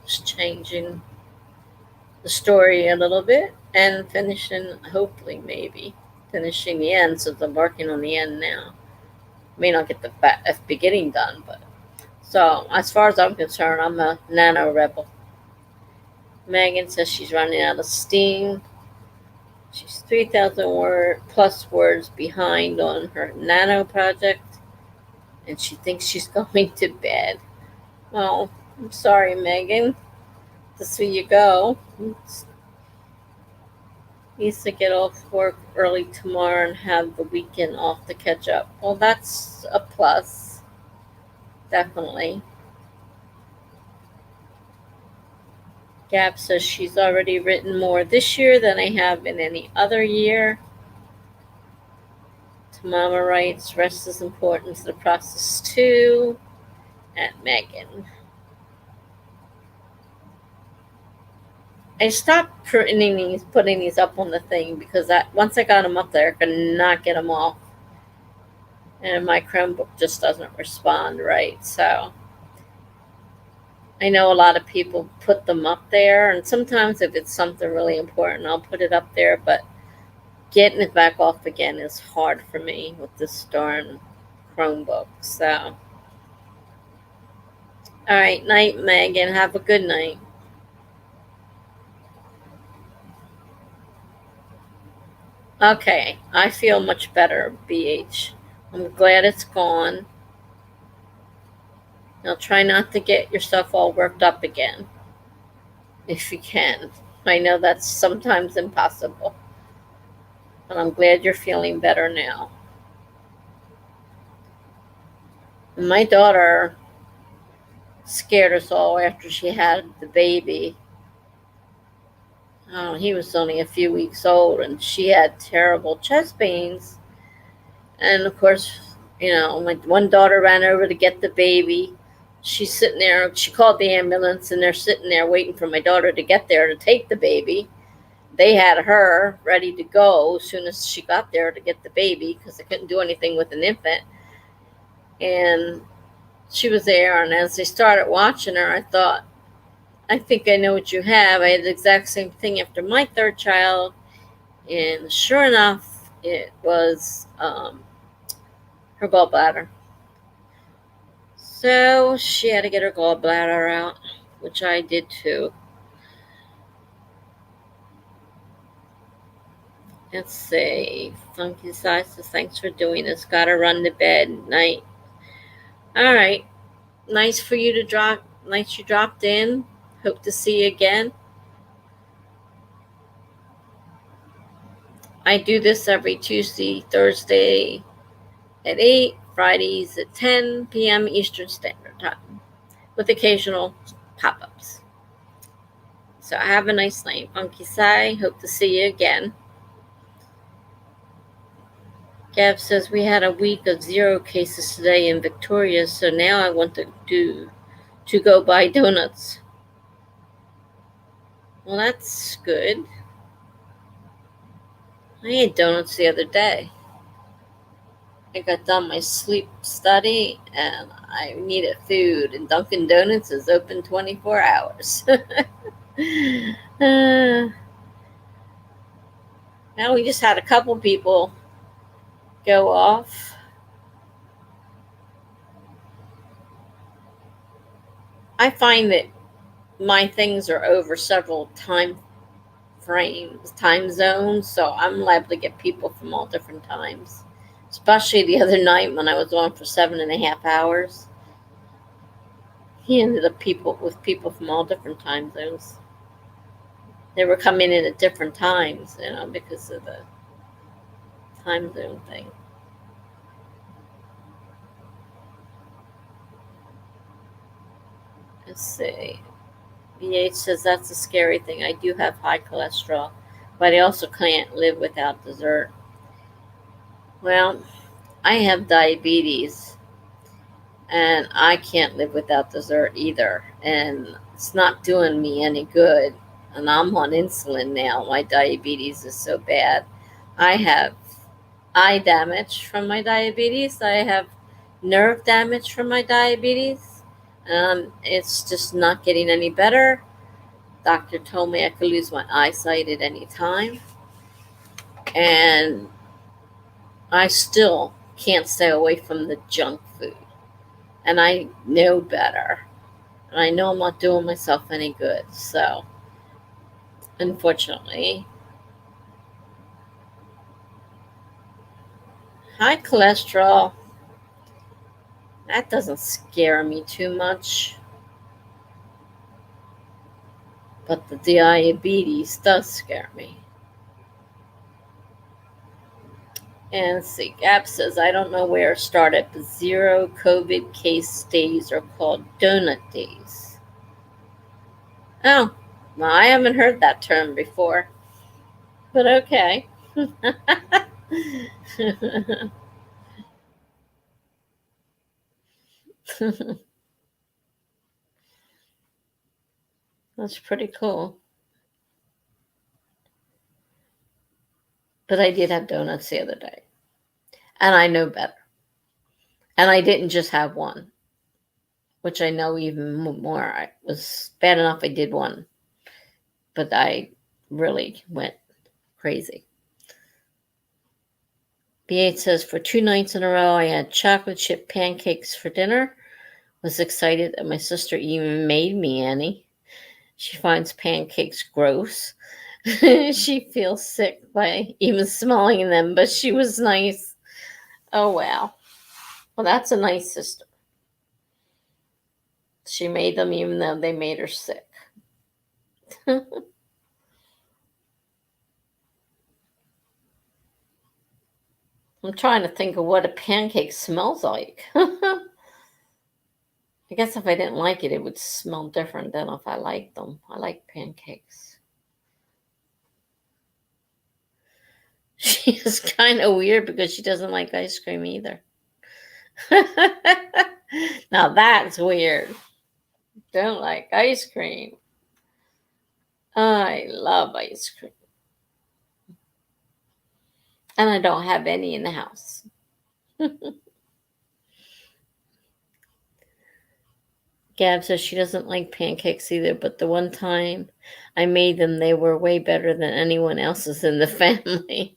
Just changing the story a little bit and finishing, hopefully, maybe finishing the end since I'm working on the end now. May not get the beginning done, but so as far as I'm concerned, I'm a NaNoWriMo. Megan says she's running out of steam. She's 3,000 plus words behind on her Nano project, and she thinks she's going to bed. Well, I'm sorry, Megan. To see you go. Needs to get off work early tomorrow and have the weekend off to catch up. Well, that's a plus. Definitely. Gab says she's already written more this year than I have in any other year. Mama writes, rest is important to the process too. At Megan. I stopped putting these up on the thing because once I got them up there, I could not get them off. And my Chromebook just doesn't respond right. So I know a lot of people put them up there. And sometimes if it's something really important, I'll put it up there. But getting it back off again is hard for me with this darn Chromebook. So, all right. Night, Megan. Have a good night. Okay, I feel much better, BH. I'm glad it's gone. Now try not to get yourself all worked up again, if you can. I know that's sometimes impossible, but I'm glad you're feeling better now. And my daughter scared us all after she had the baby. Oh, he was only a few weeks old, and she had terrible chest pains. And of course, my one daughter ran over to get the baby. She's sitting there. She called the ambulance, and they're sitting there waiting for my daughter to get there to take the baby. They had her ready to go as soon as she got there to get the baby because they couldn't do anything with an infant. And she was there, and as they started watching her, I thought, I think I know what you have. I had the exact same thing after my third child, and sure enough, it was her gallbladder. So she had to get her gallbladder out, which I did too. Let's see. Funky Side says, thanks for doing this. Gotta run to bed. Night. All right. Nice for you to drop. Nice you dropped in. Hope to see you again. I do this every Tuesday, Thursday at 8, Fridays at 10 p.m. Eastern Standard Time, with occasional pop-ups. So have a nice night, Funky Sai. Hope to see you again. Gab says we had a week of 0 cases today in Victoria, so now I want to go buy donuts. Well, that's good. I ate donuts the other day. I got done my sleep study and I needed food, and Dunkin' Donuts is open 24 hours. Now we just had a couple people go off. I find that my things are over several time zones, so I'm liable to get people from all different times. Especially the other night when I was on for 7.5 hours. He ended up with people from all different time zones. They were coming in at different times, because of the time zone thing. Let's see. BH says that's a scary thing. I do have high cholesterol, but I also can't live without dessert. Well, I have diabetes, and I can't live without dessert either. And it's not doing me any good. And I'm on insulin now. My diabetes is so bad. I have eye damage from my diabetes. I have nerve damage from my diabetes. It's just not getting any better. Doctor told me I could lose my eyesight at any time. And I still can't stay away from the junk food. And I know better. And I know I'm not doing myself any good. So, unfortunately, high cholesterol, that doesn't scare me too much. But the diabetes does scare me. And let's see, Gab says, I don't know where it started, but 0 COVID case days are called donut days. Oh, well, I haven't heard that term before. But okay. That's pretty cool. But I did have donuts the other day. And I know better. And I didn't just have one, which I know even more. It was bad enough I did one. But I really went crazy. B8 says, for 2 nights in a row, I had chocolate chip pancakes for dinner. Was excited that my sister even made me any. She finds pancakes gross. She feels sick by even smelling them, but she was nice. Oh, wow. Well, that's a nice sister. She made them even though they made her sick. I'm trying to think of what a pancake smells like. I guess if I didn't like it, it would smell different than if I liked them. I like pancakes. She is kind of weird because she doesn't like ice cream either. Now that's weird. Don't like ice cream. I love ice cream. And I don't have any in the house. Gab says she doesn't like pancakes either, but the one time I made them, they were way better than anyone else's in the family.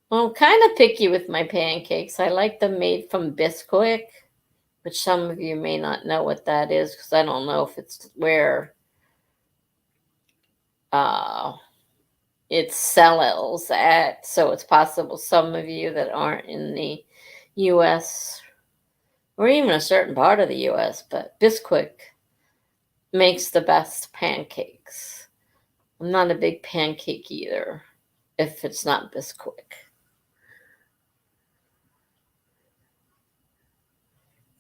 Well, I'm kind of picky with my pancakes. I like them made from Bisquick, which some of you may not know what that is because I don't know if it's where it sells at. So it's possible some of you that aren't in the U.S. or even a certain part of the U.S., but Bisquick makes the best pancakes. I'm not a big pancake eater if it's not Bisquick.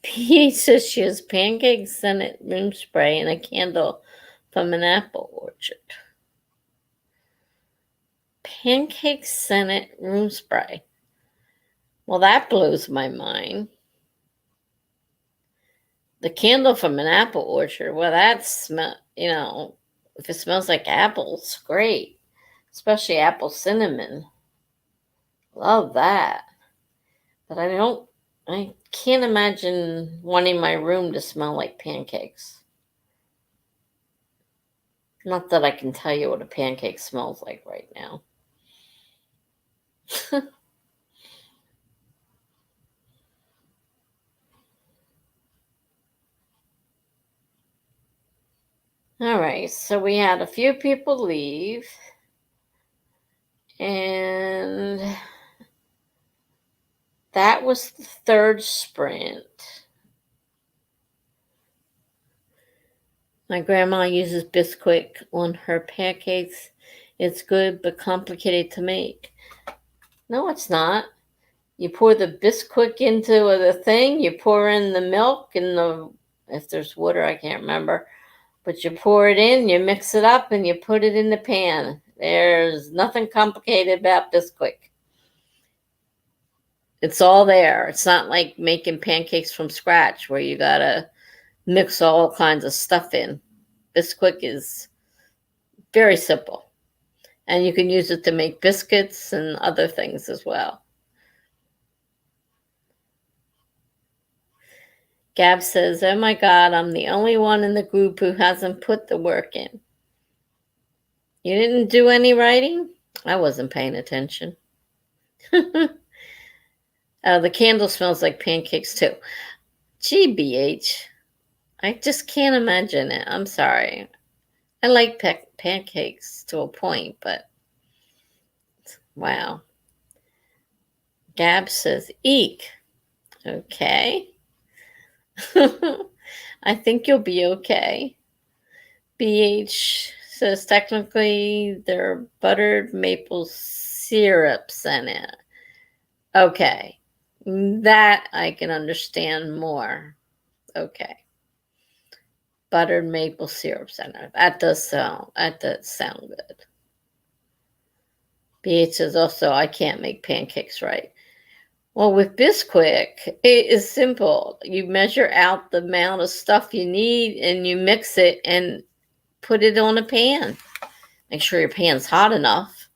P says she has pancake scented room spray and a candle from an apple orchard. Pancake scented room spray. Well, that blows my mind. The candle from an apple orchard. Well, that smell, if it smells like apples, great. Especially apple cinnamon. Love that. But I can't imagine wanting my room to smell like pancakes. Not that I can tell you what a pancake smells like right now. All right, so we had a few people leave. And that was the third sprint. My grandma uses Bisquick on her pancakes. It's good but complicated to make. No, it's not. You pour the Bisquick into the thing, you pour in the milk and if there's water, I can't remember. But you pour it in, you mix it up, and you put it in the pan. There's nothing complicated about Bisquick. It's all there. It's not like making pancakes from scratch where you gotta mix all kinds of stuff in. Bisquick is very simple. And you can use it to make biscuits and other things as well. Gab says, oh my God, I'm the only one in the group who hasn't put the work in. You didn't do any writing? I wasn't paying attention. The candle smells like pancakes too. GBH. I just can't imagine it. I'm sorry. I like pancakes to a point, but wow. Gab says, eek. Okay. I think you'll be okay. BH says, technically, there are buttered maple syrups in it. Okay. That I can understand more. Okay. Buttered maple syrup center. That does sound good. BH says also, I can't make pancakes right. Well, with Bisquick, it is simple. You measure out the amount of stuff you need and you mix it and put it on a pan. Make sure your pan's hot enough.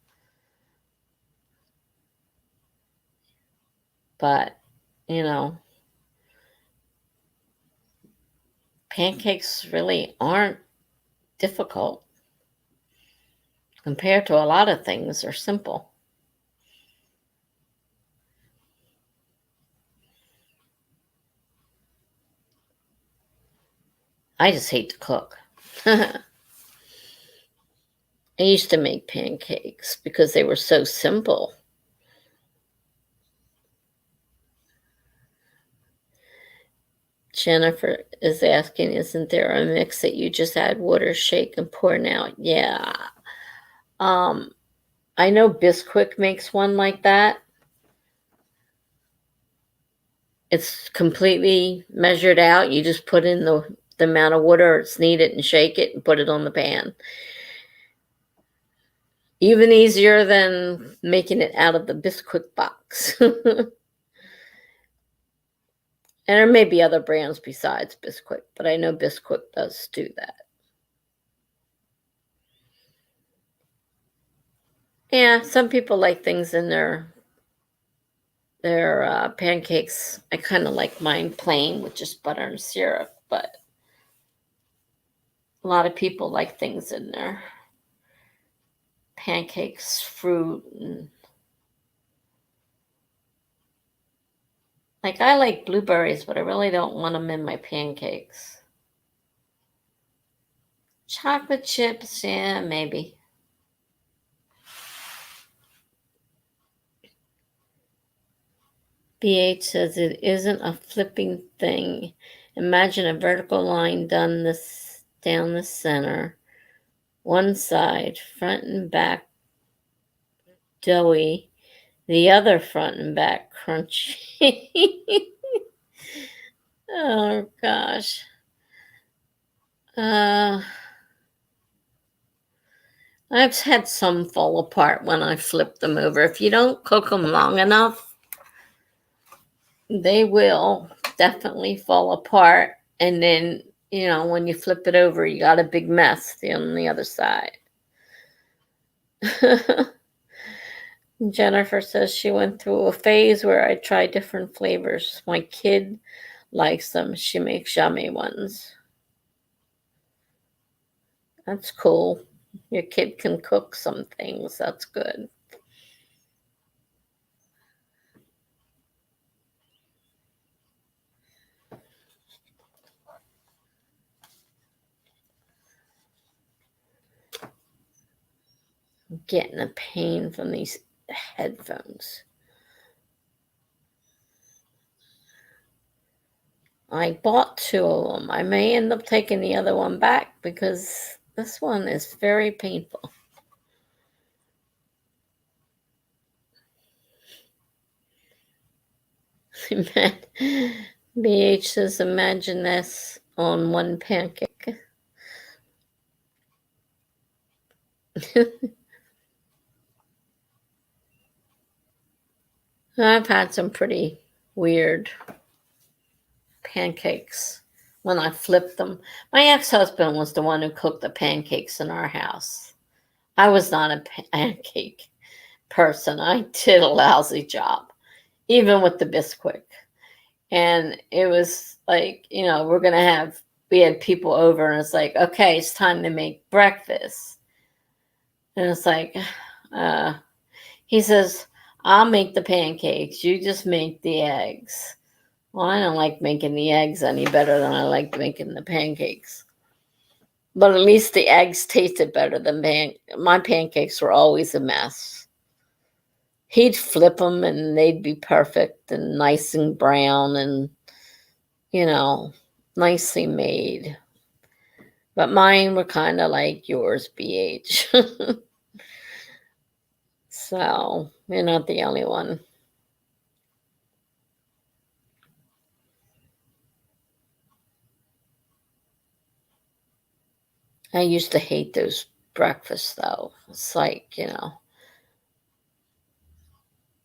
But, pancakes really aren't difficult compared to a lot of things. They're simple. I just hate to cook. I used to make pancakes because they were so simple. Jennifer is asking, isn't there a mix that you just add water, shake, and pour out? Yeah. I know Bisquick makes one like that. It's completely measured out. You just put in the amount of water it's needed and shake it and put it on the pan. Even easier than making it out of the Bisquick box. And there may be other brands besides Bisquick, but I know Bisquick does do that. Yeah, some people like things in their pancakes. I kind of like mine plain with just butter and syrup, but a lot of people like things in their pancakes, fruit, and like I like blueberries, but I really don't want them in my pancakes. Chocolate chips, yeah, maybe. BH says it isn't a flipping thing. Imagine a vertical line down the center One side, front and back, doughy. The other front and back, crunchy. Oh, gosh. I've had some fall apart when I flip them over. If you don't cook them long enough, they will definitely fall apart. And then, when you flip it over, you got a big mess on the other side. Jennifer says she went through a phase where I tried different flavors. My kid likes them. She makes yummy ones. That's cool. Your kid can cook some things. That's good. I'm getting a pain from these headphones. I bought 2 of them. I may end up taking the other one back because this one is very painful. BH says, imagine this on one pancake. I've had some pretty weird pancakes when I flipped them. My ex-husband was the one who cooked the pancakes in our house. I was not a pancake person. I did a lousy job, even with the Bisquick. And it was like, we had people over and it's like, okay, it's time to make breakfast. And it's like, he says, I'll make the pancakes. You just make the eggs. Well, I don't like making the eggs any better than I like making the pancakes. But at least the eggs tasted better than my pancakes were always a mess. He'd flip them and they'd be perfect and nice and brown and, nicely made. But mine were kind of like yours, BH. So, you're not the only one. I used to hate those breakfasts, though. It's like,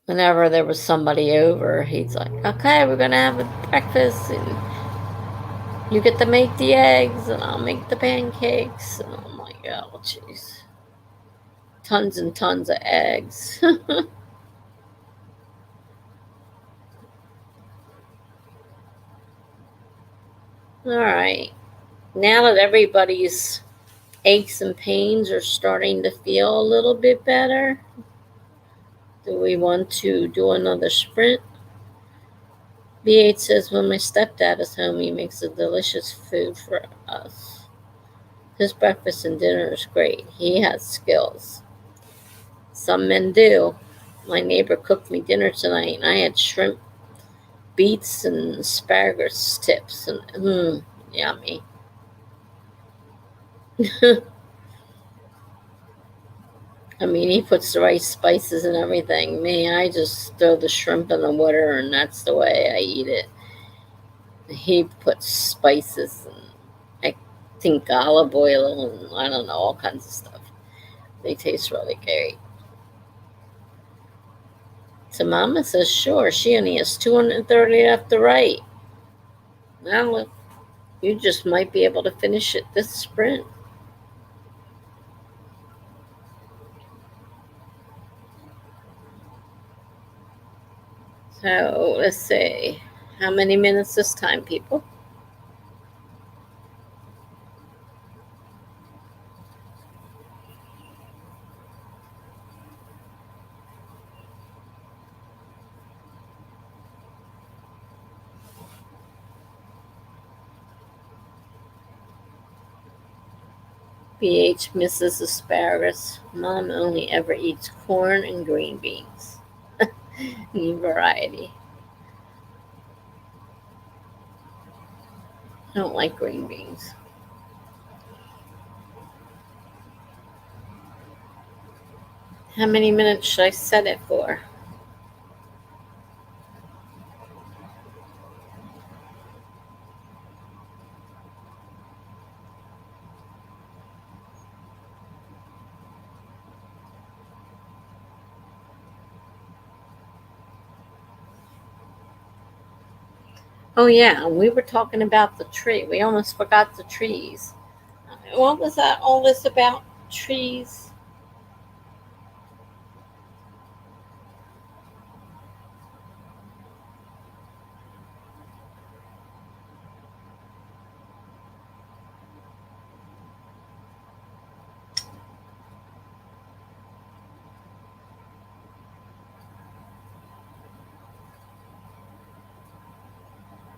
whenever there was somebody over, he's like, okay, we're going to have a breakfast, and you get to make the eggs, and I'll make the pancakes. And I'm like, oh, jeez. Tons and tons of eggs. All right. Now that everybody's aches and pains are starting to feel a little bit better, do we want to do another sprint? B8 says, when my stepdad is home, he makes a delicious food for us. His breakfast and dinner is great. He has skills. Some men do. My neighbor cooked me dinner tonight, and I had shrimp, beets, and asparagus tips. And yummy. I mean, he puts the right spices and everything. Me, I just throw the shrimp in the water, and that's the way I eat it. He puts spices and I think olive oil and I don't know, all kinds of stuff. They taste really great. So Mama says, sure, she only has 230 left to write. Well, you just might be able to finish it this sprint. So let's see. How many minutes this time, people? BH misses asparagus. Mom only ever eats corn and green beans. New variety. I don't like green beans. How many minutes should I set it for? Oh yeah, we were talking about the tree. We almost forgot the trees. What was that all this about? Trees?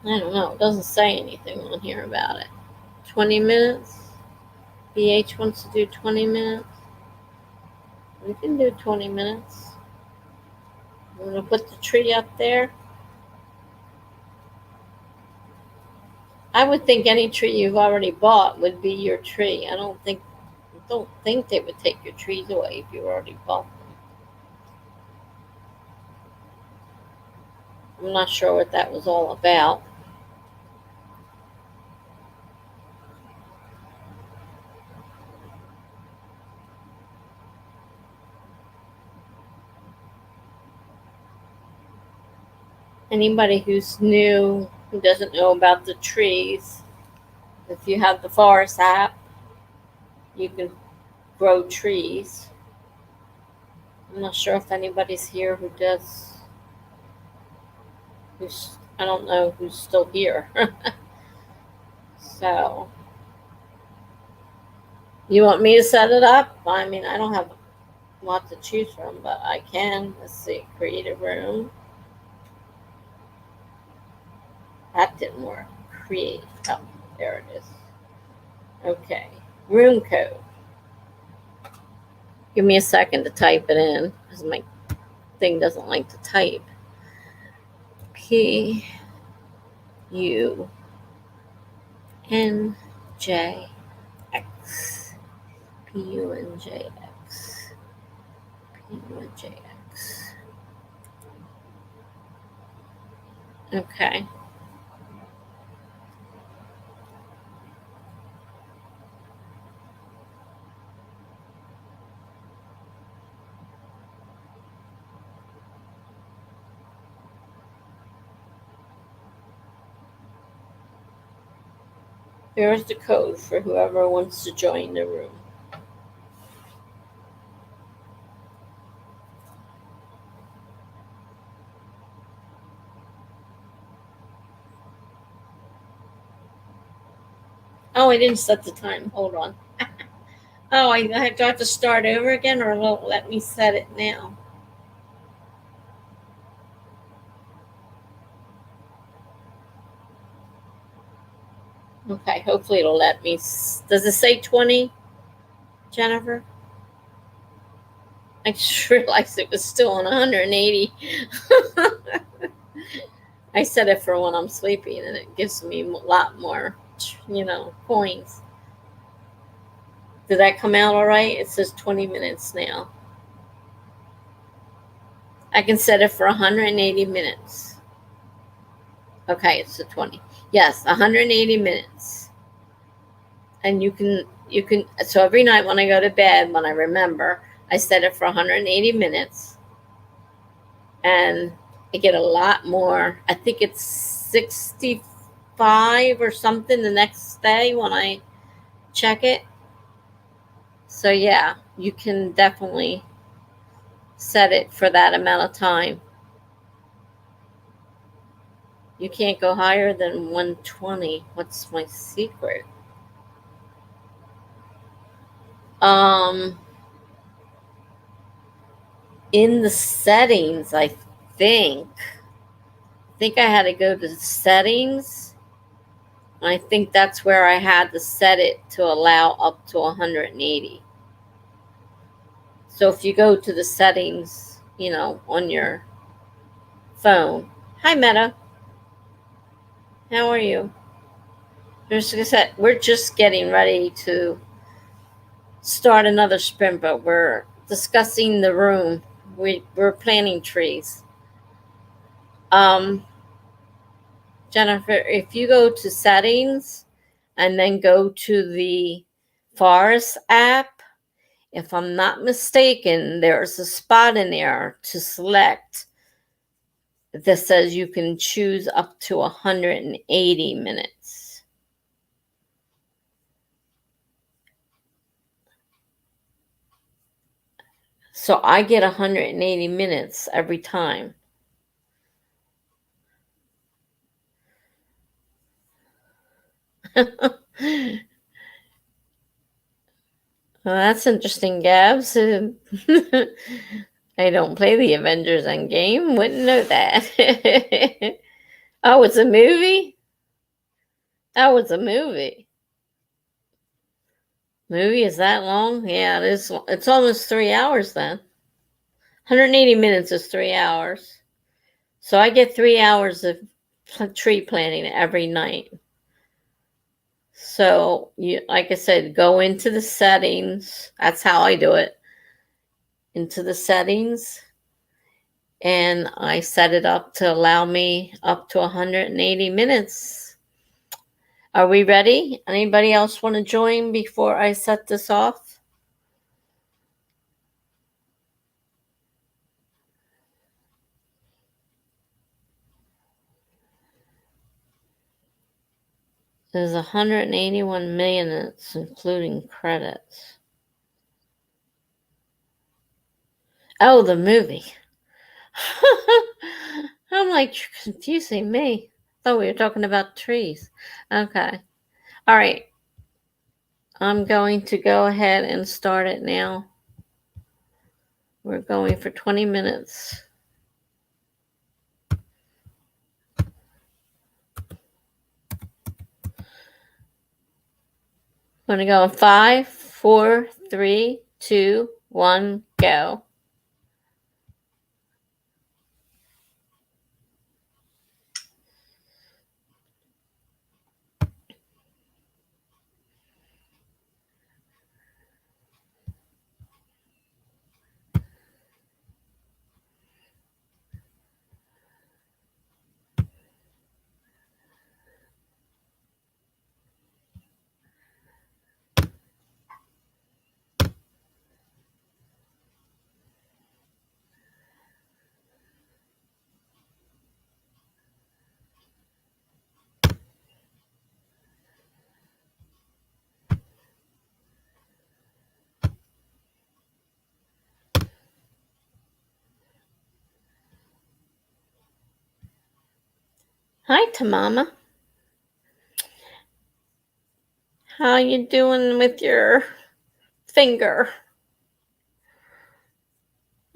I don't know. It doesn't say anything on here about it. 20 minutes? BH wants to do 20 minutes. We can do 20 minutes. I'm going to put the tree up there. I would think any tree you've already bought would be your tree. I don't think they would take your trees away if you already bought them. I'm not sure what that was all about. Anybody who's new, who doesn't know about the trees, if you have the Forest app, you can grow trees. I'm not sure if anybody's here who does. I don't know who's still here. So, you want me to set it up? I mean, I don't have a lot to choose from, but I can. Let's see, create a room. That didn't work. Create. Oh, there it is. Okay. Room code. Give me a second to type it in because my thing doesn't like to type. PUNJX. PUNJX. PUNJX. Okay. Here's the code for whoever wants to join the room. Oh, I didn't set the time. Hold on. Oh, I have to start over again, or it'll let me set it now. Okay, hopefully it'll let me. Does it say 20, Jennifer? I just realized it was still on 180. I set it for when I'm sleeping, and it gives me a lot more, coins. Did that come out all right? It says 20 minutes now. I can set it for 180 minutes. Okay, it's a 20. Yes, 180 minutes. And you can, so every night when I go to bed, when I remember, I set it for 180 minutes. And I get a lot more. I think it's 65 or something the next day when I check it. So yeah, you can definitely set it for that amount of time. You can't go higher than 120. What's my secret? In the settings, I think I had to go to settings. And I think that's where I had to set it to allow up to 180. So if you go to the settings, on your phone. Hi, Meta. How are you? We're just getting ready to start another sprint, but we're discussing the room. We're planting trees. Jennifer, if you go to settings and then go to the Forest app, if I'm not mistaken, there's a spot in there to select that says you can choose up to 180 minutes. So I get 180 minutes every time. Well, that's interesting, Gabs. I don't play the Avengers Endgame. Wouldn't know that. Oh, it's a movie? Oh, it's a movie. Movie is that long? Yeah, it is. It's almost 3 hours then. 180 minutes is 3 hours. So I get 3 hours of tree planting every night. So, like I said, go into the settings. That's how I do it. Into the settings. And I set it up to allow me up to 180 minutes. Are we ready? Anybody else want to join before I set this off? There's 181 minutes, including credits. Oh, the movie. I'm like, you're confusing me. I thought we were talking about trees. Okay. All right. I'm going to go ahead and start it now. We're going for 20 minutes. I'm going to go in 5, 4, 3, 2, 1, go. Hi, Tamama. How you doing with your finger?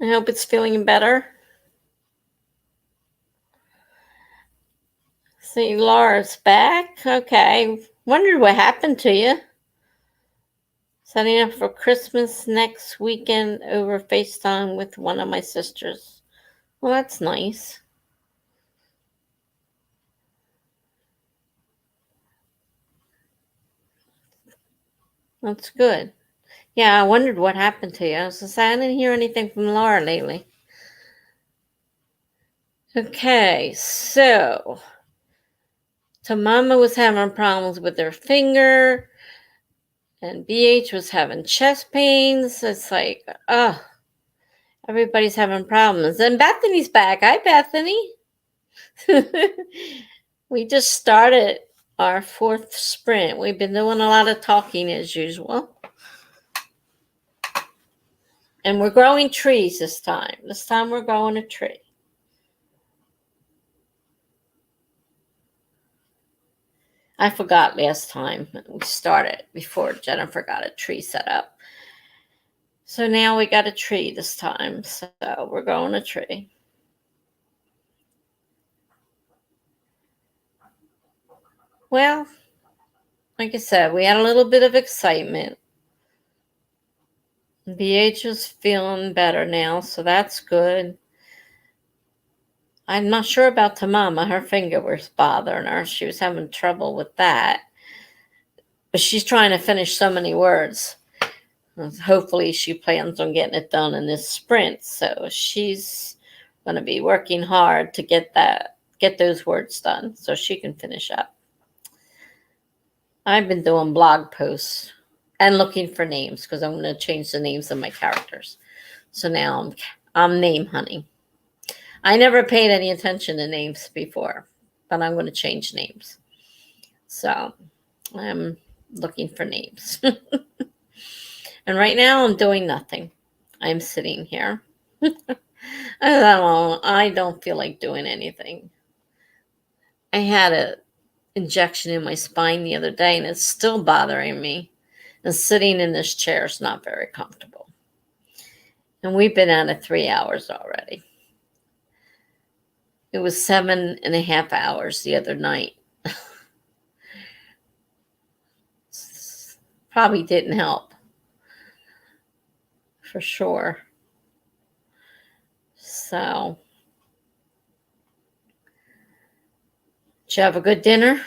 I hope it's feeling better. See, Laura's back. Okay. Wondered what happened to you. Setting up for Christmas next weekend over FaceTime with one of my sisters. Well, that's nice. That's good. Yeah, I wondered what happened to you. I was just saying, I didn't hear anything from Laura lately. Okay, so Tamama was having problems with her finger, and BH was having chest pains. It's like, oh, everybody's having problems. And Bethany's back. Hi, Bethany. We just started our 4th sprint. We've been doing a lot of talking as usual. And we're growing trees this time. This time we're growing a tree. I forgot last time we started before Jennifer got a tree set up. So now we got a tree this time. So we're growing a tree. Well, like I said, we had a little bit of excitement. BH is feeling better now, so that's good. I'm not sure about Tamama. Her finger was bothering her. She was having trouble with that. But she's trying to finish so many words. Hopefully she plans on getting it done in this sprint. So she's going to be working hard to get those words done so she can finish up. I've been doing blog posts and looking for names because I'm going to change the names of my characters. So now I'm name hunting. I never paid any attention to names before, but I'm going to change names. So I'm looking for names. And right now I'm doing nothing. I'm sitting here. I don't feel like doing anything. I had an injection in my spine the other day and it's still bothering me. And sitting in this chair is not very comfortable. And we've been at it 3 hours already. It was 7.5 hours the other night. Probably didn't help. For sure. So, did you have a good dinner?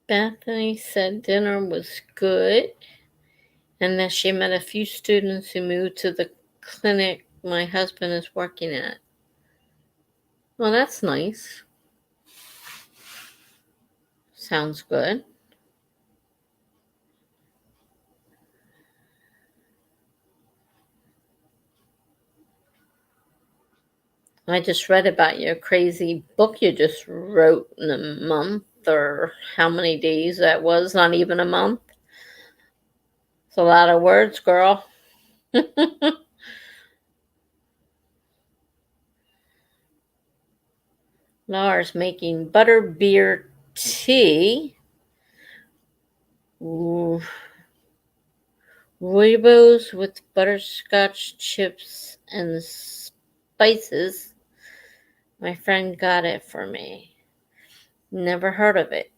Bethany said dinner was good and that she met a few students who moved to the clinic my husband is working at. Well, that's nice. Sounds good. I just read about your crazy book you just wrote in a month, or how many days that was, not even a month. It's a lot of words, girl. Laura's making butterbeer tea. Ooh. Rooibos with butterscotch chips and spices. My friend got it for me. Never heard of it.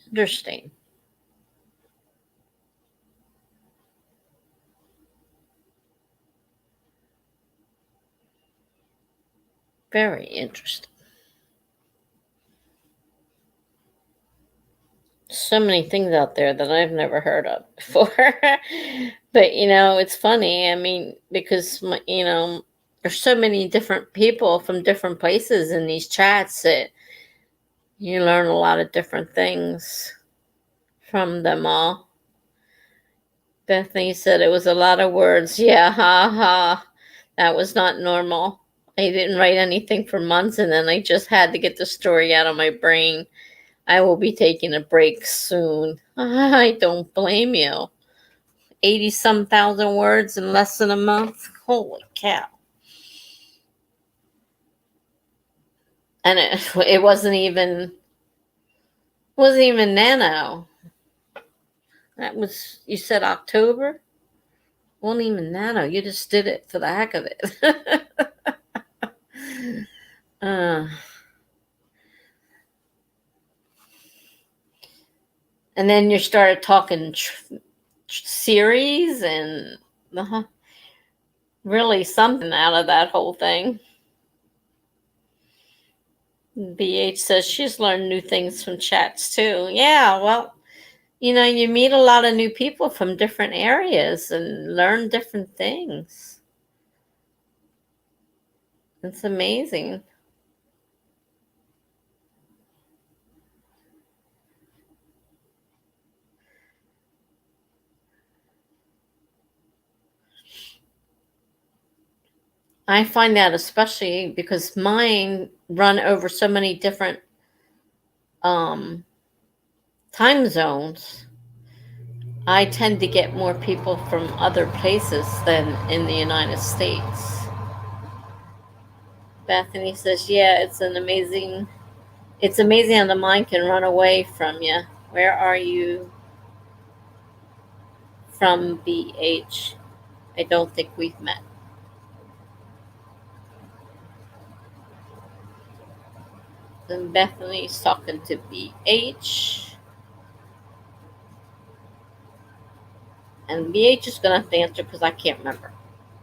Interesting. Very interesting. So many things out there that I've never heard of before. But, it's funny. I mean, because, there's so many different people from different places in these chats that you learn a lot of different things from them all. Bethany said it was a lot of words. Yeah, ha ha. That was not normal. I didn't write anything for months, and then I just had to get the story out of my brain. I will be taking a break soon. I don't blame you. 80-some thousand words in less than a month. Holy cow. And it wasn't even nano. That was, you said October? Wasn't even nano. You just did it for the heck of it. And then you started talking series and really something out of that whole thing. BH says she's learned new things from chats too. Yeah, well, you meet a lot of new people from different areas and learn different things. It's amazing. I find that especially because mine run over so many different time zones. I tend to get more people from other places than in the United States. Bethany says, yeah, it's amazing how the mind can run away from you. Where are you from, BH? I don't think we've met. Then Bethany's talking to BH. And BH is going to have to answer because I can't remember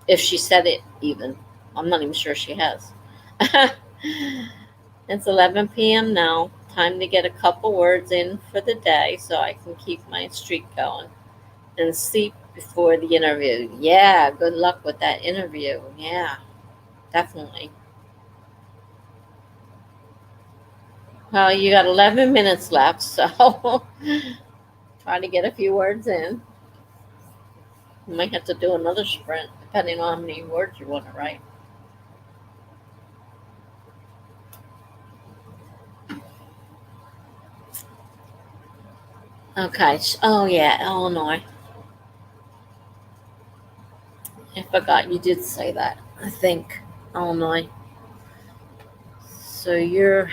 if she said it even. I'm not even sure she has. It's 11 p.m. now. Time to get a couple words in for the day so I can keep my streak going and sleep before the interview. Yeah, good luck with that interview. Yeah, definitely. Well, you got 11 minutes left, so try to get a few words in. You might have to do another sprint depending on how many words you want to write. Okay. Oh, yeah, Illinois. I forgot you did say that. I think Illinois. So you're.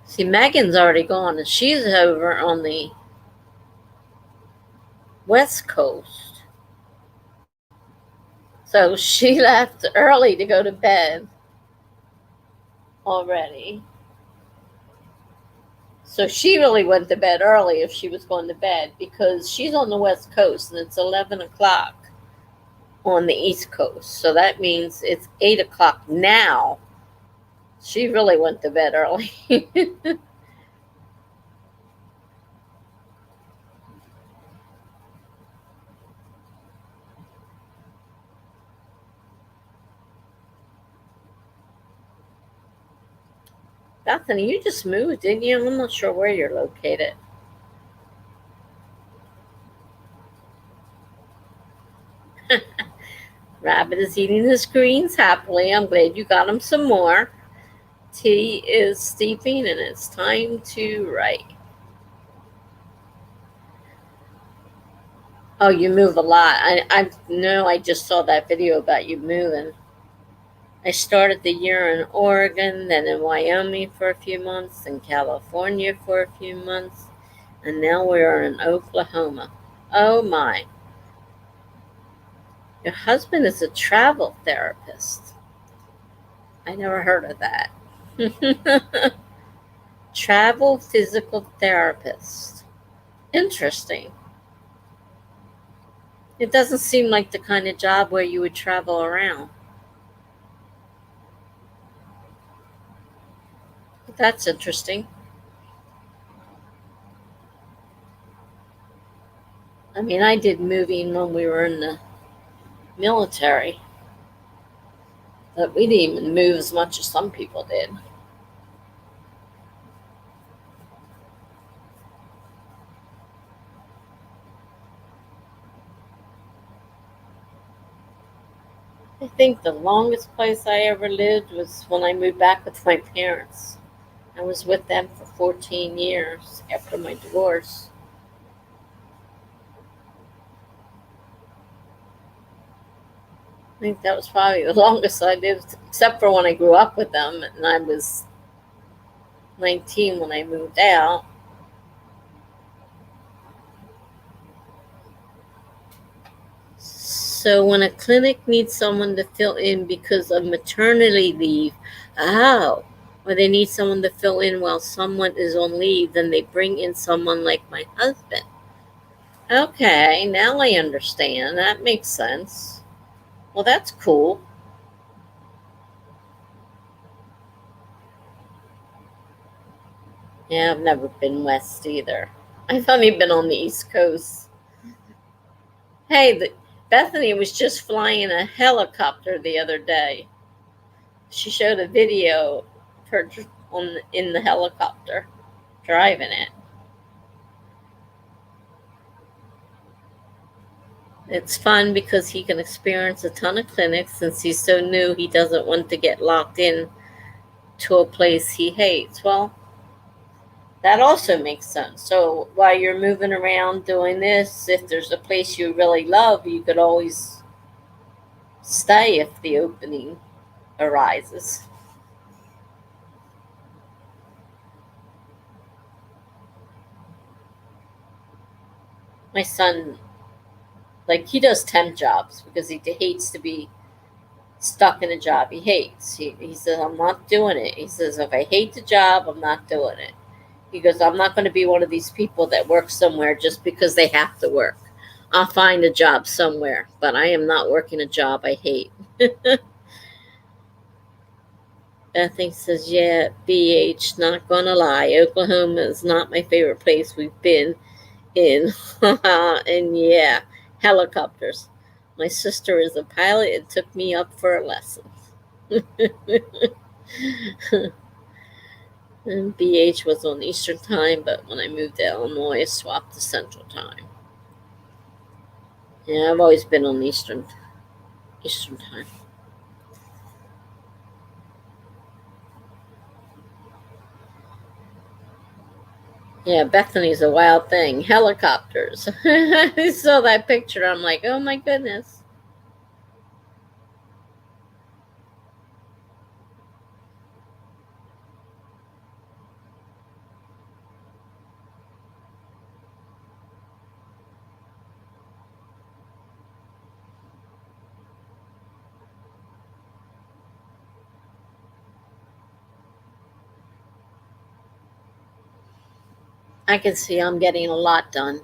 See, Megan's already gone, and she's over on the West Coast. So she left early to go to bed already. So she really went to bed early if she was going to bed because she's on the West Coast and it's 11 o'clock on the East Coast. So that means it's 8 o'clock now. She really went to bed early. Bethany, you just moved, didn't you? I'm not sure where you're located. Rabbit is eating his greens happily. I'm glad you got him some more. Tea is steeping and it's time to write. Oh, you move a lot. I know I just saw that video about you moving. I started the year in Oregon, then in Wyoming for a few months, in California for a few months, and now we are in Oklahoma. Oh my. Your husband is a travel therapist. I never heard of that. Travel physical therapist. Interesting. It doesn't seem like the kind of job where you would travel around. But that's interesting. I mean, I did moving when we were in the military, but we didn't even move as much as some people did. I think the longest place I ever lived was when I moved back with my parents. I was with them for 14 years after my divorce. I think that was probably the longest I lived, except for when I grew up with them, and I was 19 when I moved out. So when a clinic needs someone to fill in because of maternity leave, or they need someone to fill in while someone is on leave, then they bring in someone like my husband. Okay, now I understand. That makes sense. Well, that's cool. Yeah, I've never been west either. I've only been on the East Coast. Hey, Bethany was just flying a helicopter the other day. She showed a video of her in the helicopter, driving it. It's fun because he can experience a ton of clinics. Since he's so new, he doesn't want to get locked in to a place he hates. Well, that also makes sense. So while you're moving around doing this, if there's a place you really love, you could always stay if the opening arises. My son, like, he does temp jobs because he hates to be stuck in a job he hates. He says, I'm not doing it. He says, if I hate the job, I'm not doing it. He goes, I'm not going to be one of these people that work somewhere just because they have to work. I'll find a job somewhere, but I am not working a job I hate. Bethany says, yeah, BH, not gonna lie. Oklahoma is not my favorite place we've been in. And yeah, helicopters. My sister is a pilot and took me up for a lesson. And BH was on Eastern Time, but when I moved to Illinois, I swapped to Central Time. Yeah, I've always been on Eastern Time. Yeah, Bethany's a wild thing. Helicopters. I saw that picture. I'm like, oh my goodness. I can see I'm getting a lot done.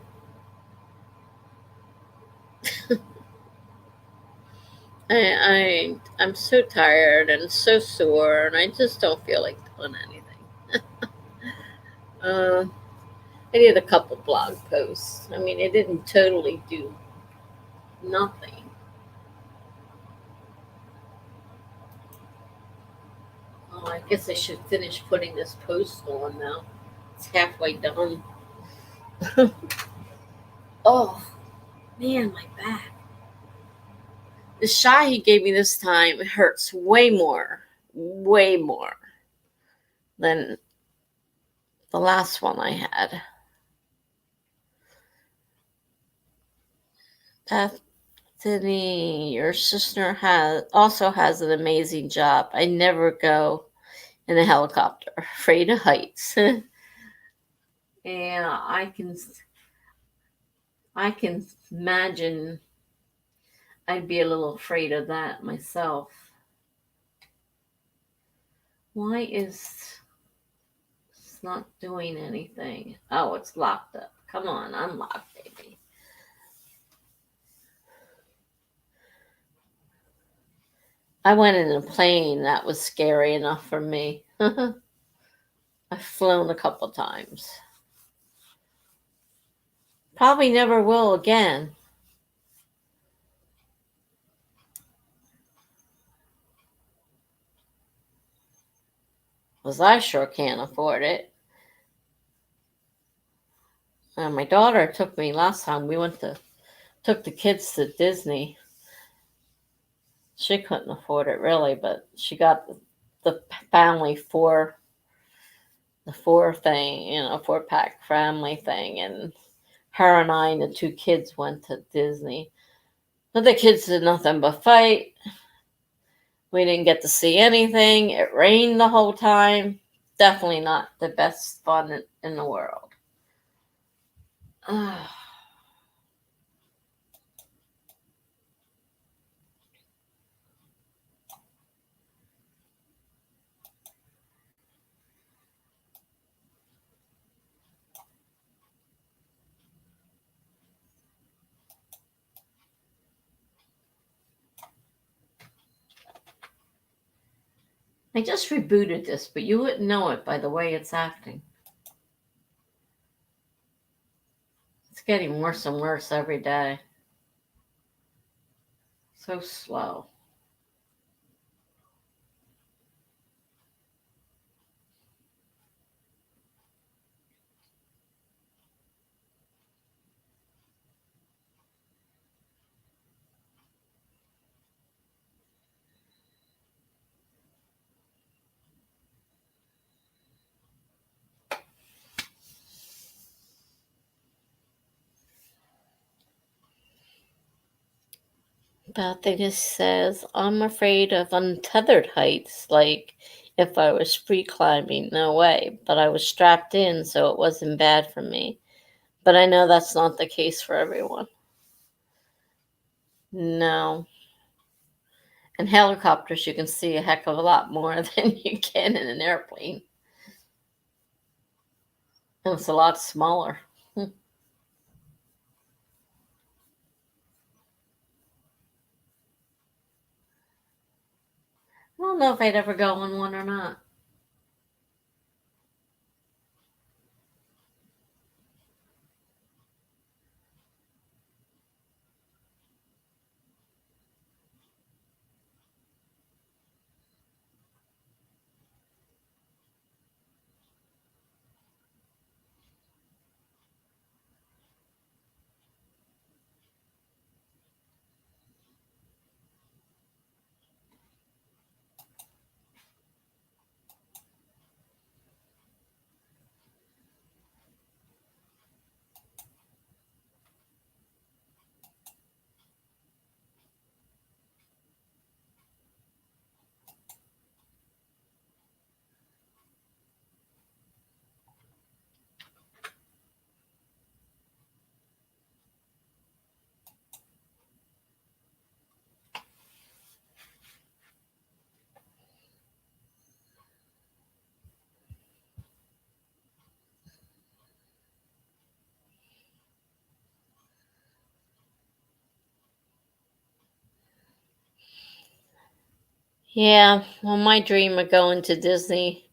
I'm so tired and so sore, and I just don't feel like doing anything. Uh, I did a couple blog posts. I mean, it didn't totally do nothing. Oh, I guess I should finish putting this post on now. It's halfway done. Oh man, my back. The shot he gave me this time hurts way more than the last one I had. Bethany, your sister has an amazing job. I never go in a helicopter, afraid of heights. And I can imagine I'd be a little afraid of that myself. Why is it's not doing anything? Oh, it's locked up. Come on, unlock, baby. I went in a plane. That was scary enough for me. I've flown a couple times. Probably never will again. Because I sure can't afford it. My daughter took me last time. Took the kids to Disney. She couldn't afford it really, but she got the family the four thing, 4-pack family thing, and her and I and the two kids went to Disney. But the kids did nothing but fight. We didn't get to see anything. It rained the whole time. Definitely not the best fun in the world. I just rebooted this, but you wouldn't know it by the way it's acting. It's getting worse and worse every day. So slow. about this says, I'm afraid of untethered heights, like if I was free climbing, no way. But I was strapped in, so it wasn't bad for me. But I know that's not the case for everyone. No. In helicopters, you can see a heck of a lot more than you can in an airplane. And it's a lot smaller. I don't know if I'd ever go on one or not. Yeah, well, my dream of going to Disney,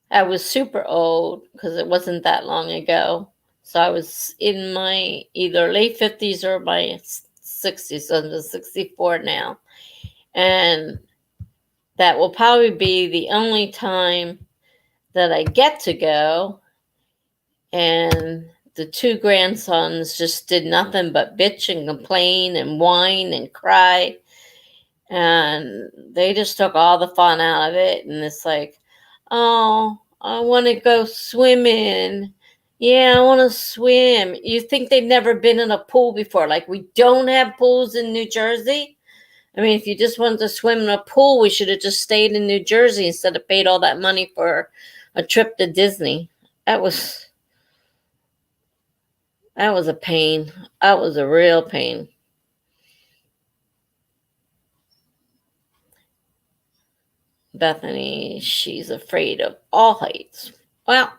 I was super old because it wasn't that long ago. So I was in my either late 50s or my 60s. So I'm 64 now. And that will probably be the only time that I get to go. And the two grandsons just did nothing but bitch and complain and whine and cry. And they just took all the fun out of it. And it's like, oh, I want to go swimming. Yeah, I want to swim. You think they've never been in a pool before? Like, we don't have pools in New Jersey. I mean, if you just wanted to swim in a pool, we should have just stayed in New Jersey instead of paid all that money for a trip to Disney. That was a pain. That was a real pain. Bethany, she's afraid of all heights. Well,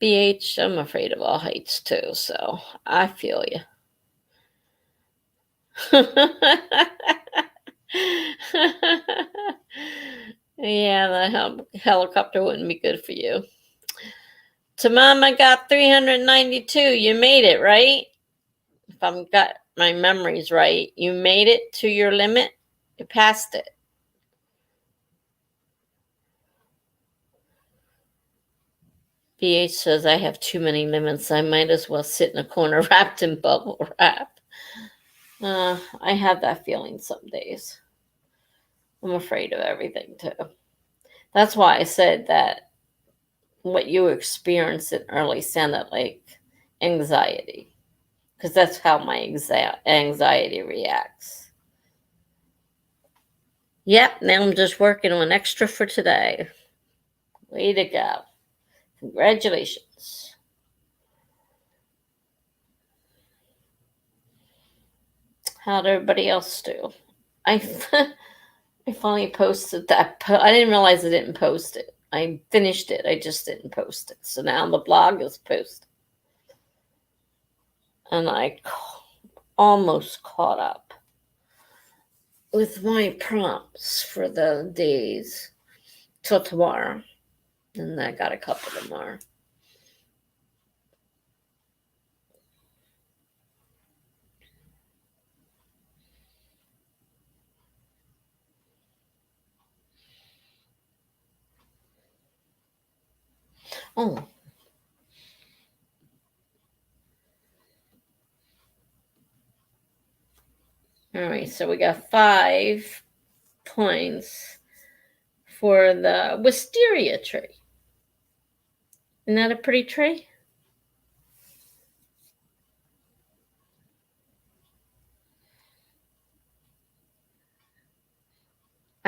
BH, I'm afraid of all heights too, so I feel you. Yeah, the helicopter wouldn't be good for you. To Mom, I got 392. You made it, right? If I've got my memories right, you made it to your limit. You passed it. BH says I have too many limits. I might as well sit in a corner wrapped in bubble wrap. I have that feeling some days. I'm afraid of everything too. That's why I said that what you experienced in early sounded like anxiety, because that's how my anxiety reacts. Yep, now I'm just working on extra for today. Way to go. Congratulations. How'd everybody else do? I finally posted that. I didn't realize I didn't post it. I finished it. I just didn't post it. So now the blog is posted. And I almost caught up with my prompts for the days till tomorrow. And I got a couple tomorrow. Oh. All right, so we got 5 points for the wisteria tree. Isn't that a pretty tree?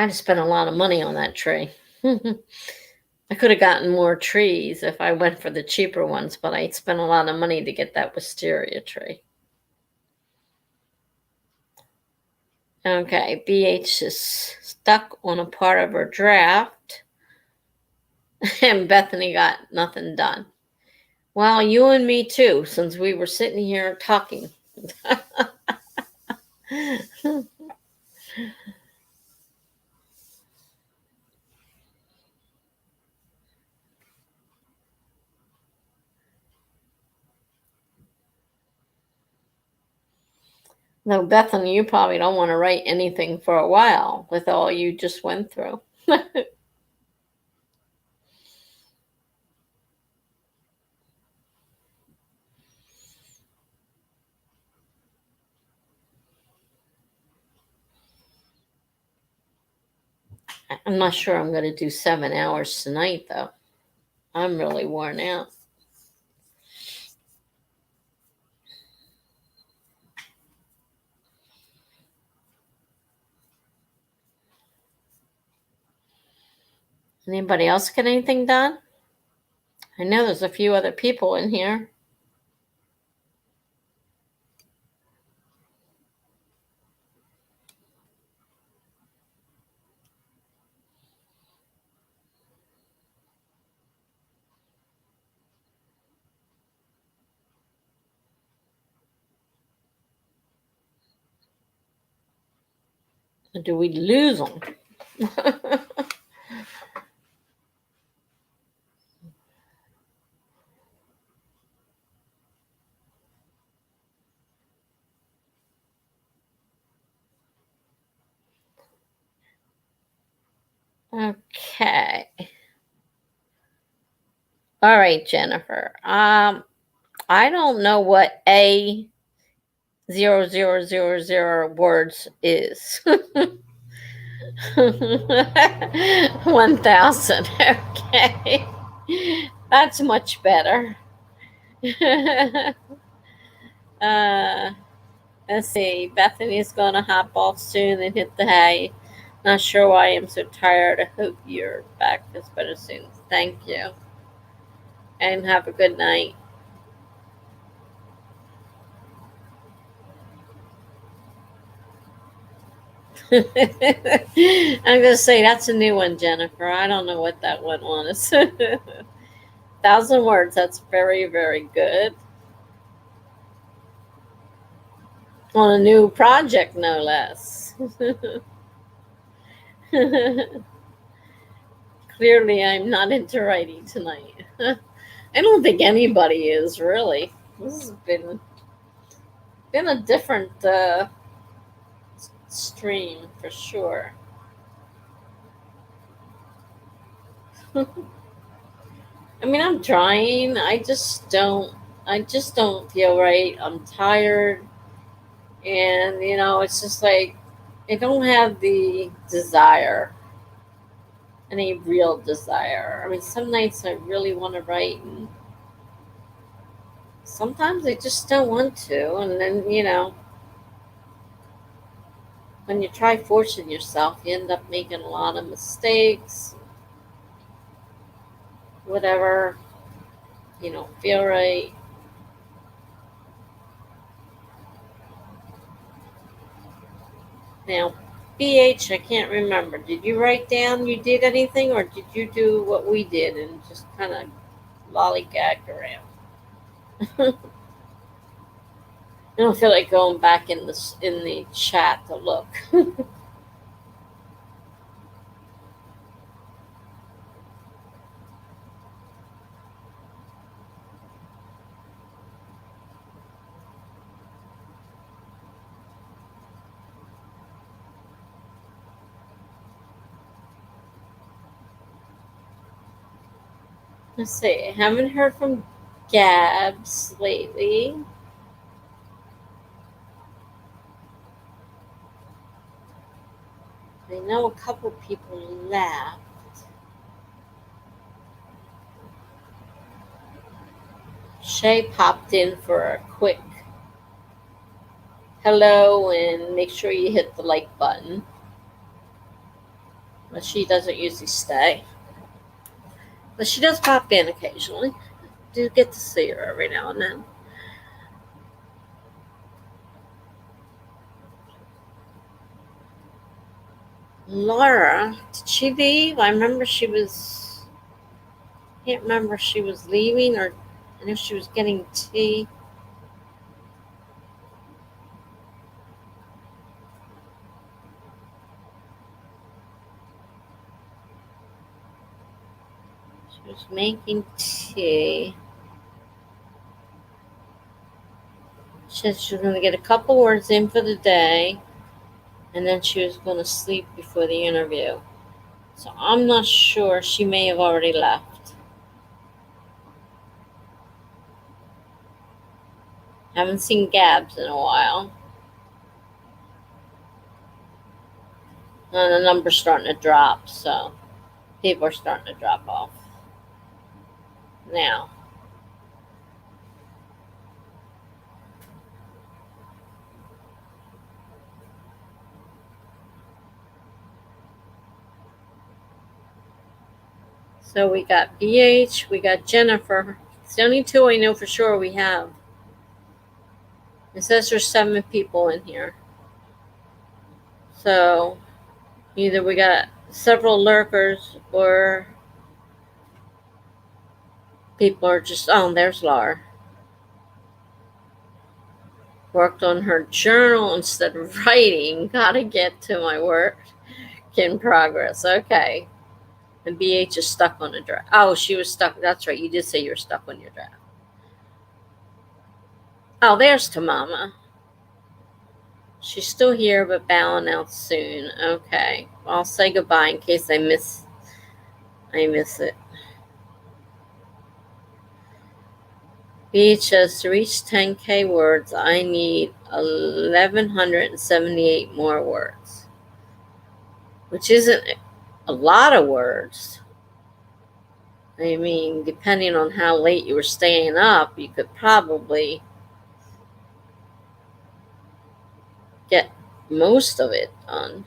I just spent a lot of money on that tree. I could have gotten more trees if I went for the cheaper ones, but I spent a lot of money to get that wisteria tree. Okay, BH is stuck on a part of her draft, and Bethany got nothing done. Well, you and me too, since we were sitting here talking. No, Bethany, you probably don't want to write anything for a while with all you just went through. I'm not sure I'm going to do 7 hours tonight, though. I'm really worn out. Anybody else get anything done? I know there's a few other people in here. Or do we lose them? Okay. All right, Jennifer. I don't know what A 0000 words is. 1,000. Okay. That's much better. Let's see. Bethany's going to hop off soon and hit the hay. Not sure why I'm so tired. I hope you're back as better soon. Thank you. And have a good night. I'm going to say that's a new one, Jennifer. I don't know what that one was. 1,000 words. That's very, very good. On a new project, no less. Clearly, I'm not into writing tonight. I don't think anybody is, really. This has been a different stream for sure. I mean, I'm trying. I just don't feel right. I'm tired. And, it's just like I don't have the desire, any real desire. I mean, some nights I really want to write, and sometimes I just don't want to. And then, when you try forcing yourself, you end up making a lot of mistakes. Whatever, you don't feel right. Now, BH, I can't remember. Did you write down you did anything, or did you do what we did and just kind of lollygagged around? I don't feel like going back in the chat to look. Let's see. I haven't heard from Gabs lately. I know a couple people left. Shay popped in for a quick hello, and make sure you hit the like button. But she doesn't usually stay. But she does pop in occasionally. Do get to see her every now and then. Laura, did she leave? I remember she was. Can't remember if she was leaving or I know she was getting tea. She was making tea. She said she was going to get a couple words in for the day, and then she was going to sleep before the interview. So I'm not sure. She may have already left. Haven't seen Gabs in a while. And the number's starting to drop, so people are starting to drop off now. So we got BH, we got Jennifer. It's the only two I know for sure we have. It says there's 7 people in here. So either we got several lurkers or people are just, oh, there's Laura. Worked on her journal instead of writing. Gotta get to my work in progress. Okay. And BH is stuck on a draft. Oh, she was stuck. That's right. You did say you were stuck on your draft. Oh, there's Tamama. She's still here, but bowing out soon. Okay. I'll say goodbye in case I miss it. BH says to reach 10K words, I need 1,178 more words, which isn't a lot of words. I mean, depending on how late you were staying up, you could probably get most of it done.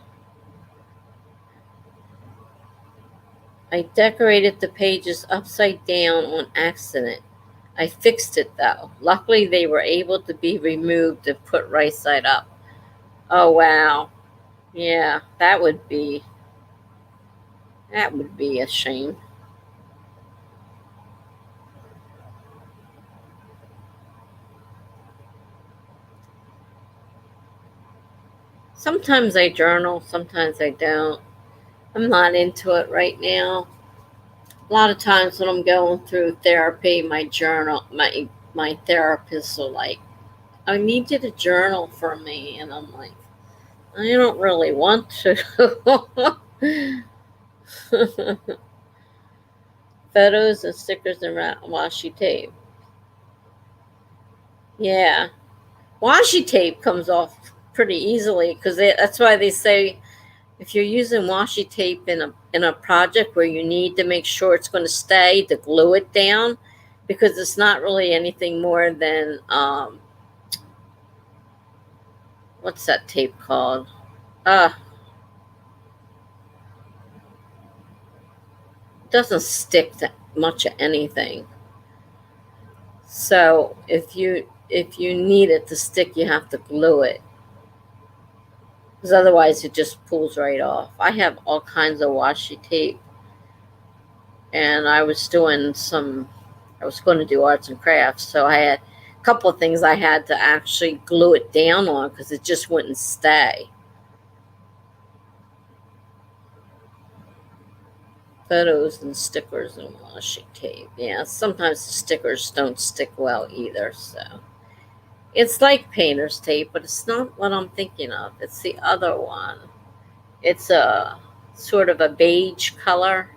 I decorated the pages upside down on accident. I fixed it though. Luckily, they were able to be removed and put right side up. Oh, wow. Yeah, that would be a shame. Sometimes I journal, sometimes I don't. I'm not into it right now. A lot of times when I'm going through therapy, my therapist will like, I need you to journal for me, and I'm like, I don't really want to. Photos and stickers and washi tape. Yeah, washi tape comes off pretty easily because that's why they say if you're using washi tape in a project where you need to make sure it's going to stay, to glue it down, because it's not really anything more than what's that tape called? It doesn't stick to much of anything. So if you need it to stick, you have to glue it, because otherwise it just pulls right off. I have all kinds of washi tape, and I was going to do arts and crafts, so I had a couple of things I had to actually glue it down on because it just wouldn't stay. Photos and stickers and washi tape. Yeah, sometimes the stickers don't stick well either, so it's like painter's tape, but it's not what I'm thinking of. It's the other one. It's a sort of a beige color.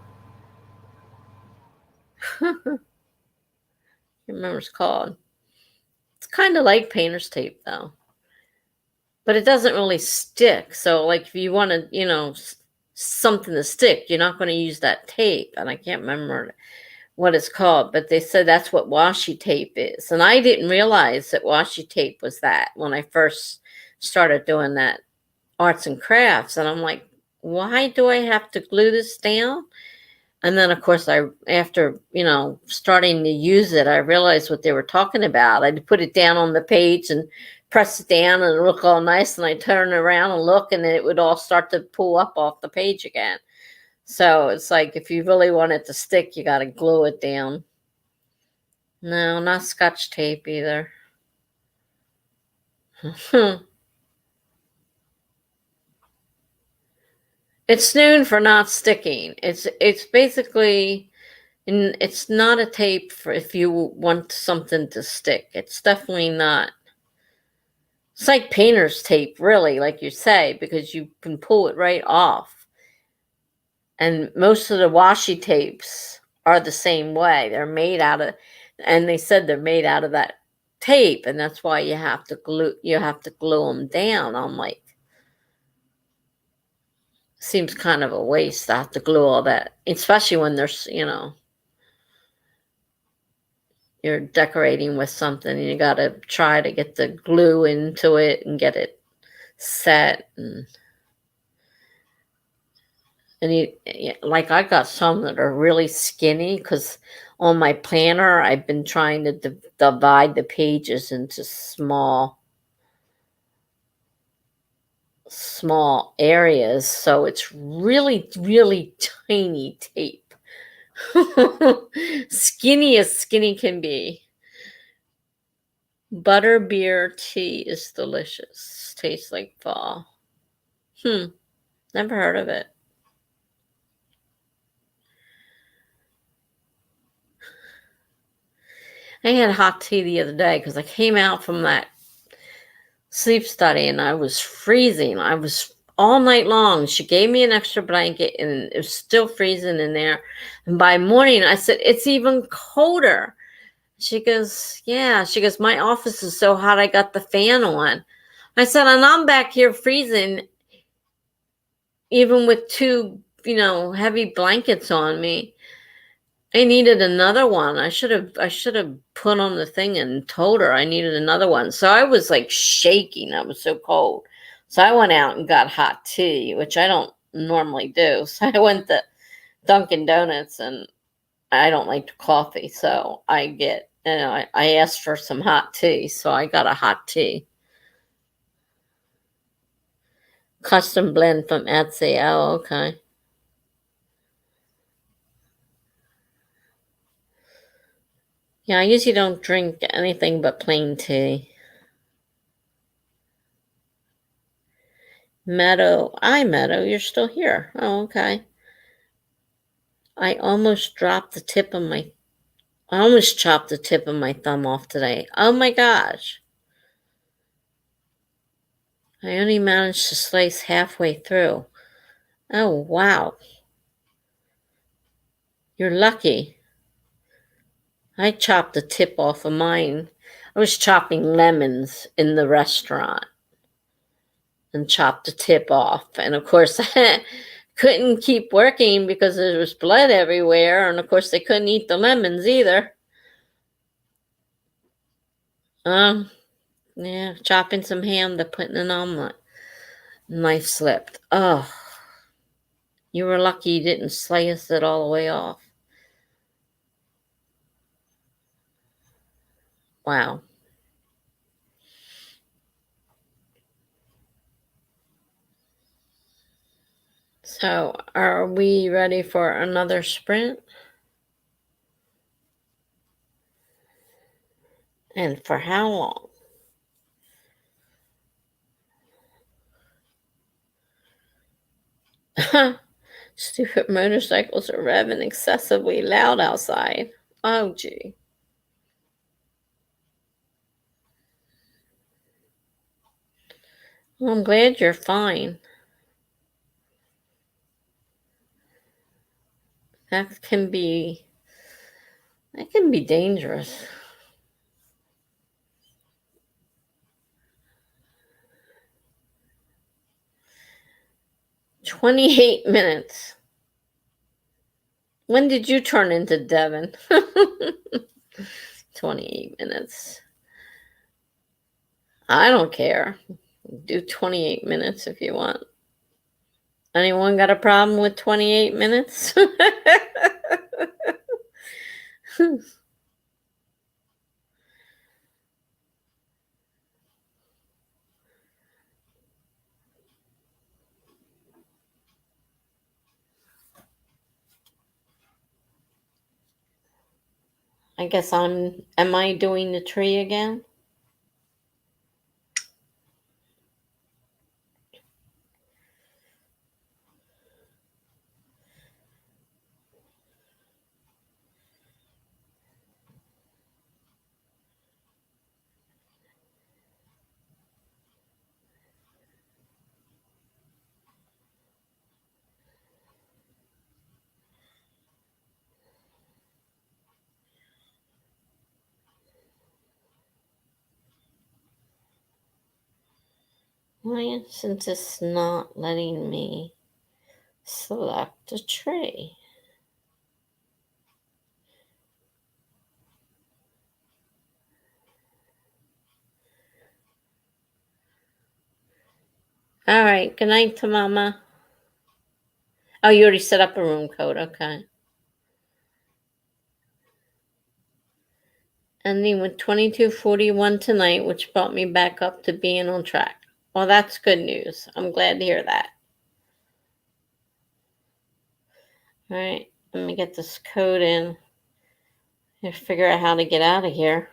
I can't remember what it's called. It's kind of like painter's tape though, but it doesn't really stick. So like if you want to, something to stick, you're not going to use that tape. And I can't remember what it's called, but they said that's what washi tape is. And I didn't realize that washi tape was that when I first started doing that arts and crafts. And I'm like, why do I have to glue this down? And then, of course, after, starting to use it, I realized what they were talking about. I'd put it down on the page and press it down and it look all nice. And I turn around and look and it would all start to pull up off the page again. So it's like, if you really want it to stick, you got to glue it down. No, not Scotch tape either. It's known for not sticking. It's basically, and it's not a tape for if you want something to stick. It's definitely not. It's like painter's tape, really, like you say, because you can pull it right off. And most of the washi tapes are the same way. They're made out of, and they said they're made out of that tape, and that's why you have to glue them down. I'm like, seems kind of a waste to have to glue all that, especially when there's, you're decorating with something and you got to try to get the glue into it and get it set. And like, I got some that are really skinny because on my planner, I've been trying to divide the pages into small areas. So it's really, really tiny tape. Skinny as skinny can be. Butterbeer tea is delicious. Tastes like fall. Never heard of it. I had hot tea the other day because I came out from that sleep study and I was freezing. I was all night long. She gave me an extra blanket and it was still freezing in there. And by morning, I said, it's even colder. She goes, yeah. She goes, my office is so hot, I got the fan on. I said, and I'm back here freezing, even with two, heavy blankets on me. I needed another one. I should have put on the thing and told her I needed another one. So I was like shaking. I was so cold. So I went out and got hot tea, which I don't normally do. So I went to Dunkin' Donuts and I don't like coffee. So I asked for some hot tea. So I got a hot tea. Custom blend from Etsy. Oh, okay. Yeah, I usually don't drink anything but plain tea. Meadow, you're still here. Oh, okay. I almost chopped the tip of my thumb off today. Oh my gosh. I only managed to slice halfway through. Oh, wow. You're lucky. I chopped the tip off of mine. I was chopping lemons in the restaurant and chopped the tip off. And of course, I couldn't keep working because there was blood everywhere. And of course, they couldn't eat the lemons either. Yeah, chopping some ham to put in an omelet. Knife slipped. Oh, you were lucky you didn't slice it all the way off. Wow. So, are we ready for another sprint? And for how long? Stupid motorcycles are revving excessively loud outside. Oh, gee. Well, I'm glad you're fine. That can be dangerous. 28 minutes. When did you turn into Devin? 28 minutes. I don't care. Do 28 minutes if you want. Anyone got a problem with 28 minutes? I guess am I doing the tree again? Why, since it's not letting me select a tree. All right. Good night to Mama. Oh, you already set up a room code. Okay. Ending with 2241 tonight, which brought me back up to being on track. Well, that's good news. I'm glad to hear that. All right. Let me get this code in and figure out how to get out of here.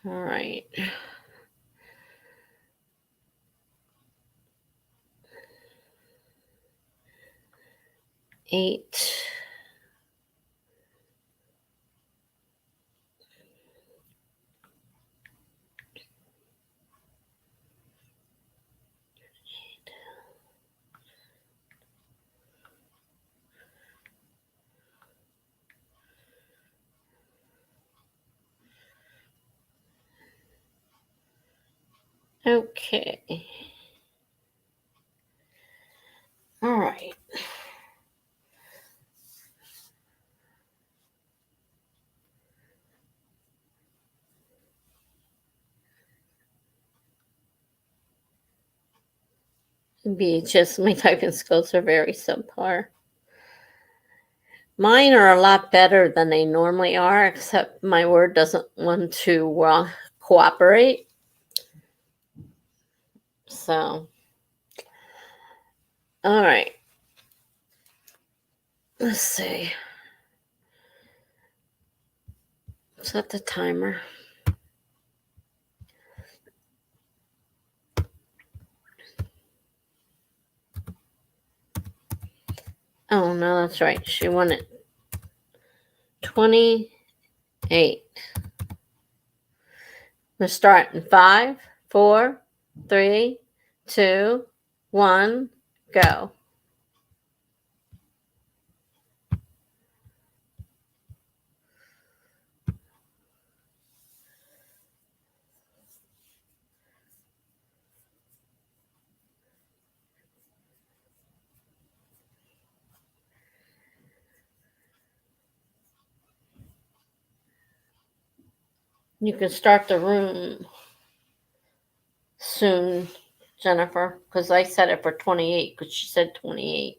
All right. 8. Okay. All right. BHS, my typing skills are very subpar. Mine are a lot better than they normally are, except my Word doesn't want to cooperate. So, all right. Let's see. Set the timer. Oh, no, that's right. She wanted 28. We'll start in 5, 4, 3, 2, 1, go. You can start the room soon, Jennifer, because I set it for 28 because she said 28.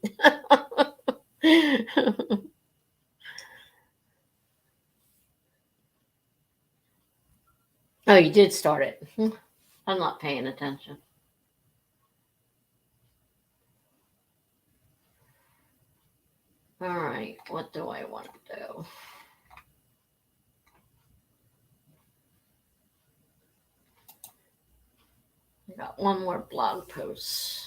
Oh, you did start it. I'm not paying attention. All right, what do I want to do? I got one more blog post.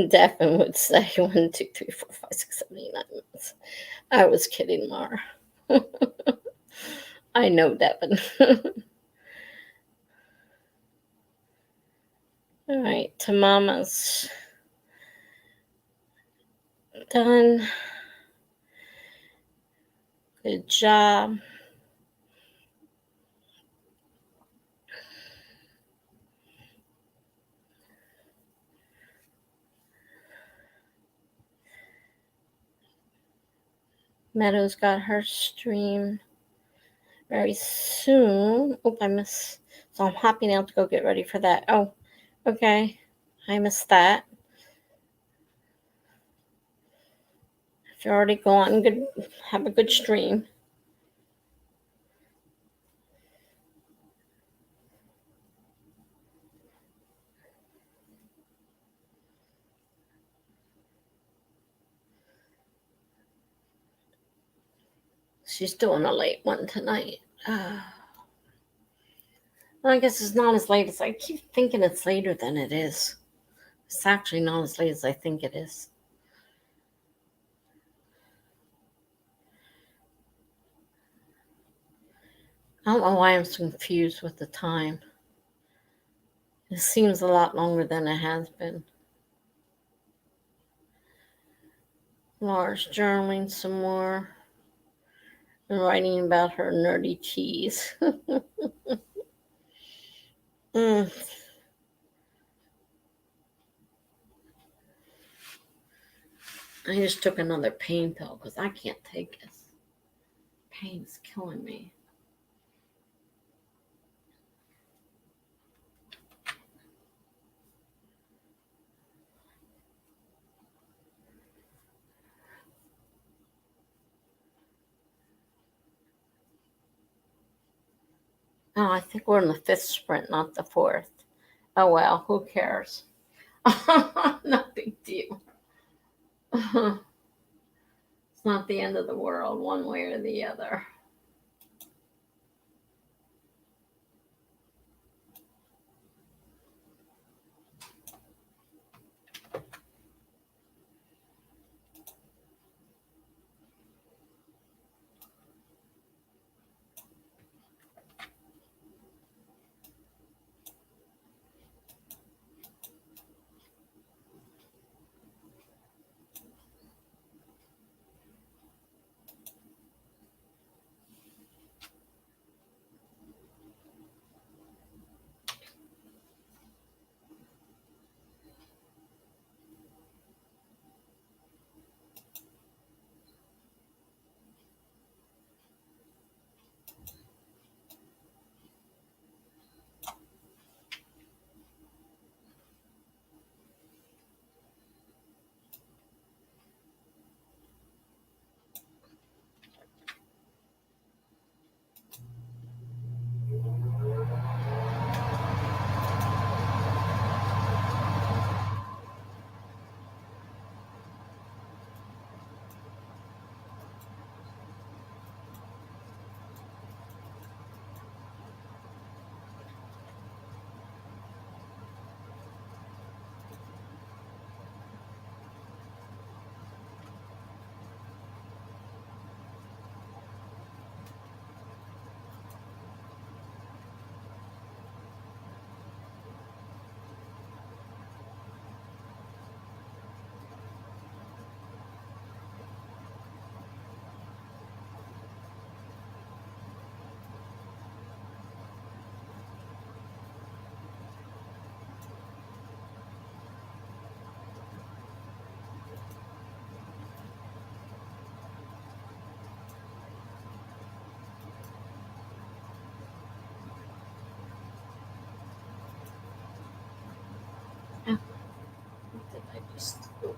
Devin would say 1, 2, 3, 4, 5, 6, 7, 8, 9 months. I was kidding, Mar. I know Devin. All right, Tamama's done. Good job. Meadows got her stream very soon. Oh, I missed. So I'm hopping out to go get ready for that. Oh, okay. I missed that. If you're already gone, good. Have a good stream. She's doing a late one tonight. Well, I guess it's not as late as I keep thinking it's later than it is. It's actually not as late as I think it is. I don't know why I'm so confused with the time. It seems a lot longer than it has been. Laura's journaling some more and writing about her nerdy cheese. I just took another pain pill because I can't take it. Pain's killing me. Oh, I think we're in the 5th sprint, not the 4th. Oh well, who cares? No big deal. It's not the end of the world one way or the other. What did I just do?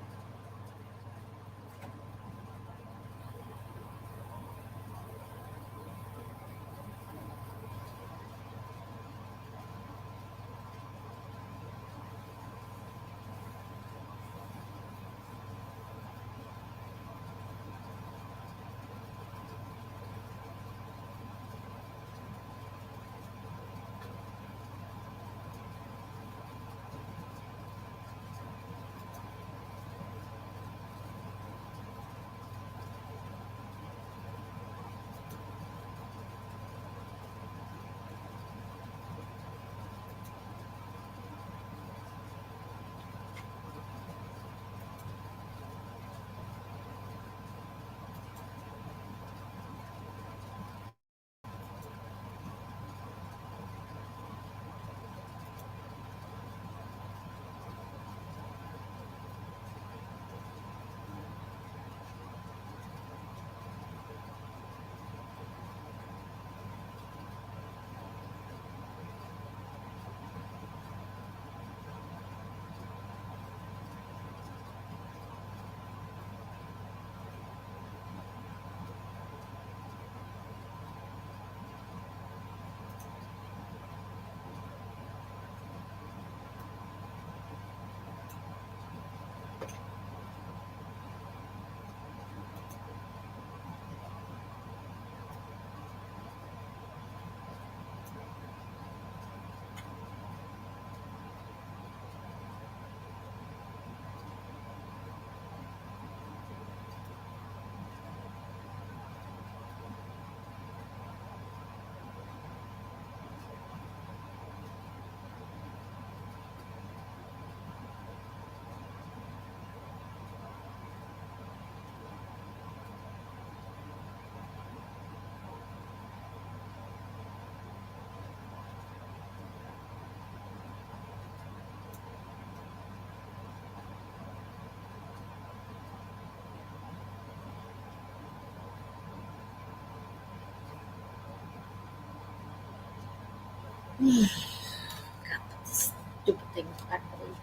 God, put this stupid thing back on.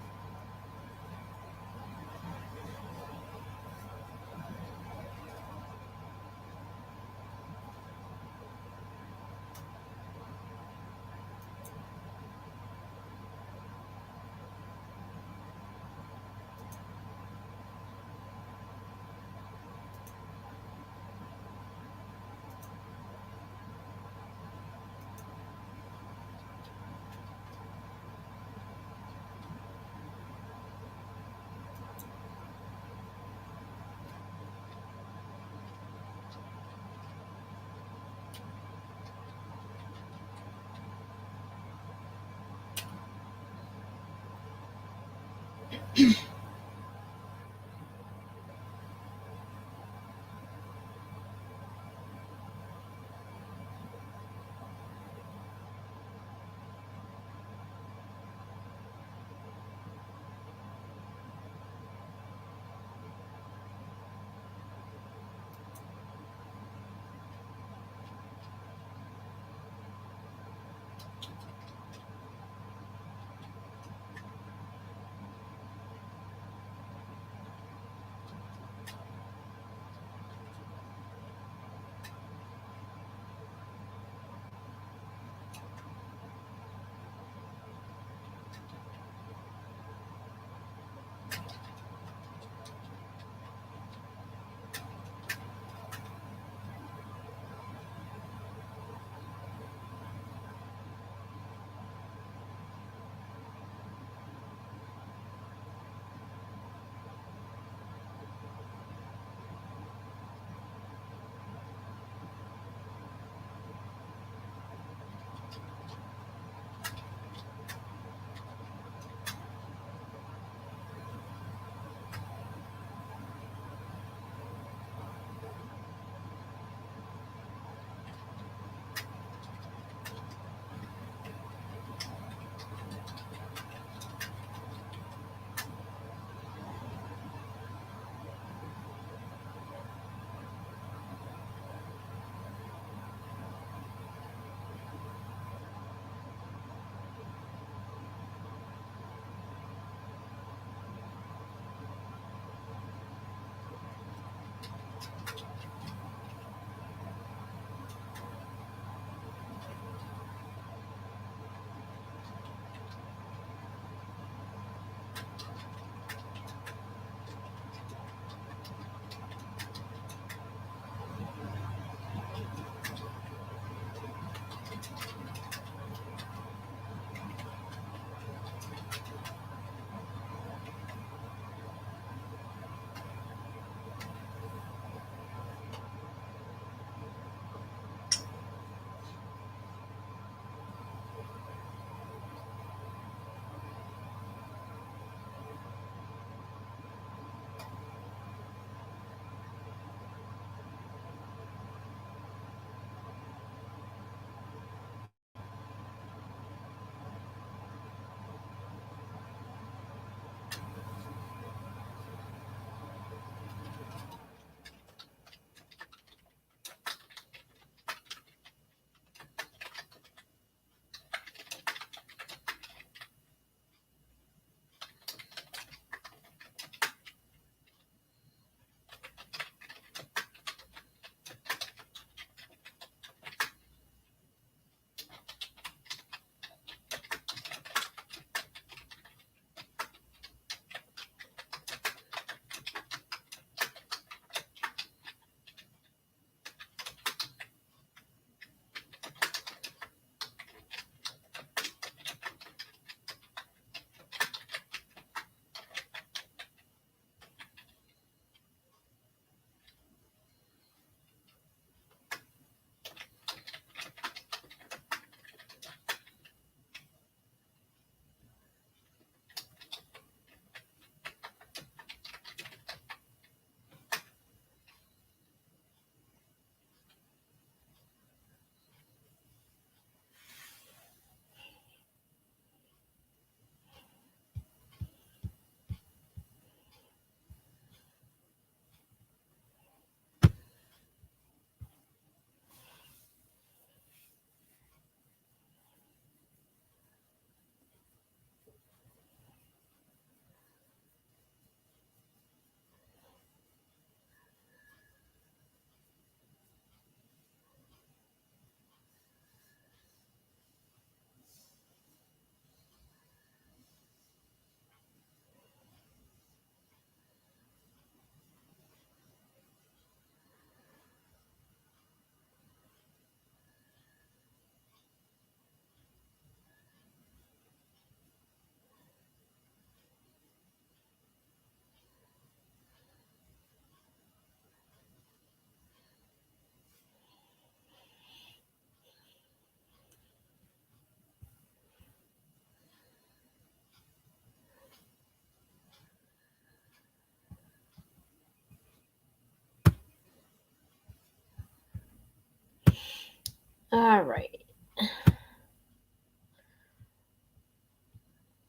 All right.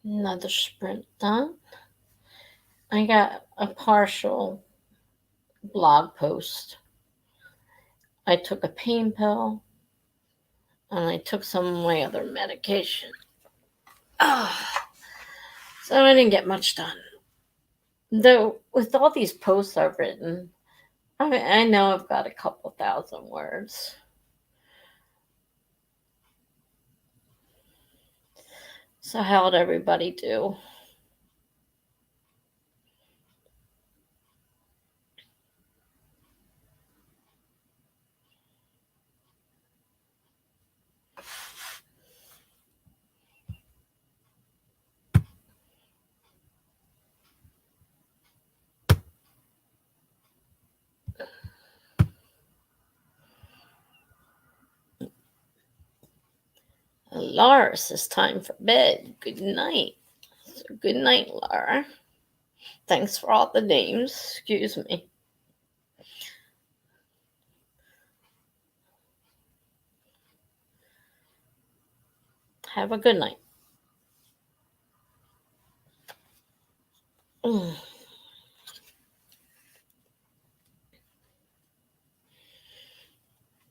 Another sprint done. I got a partial blog post. I took a pain pill and I took some of my other medication. So I didn't get much done. Though with all these posts I've written, I know I've got a couple thousand words. So how'd everybody do? Laura says time for bed. Good night. So good night, Laura. Thanks for all the names. Excuse me. Have a good night.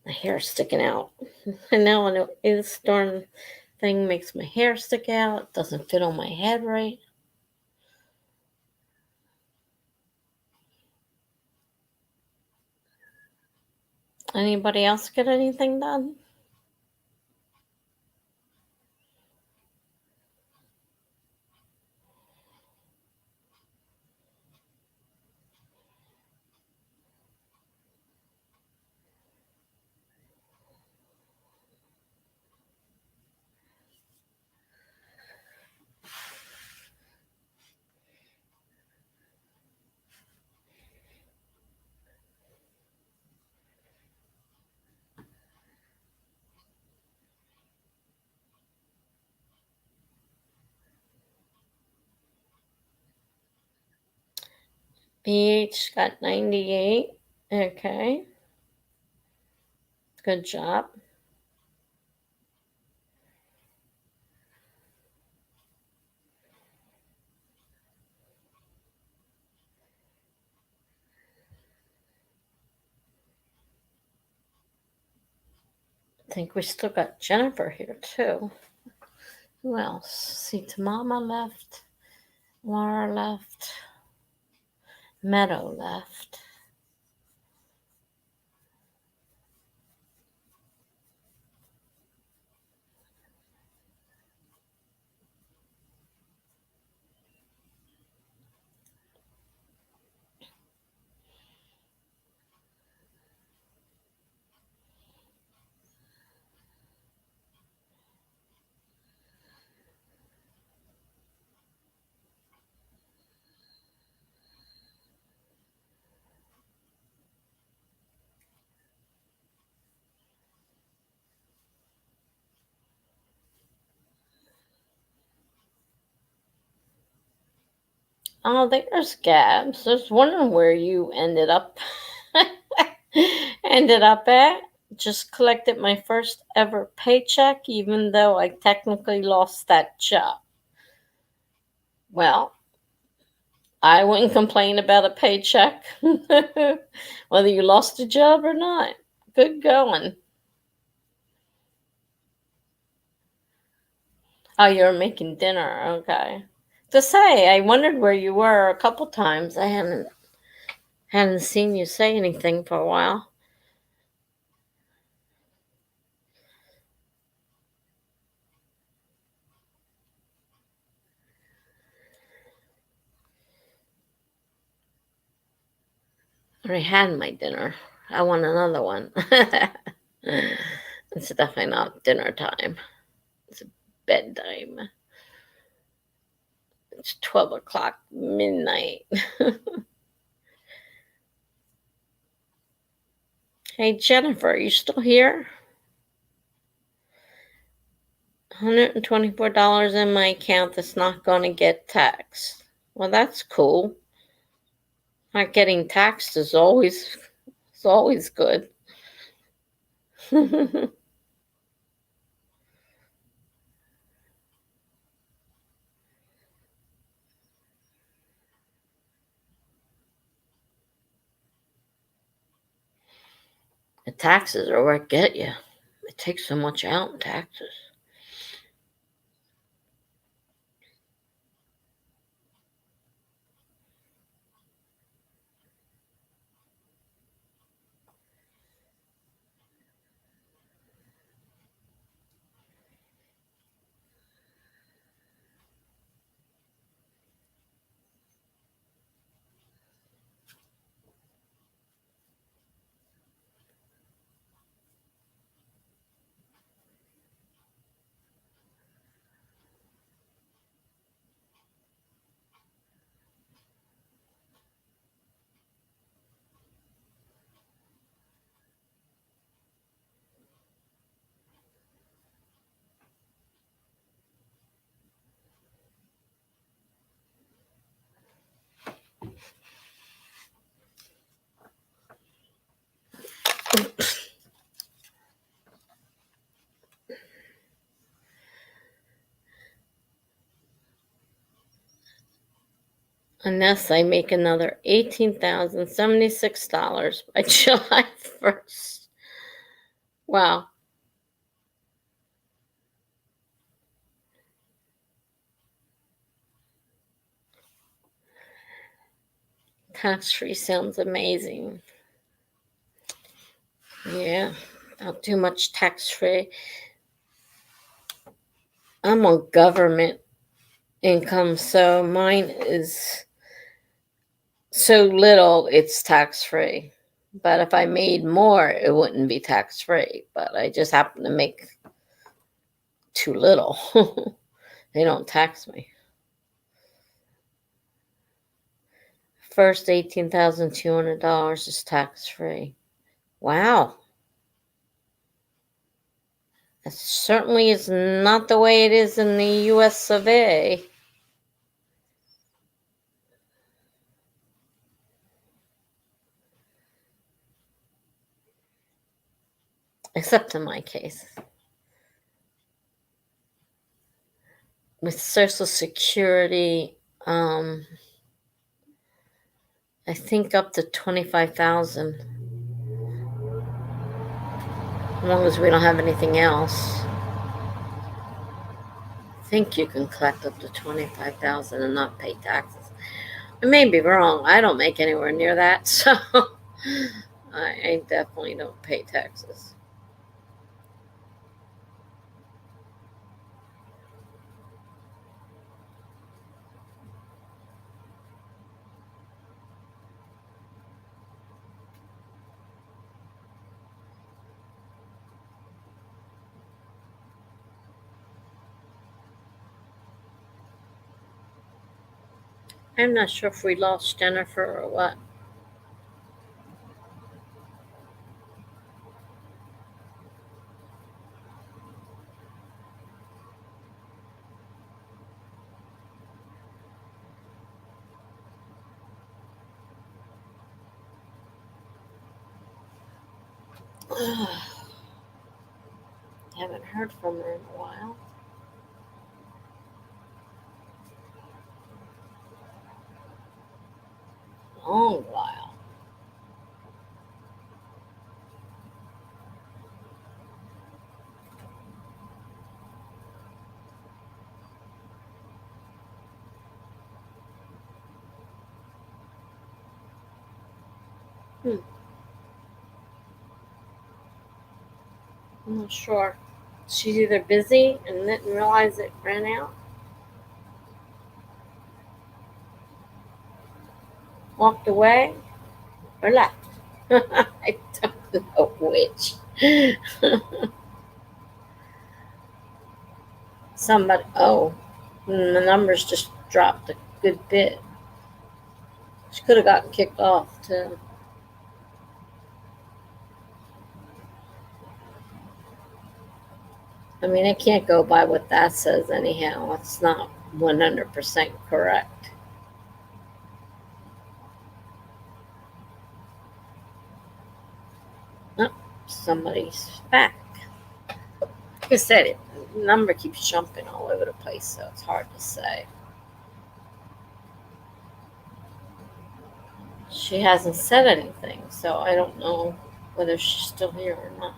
My hair's sticking out. I know this darn thing makes my hair stick out. It doesn't fit on my head right. Anybody else get anything done? BH got 98. Okay. Good job. I think we still got Jennifer here too. Who else? See, Tamama left. Laura left. Meadow left. Oh, there's Gabs. I was wondering where you ended up. At. Just collected my first ever paycheck, even though I technically lost that job. Well, I wouldn't complain about a paycheck, whether you lost a job or not. Good going. Oh, you're making dinner. Okay. To say, I wondered where you were a couple times. I hadn't seen you say anything for a while. I already had my dinner. I want another one. It's definitely not dinner time. It's bedtime. It's 12 o'clock midnight. Hey, Jennifer, are you still here? $124 in my account that's not going to get taxed. Well, that's cool. Not getting taxed is always good. The taxes are what get you. It takes so much out in taxes. Unless I make another $18,076 by July 1st. Wow. Tax-free sounds amazing. Yeah, not too much tax-free. I'm on government income, so mine is so little it's tax-free. But if I made more, it wouldn't be tax-free. But I just happen to make too little. They don't tax me. First $18,200 is tax-free. Wow. That certainly is not the way it is in the U.S. of A. Except in my case. With Social Security, I think up to 25,000. As long as we don't have anything else. I think you can collect up to 25,000 and not pay taxes. I may be wrong. I don't make anywhere near that, so I definitely don't pay taxes. I'm not sure if we lost Jennifer or what. Haven't heard from her in a while. Long while. I'm not sure. She's either busy and didn't realize it ran out, walked away, or left. I don't know which. Somebody, the numbers just dropped a good bit. She could have gotten kicked off, too. I mean, I can't go by what that says anyhow. It's not 100% correct. Oh, somebody's back. Like I said, the number keeps jumping all over the place, so it's hard to say. She hasn't said anything, so I don't know whether she's still here or not.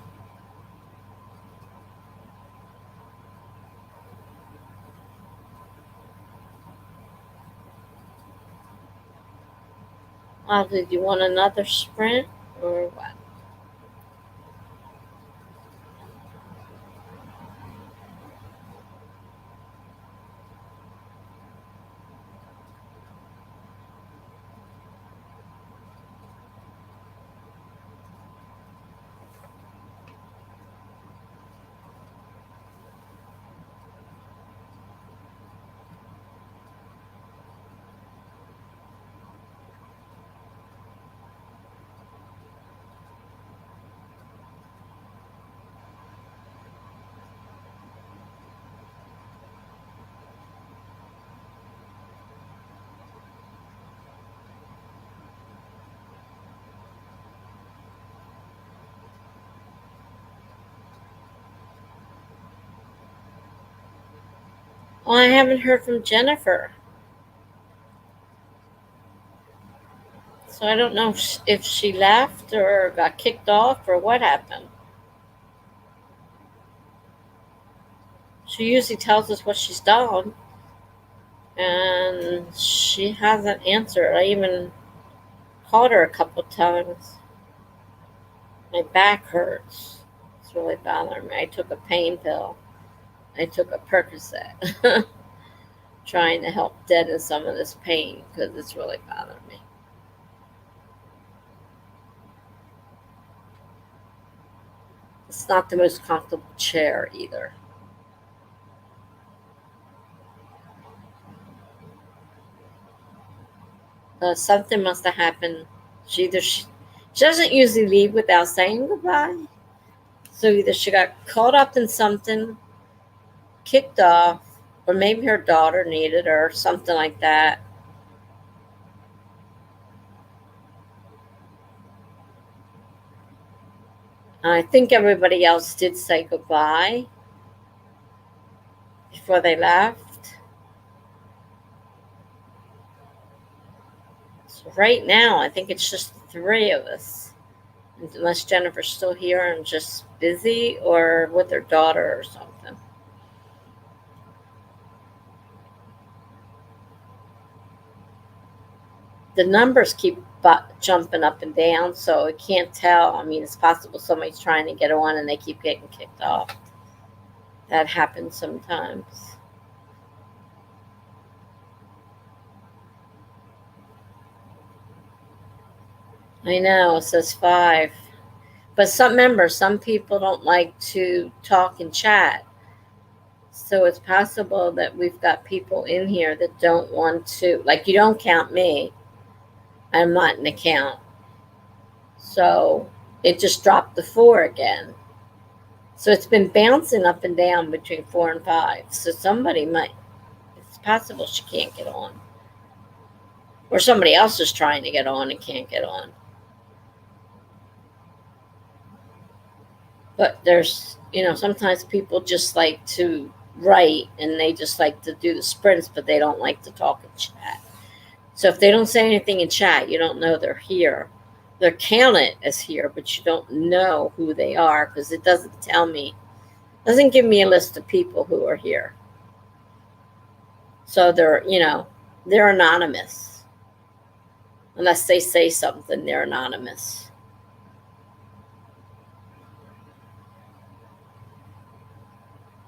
Did you want another sprint or what? Well, I haven't heard from Jennifer. So I don't know if she left or got kicked off or what happened. She usually tells us what she's done. And she hasn't answered. I even called her a couple times. My back hurts. It's really bothering me. I took a pain pill. I took a Percocet. Trying to help deaden some of this pain because it's really bothering me. It's not the most comfortable chair either. Something must have happened. She doesn't usually leave without saying goodbye. So either she got caught up in something, kicked off, or maybe her daughter needed her, or something like that. I think everybody else did say goodbye before they left. So right now, I think it's just the three of us. Unless Jennifer's still here and just busy or with her daughter or something. The numbers keep jumping up and down, so I can't tell. I mean, it's possible somebody's trying to get on and they keep getting kicked off. That happens sometimes. I know, it says 5. But some people don't like to talk and chat. So it's possible that we've got people in here that don't want to, like, you don't count me. I'm not an account. So it just dropped the 4 again. So it's been bouncing up and down between 4 and 5. So somebody might, it's possible she can't get on. Or somebody else is trying to get on and can't get on. But there's, sometimes people just like to write and they just like to do the sprints, but they don't like to talk and chat. So if they don't say anything in chat, you don't know they're here. They're counted as here, but you don't know who they are because it doesn't tell me. It doesn't give me a list of people who are here. So they're anonymous. Unless they say something, they're anonymous.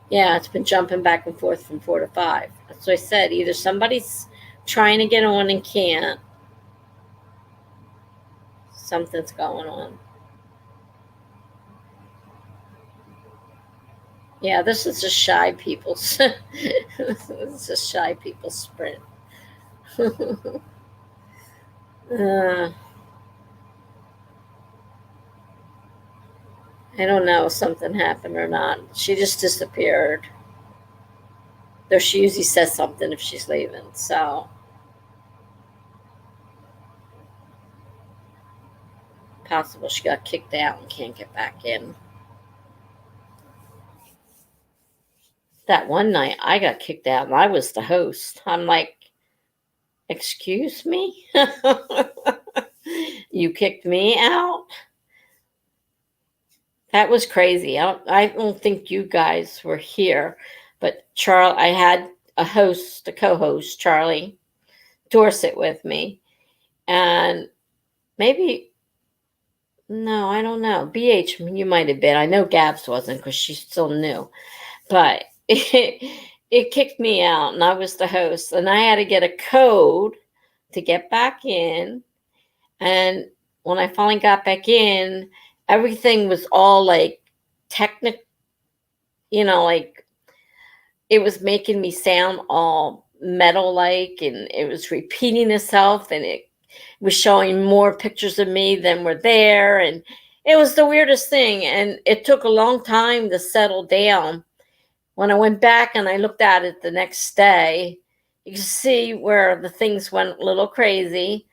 Yeah, it's been jumping back and forth from 4 to 5. That's what I said. Either somebody's trying to get on and can't. Something's going on. Yeah, this is just shy people's. This is just shy people's sprint. I don't know if something happened or not. She just disappeared. Though she usually says something if she's leaving, so. Possible she got kicked out and can't get back in. That one night I got kicked out and I was the host. I'm like, excuse me? You kicked me out? That was crazy. I don't think you guys were here, but I had a co-host, Charlie Dorset, with me, and maybe no, I don't know. BH, you might have been. I know Gabs wasn't because she's still new, but it kicked me out, and I was the host, and I had to get a code to get back in. And when I finally got back in, everything was all like technical, like it was making me sound all metal like, and it was repeating itself, and it was showing more pictures of me than were there. And it was the weirdest thing. And it took a long time to settle down. When I went back and I looked at it the next day, you could see where the things went a little crazy.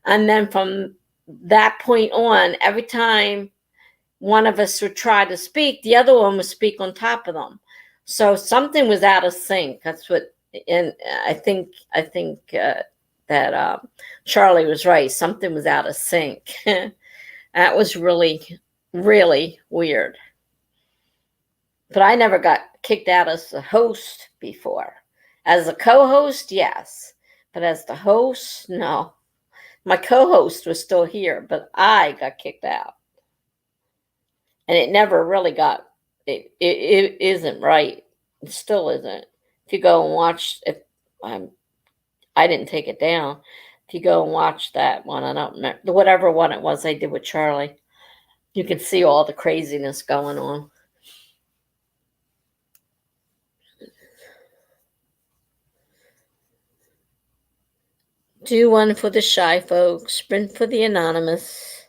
And then from that point on, every time one of us would try to speak, the other one would speak on top of them. So something was out of sync. That's what, and I think that Charlie was right. Something was out of sync. That was really, really weird. But I never got kicked out as the host before. As a co-host, yes. But as the host, no. My co-host was still here, but I got kicked out. And it never really got, it isn't right. It still isn't. If you go and watch, if I didn't take it down. If you go and watch that one, I don't remember, whatever one it was I did with Charlie, you can see all the craziness going on. Do one for the shy folks, sprint for the anonymous.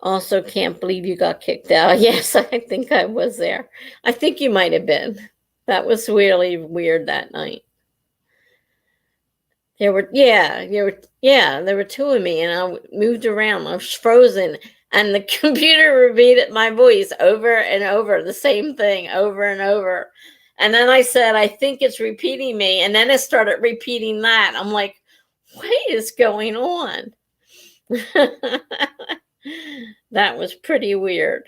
Also, can't believe you got kicked out. Yes, I think I was there. I think you might have been. That was really weird that night. There were two of me, and I moved around. I was frozen, and the computer repeated my voice over and over, the same thing over and over. And then I said, I think it's repeating me, and then it started repeating that. I'm like, what is going on? That was pretty weird.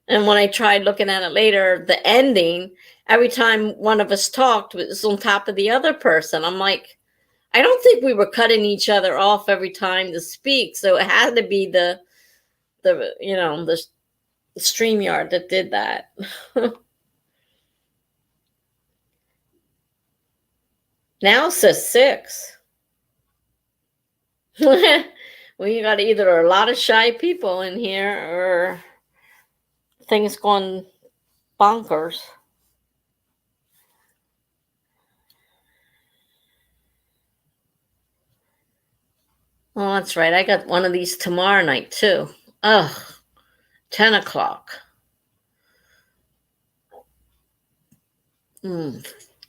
And when I tried looking at it later, the ending, every time one of us talked, it was on top of the other person. I'm like, I don't think we were cutting each other off every time to speak. So it had to be the StreamYard that did that. Now it says 6. Well, you got either a lot of shy people in here or things going bonkers. Oh, that's right. I got one of these tomorrow night too. Ugh, 10 o'clock.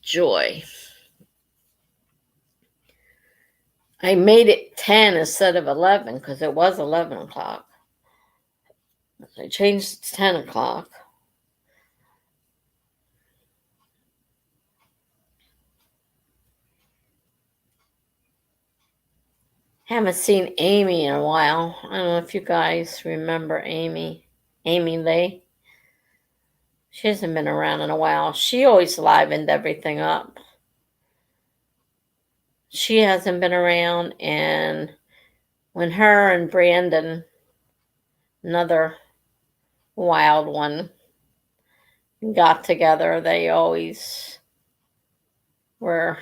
Joy. I made it 10 instead of 11 because it was 11 o'clock. I changed it to 10 o'clock. Haven't seen Amy in a while. I don't know if you guys remember Amy Lee. She hasn't been around in a while. She always livened everything up. She hasn't been around, and when her and Brandon, another wild one, got together, they always were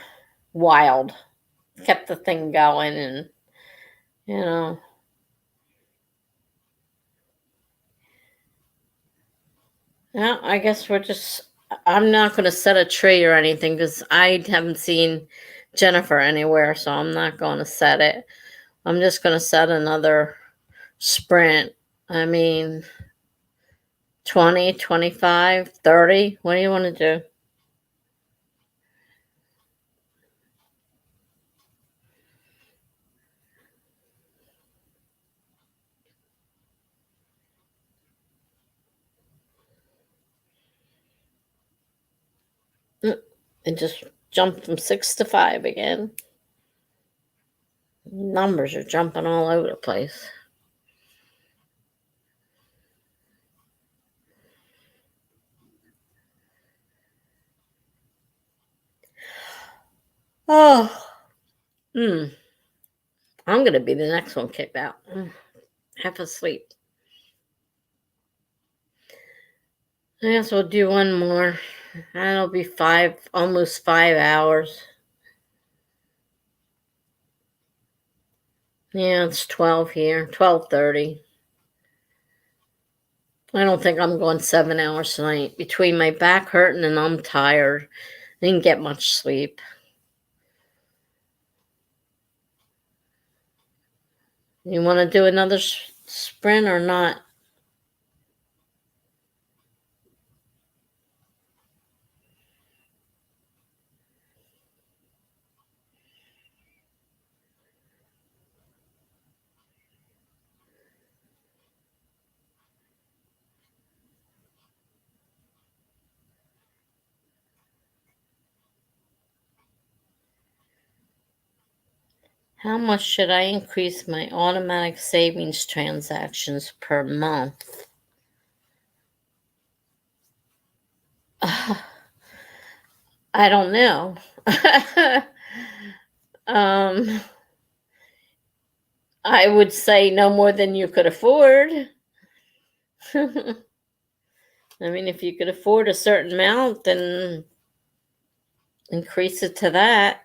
wild. Kept the thing going, and yeah, I guess I'm not going to set a tree or anything because I haven't seen Jennifer anywhere, so I'm not going to set it. I'm just going to set another sprint. I mean, 20, 25, 30. What do you want to do? And just jump from 6 to 5 again. Numbers are jumping all over the place. Oh, I'm going to be the next one kicked out. Half asleep. I guess we'll do one more. That'll be almost 5 hours. Yeah, it's 12 here, 12:30. I don't think I'm going 7 hours tonight. Between my back hurting and I'm tired, I didn't get much sleep. You want to do another sprint or not? How much should I increase my automatic savings transactions per month? I don't know. I would say no more than you could afford. I mean, if you could afford a certain amount, then increase it to that.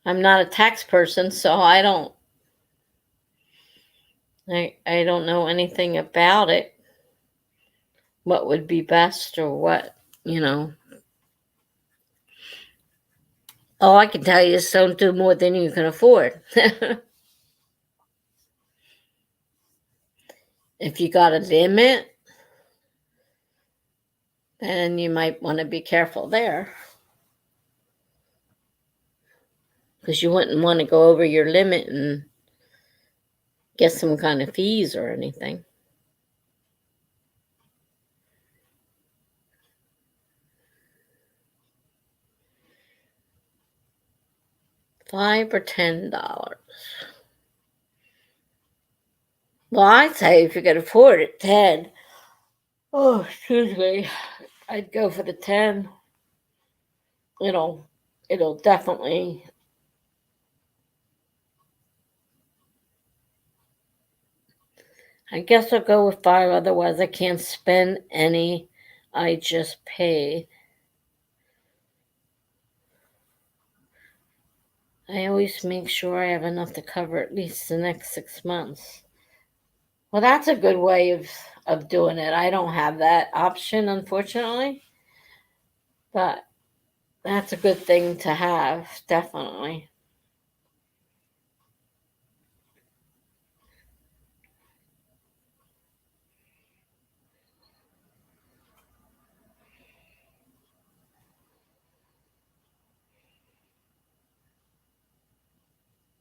I'm not a tax person, so I don't know anything about it. What would be best or what, All I can tell you is don't do more than you can afford. If you got a limit, then you might want to be careful there. Because you wouldn't want to go over your limit and get some kind of fees or anything. $5 or $10. Well, I'd say if you could afford it, 10. Oh, excuse me. I'd go for the 10. It'll definitely. I guess I'll go with 5. Otherwise, I can't spend any. I just paid. I always make sure I have enough to cover at least the next 6 months. Well, that's a good way of doing it. I don't have that option, unfortunately. But that's a good thing to have, definitely.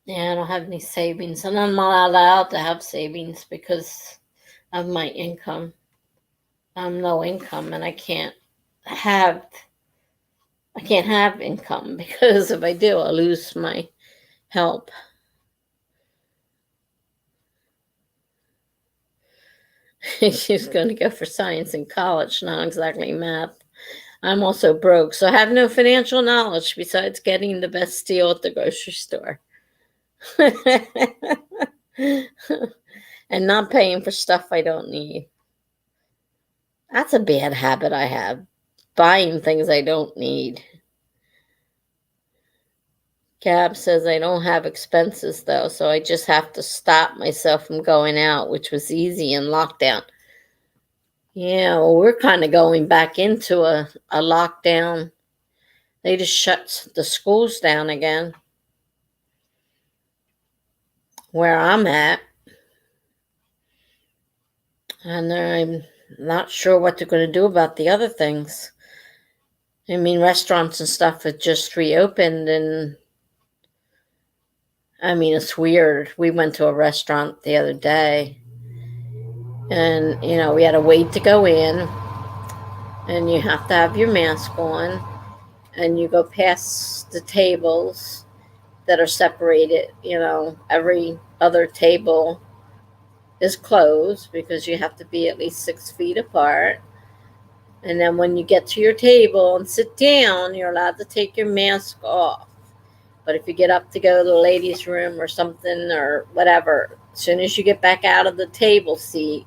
Yeah, I don't have any savings, and I'm not allowed to have savings because of my income. I'm low income, and I can't have income because if I do, I'll lose my help. She's going to go for science in college, not exactly math. I'm also broke, so I have no financial knowledge besides getting the best deal at the grocery store. And not paying for stuff I don't need. That's a bad habit I have, buying things I don't need. Gab says I don't have expenses, though, so I just have to stop myself from going out, which was easy in lockdown. Yeah, well, we're kind of going back into a lockdown. They just shut the schools down again where I'm at. And I'm not sure what they're going to do about the other things. I mean, restaurants and stuff have just reopened, and I mean, it's weird. We went to a restaurant the other day, and, we had to wait to go in, and you have to have your mask on, and you go past the tables that are separated, every other table is closed because you have to be at least 6 feet apart. And then when you get to your table and sit down, you're allowed to take your mask off. But if you get up to go to the ladies' room or something or whatever, as soon as you get back out of the table seat,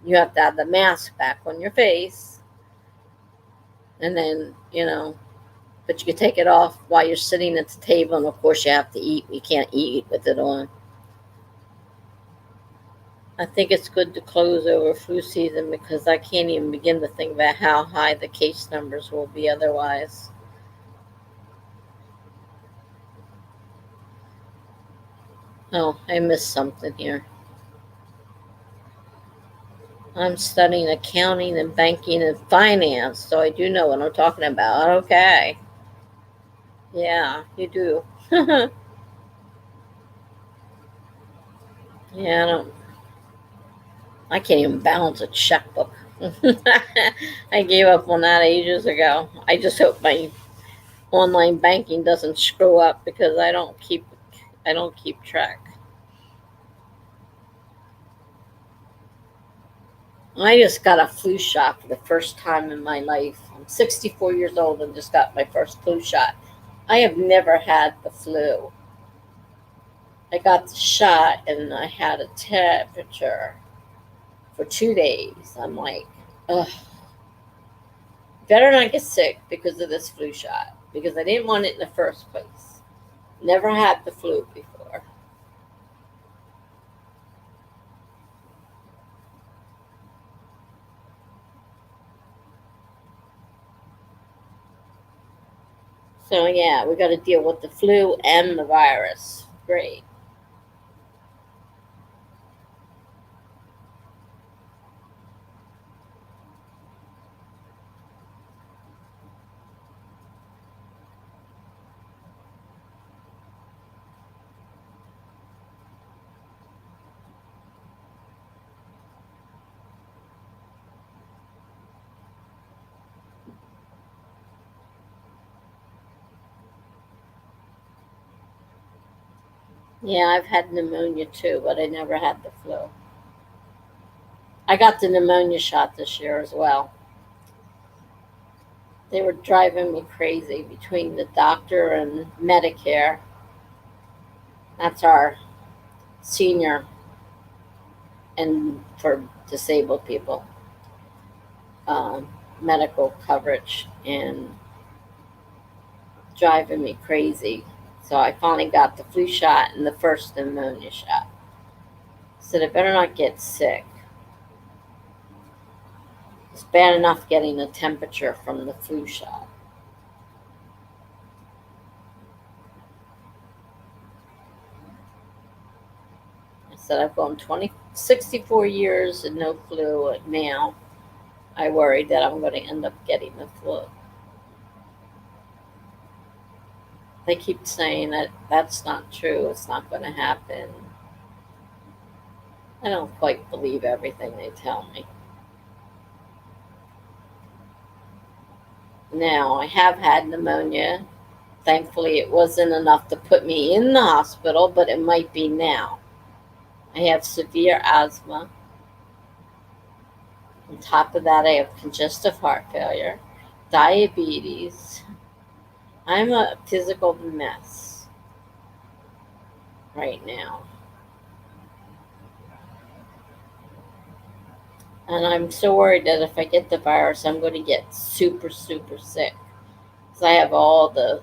you have to have the mask back on your face. And then, but you can take it off while you're sitting at the table. And of course, you have to eat. You can't eat with it on. I think it's good to close over flu season because I can't even begin to think about how high the case numbers will be otherwise. Oh, I missed something here. I'm studying accounting and banking and finance, so I do know what I'm talking about. Okay. Yeah, you do. Yeah, I can't even balance a checkbook. I gave up on that ages ago. I just hope my online banking doesn't screw up because I don't keep track. I just got a flu shot for the first time in my life. I'm 64 years old and just got my first flu shot. I have never had the flu. I got the shot and I had a temperature for 2 days. I'm like, ugh, better not get sick because of this flu shot because I didn't want it in the first place. Never had the flu before. So yeah, we got to deal with the flu and the virus. Great. Yeah, I've had pneumonia too, but I never had the flu. I got the pneumonia shot this year as well. They were driving me crazy between the doctor and Medicare. That's our senior and for disabled people um, medical coverage and driving me crazy. So I finally got the flu shot and the first pneumonia shot. Said I better not get sick. It's bad enough getting a temperature from the flu shot. I said I've gone 64 years and no flu. Now I worry that I'm going to end up getting the flu. They keep saying that that's not true. It's not going to happen. I don't quite believe everything they tell me. Now, I have had pneumonia. Thankfully, it wasn't enough to put me in the hospital, but it might be now. I have severe asthma. On top of that, I have congestive heart failure, diabetes. I'm a physical mess right now. And I'm so worried that if I get the virus, I'm going to get super, super sick. Because I have all the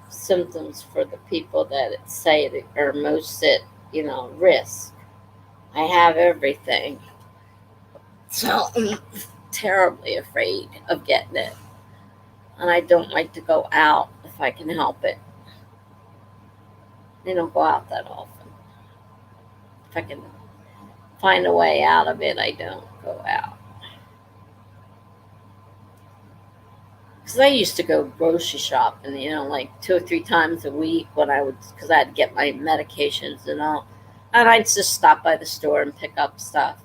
symptoms for the people that say that are most at, risk. I have everything. So I'm terribly afraid of getting it. And I don't like to go out if I can help it. I don't go out that often. If I can find a way out of it, I don't go out. Because I used to go grocery shopping, like 2 or 3 times a week because I'd get my medications and all. And I'd just stop by the store and pick up stuff.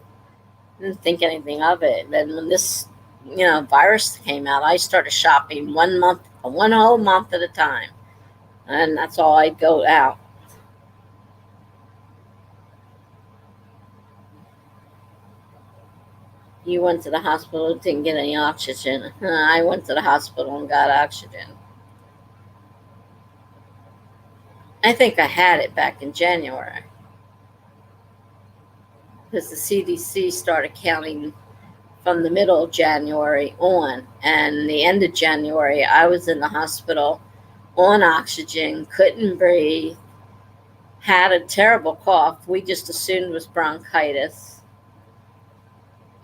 Didn't think anything of it. And then when this, virus came out, I started shopping one whole month at a time. And that's all I'd go out. You went to the hospital, didn't get any oxygen. I went to the hospital and got oxygen. I think I had it back in January because the CDC started counting from the middle of January on. And the end of January, I was in the hospital on oxygen, couldn't breathe, had a terrible cough. We just assumed it was bronchitis.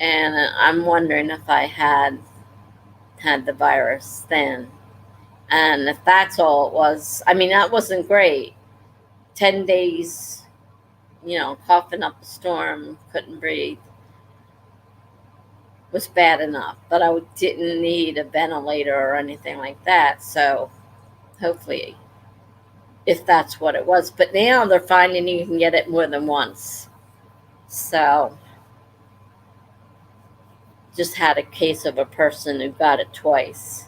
And I'm wondering if I had the virus then. And if that's all it was, I mean, that wasn't great. 10 days, coughing up a storm, couldn't breathe, was bad enough. But I didn't need a ventilator or anything like that. So hopefully, if that's what it was. But now they're finding you can get it more than once. So just had a case of a person who got it twice.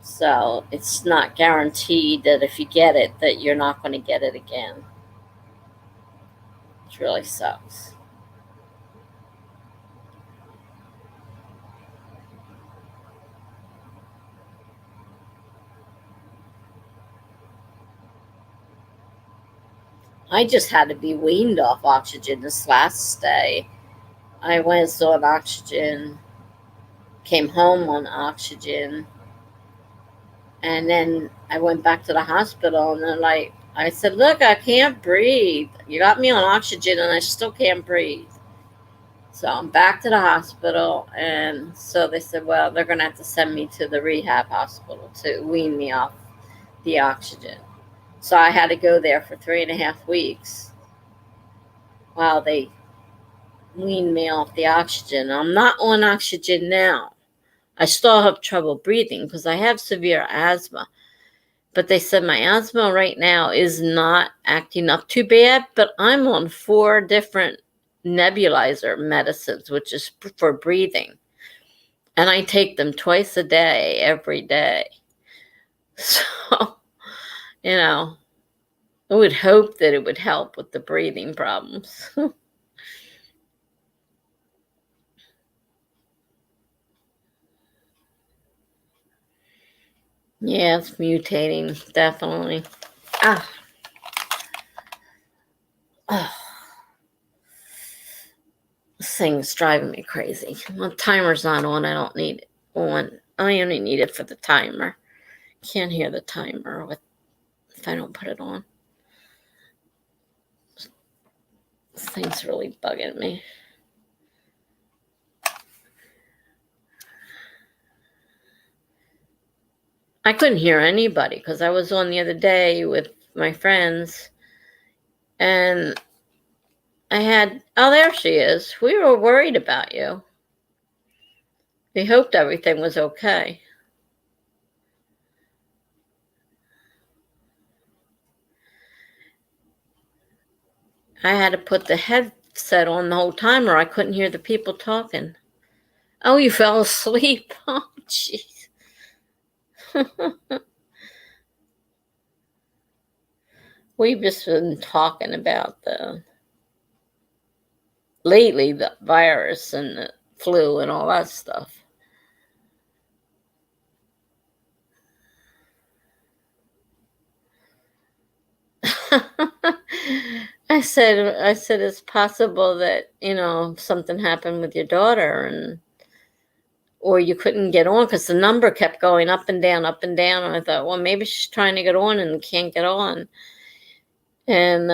So it's not guaranteed that if you get it, that you're not going to get it again. Which really sucks. I just had to be weaned off oxygen this last day. I was on oxygen, came home on oxygen, and then I went back to the hospital, and they're like, I said, look, I can't breathe. You got me on oxygen, and I still can't breathe. So I'm back to the hospital, and so they said, well, they're going to have to send me to the rehab hospital to wean me off the oxygen. So I had to go there for 3.5 weeks while they weaned me off the oxygen. I'm not on oxygen now. I still have trouble breathing because I have severe asthma. But they said my asthma right now is not acting up too bad, but I'm on 4 different nebulizer medicines, which is for breathing. And I take them twice a day, every day. So, I would hope that it would help with the breathing problems. Yeah, it's mutating, definitely. Oh, this thing's driving me crazy. Well, the timer's not on. I don't need it on. I only need it for the timer. Can't hear the timer if I don't put it on. This thing's really bugging me. I couldn't hear anybody because I was on the other day with my friends, and oh, there she is. We were worried about you. We hoped everything was okay. I had to put the headset on the whole time or I couldn't hear the people talking. Oh, you fell asleep. Oh, jeez. We've just been talking about lately the virus and the flu and all that stuff. I said it's possible that something happened with your daughter or you couldn't get on because the number kept going up and down, up and down. And I thought, well, maybe she's trying to get on and can't get on. And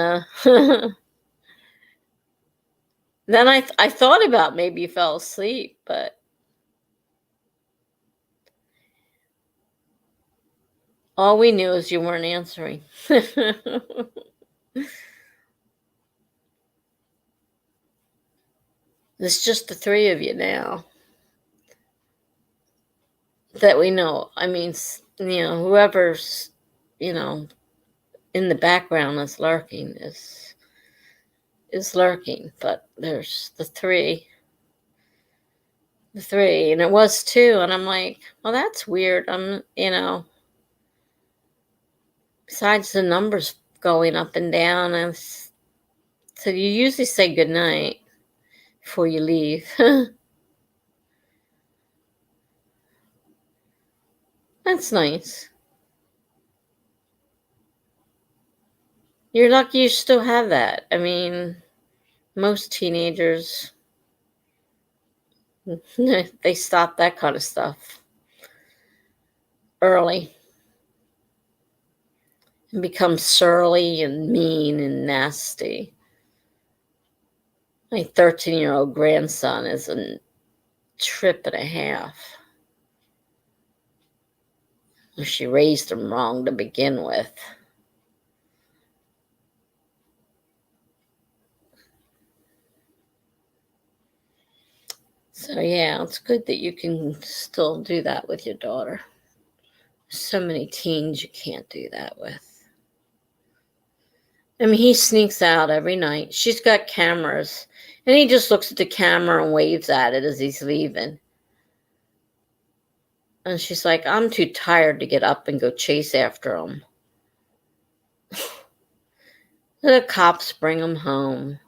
then I thought about maybe you fell asleep, but all we knew is you weren't answering. It's just the 3 of you now that we know. I mean, whoever's, in the background is lurking is lurking, but there's the 3. The 3, and it was 2, and I'm like, well, that's weird. Besides the numbers going up and down, so you usually say goodnight. before you leave. That's nice. You're lucky you still have that. I mean, most teenagers, they stop that kind of stuff early and become surly and mean and nasty. My 13-year-old grandson is a trip and a half. She raised him wrong to begin with. So yeah, it's good that you can still do that with your daughter. So many teens you can't do that with. I mean, he sneaks out every night. She's got cameras, and he just looks at the camera and waves at it as he's leaving. And she's like, I'm too tired to get up and go chase after him. The cops bring him home.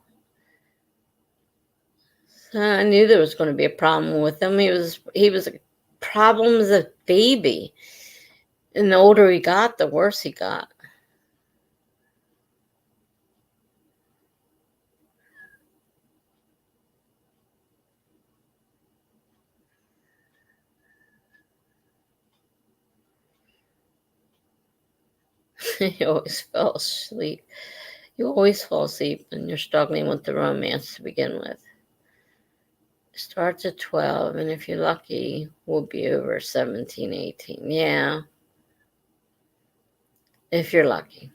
So I knew there was going to be a problem with him. He was a problem as a baby. And the older he got, the worse he got. He always fell asleep. You always fall asleep when you're struggling with the romance to begin with. It starts at 12, and if you're lucky, we'll be over 17, 18. Yeah, if you're lucky.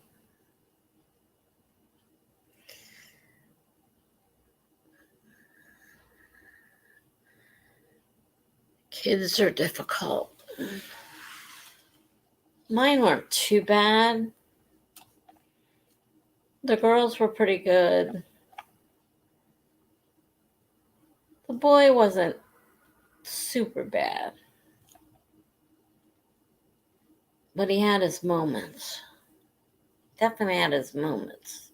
Kids are difficult. Mine weren't too bad. The girls were pretty good. The boy wasn't super bad. But he had his moments. Definitely had his moments.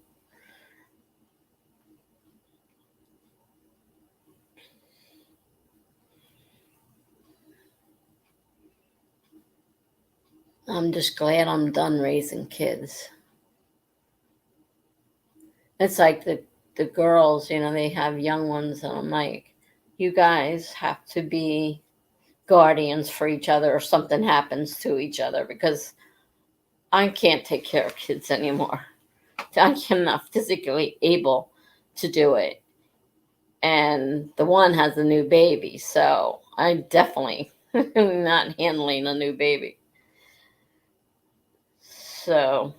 I'm just glad I'm done raising kids. It's like the girls, they have young ones, and I'm like, you guys have to be guardians for each other if something happens to each other, because I can't take care of kids anymore. I am not physically able to do it. And the one has a new baby, so I definitely am not handling a new baby. So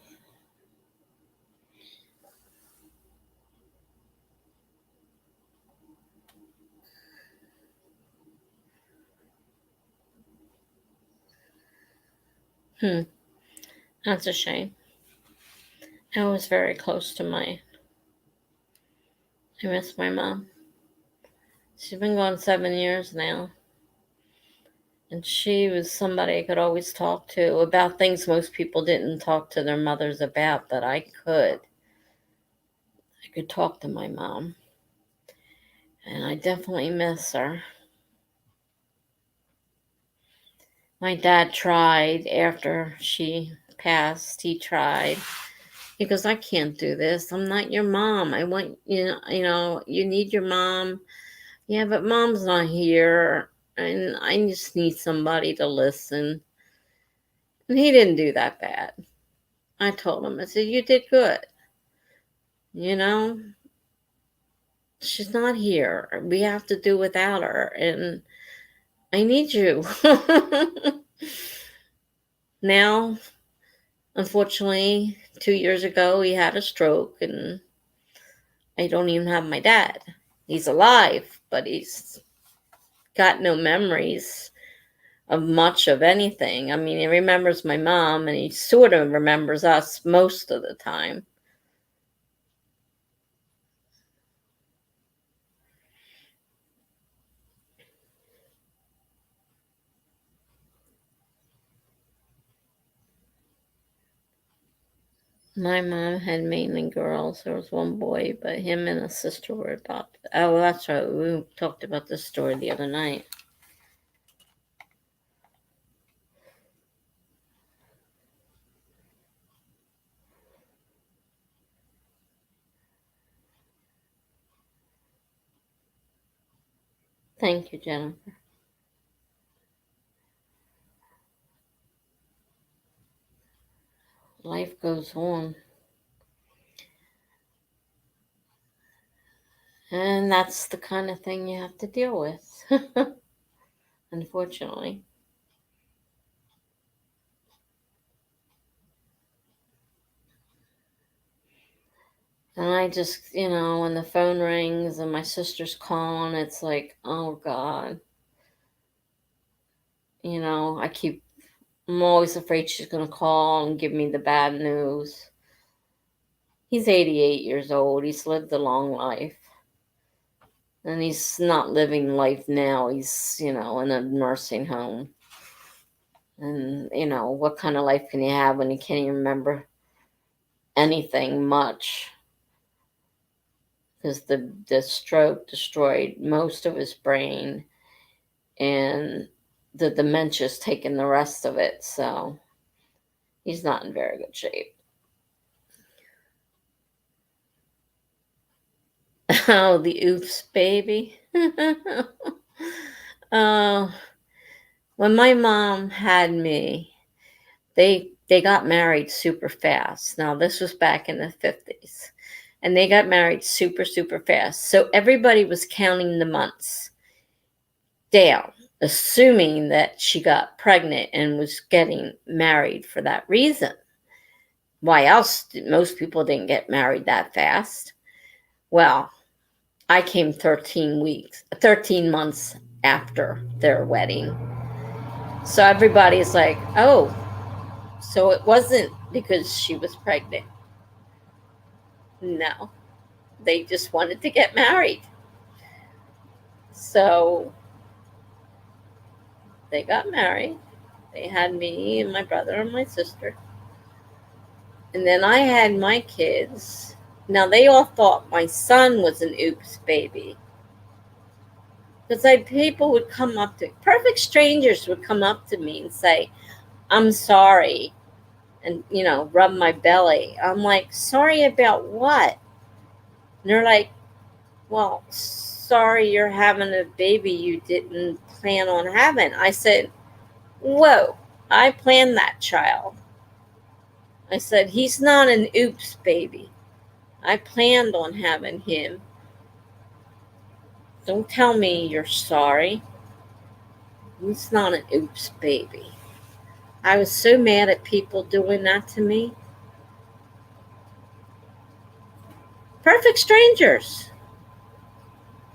that's a shame. I was very close to mine. I miss my mom. She's been gone 7 years now. And she was somebody I could always talk to about things most people didn't talk to their mothers about, but I could. I could talk to my mom. And I definitely miss her. My dad tried after she passed. He tried. He goes, I can't do this. I'm not your mom. I want, you need your mom. Yeah, but mom's not here. And I just need somebody to listen. And he didn't do that bad. I told him, I said, you did good. She's not here. We have to do without her. And I need you. Now, unfortunately, 2 years ago, he had a stroke, and I don't even have my dad. He's alive, but he's got no memories of much of anything. I mean, he remembers my mom, and he sort of remembers us most of the time. My mom had mainly girls. There was one boy, but him and a sister were adopted. Oh, that's right. We talked about this story the other night. Thank you, Jennifer. Life goes on. And that's the kind of thing you have to deal with, unfortunately. And I just, when the phone rings and my sister's calling, it's like, oh God. I'm always afraid she's going to call and give me the bad news. He's 88 years old. He's lived a long life. And he's not living life now. He's, in a nursing home. And, what kind of life can you have when you can't even remember anything much? Because the stroke destroyed most of his brain, and the dementia's taken the rest of it. So he's not in very good shape. Oh, the oops baby. Oh, when my mom had me, they got married super fast. Now this was back in the 50s. And they got married super, super fast. So everybody was counting the months down, assuming that she got pregnant and was getting married for that reason. Why else most people didn't get married that fast? Well, I came 13 months after their wedding. So everybody's like, oh, so it wasn't because she was pregnant. No, they just wanted to get married. So they got married. They had me and my brother and my sister. And then I had my kids. Now, they all thought my son was an oops baby. Because people would come up to, perfect strangers would come up to me and say, I'm sorry. And, rub my belly. I'm like, sorry about what? And they're like, well, sorry you're having a baby you didn't plan on having. I said, whoa, I planned that child. I said, he's not an oops baby. I planned on having him. Don't tell me you're sorry. He's not an oops baby. I was so mad at people doing that to me. Perfect strangers.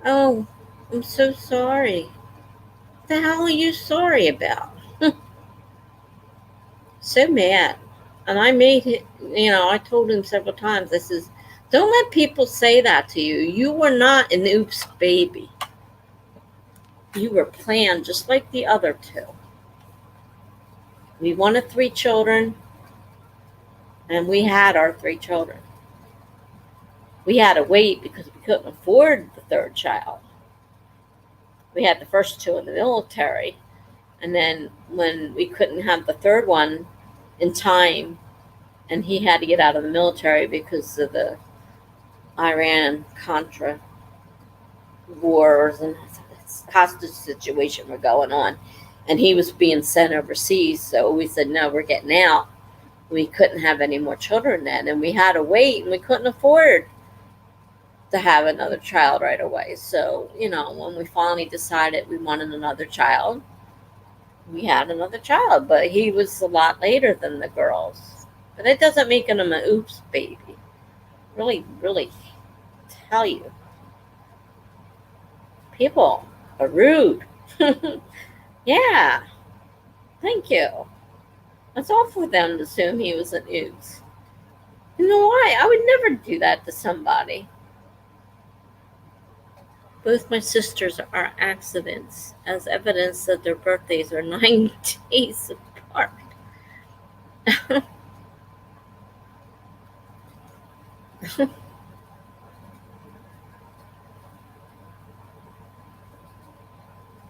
Oh, I'm so sorry. What the hell are you sorry about? So mad. And I made it, I told him several times, I says, don't let people say that to you. You were not an oops baby. You were planned just like the other two. We wanted 3 children, and we had our 3 children. We had to wait because we couldn't afford the 3rd child. We had the first 2 in the military, and then when we couldn't have the 3rd one in time, and he had to get out of the military because of the Iran-Contra wars and hostage situation were going on, and he was being sent overseas. So we said, no, we're getting out. We couldn't have any more children then, and we had to wait, and we couldn't afford to have another child right away. So, when we finally decided we wanted another child, we had another child, but he was a lot later than the girls. But it doesn't make him an oops baby. Really, really tell you. People are rude. Yeah, thank you. That's awful for them to assume he was an oops. You know why? I would never do that to somebody. Both my sisters are accidents, as evidence that their birthdays are 9 days apart.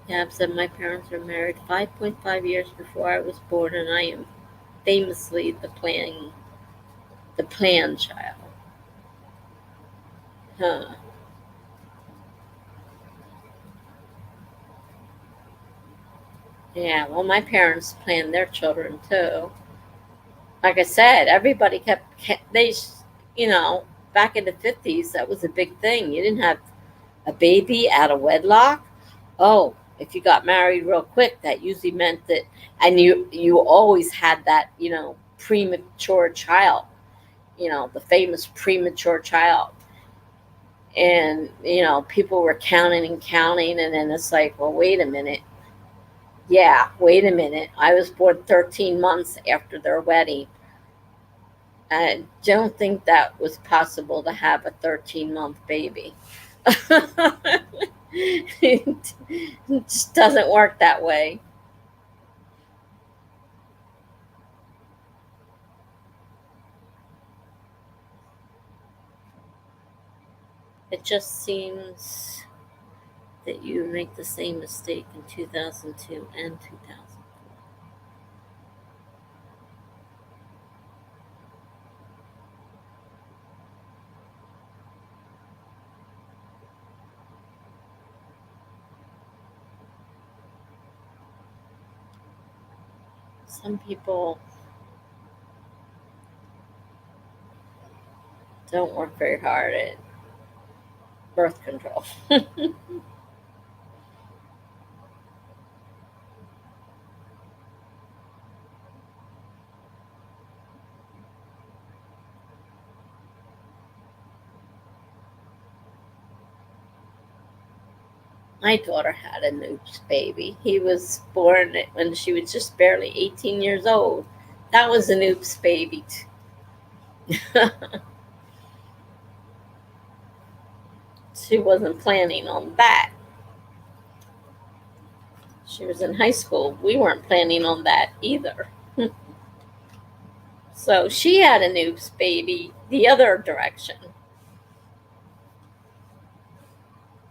Gab said, my parents were married 5.5 years before I was born, and I am famously the planned child. Huh. Yeah, well, my parents planned their children too. Like I said, everybody they, back in the 50s, that was a big thing. You didn't have a baby out of wedlock. Oh, if you got married real quick, that usually meant that, and you always had that, premature child, the famous premature child. And, people were counting and counting, and then it's like, well, wait a minute. Yeah, wait a minute. I was born 13 months after their wedding. I don't think that was possible to have a 13-month baby. It just doesn't work that way. It just seems that you make the same mistake in 2002 and 2004. Some people don't work very hard at birth control. My daughter had a Noops baby. He was born when she was just barely 18 years old. That was a Noops baby. She wasn't planning on that. She was in high school. We weren't planning on that either. So she had a Noops baby the other direction.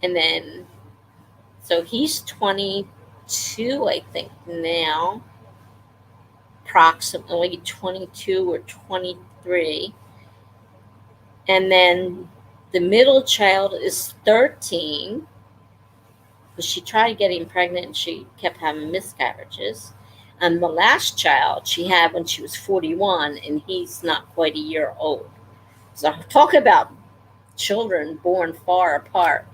And then, so he's 22, I think, now, approximately 22 or 23. And then the middle child is 13. But she tried getting pregnant and she kept having miscarriages. And the last child she had when she was 41, and he's not quite a year old. So talk about children born far apart.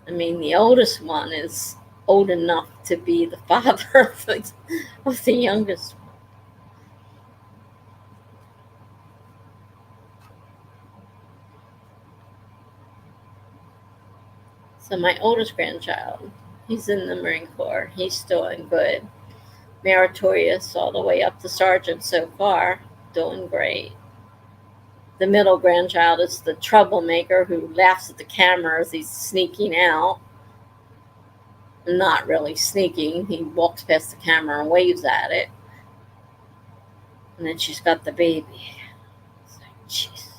I mean, the oldest one is old enough to be the father of the youngest. So my oldest grandchild, he's in the Marine Corps. He's doing good. Meritorious all the way up to sergeant so far, doing great. The middle grandchild is the troublemaker who laughs at the camera as he's sneaking out. Not really sneaking. He walks past the camera and waves at it. And then she's got the baby. It's like, jeez.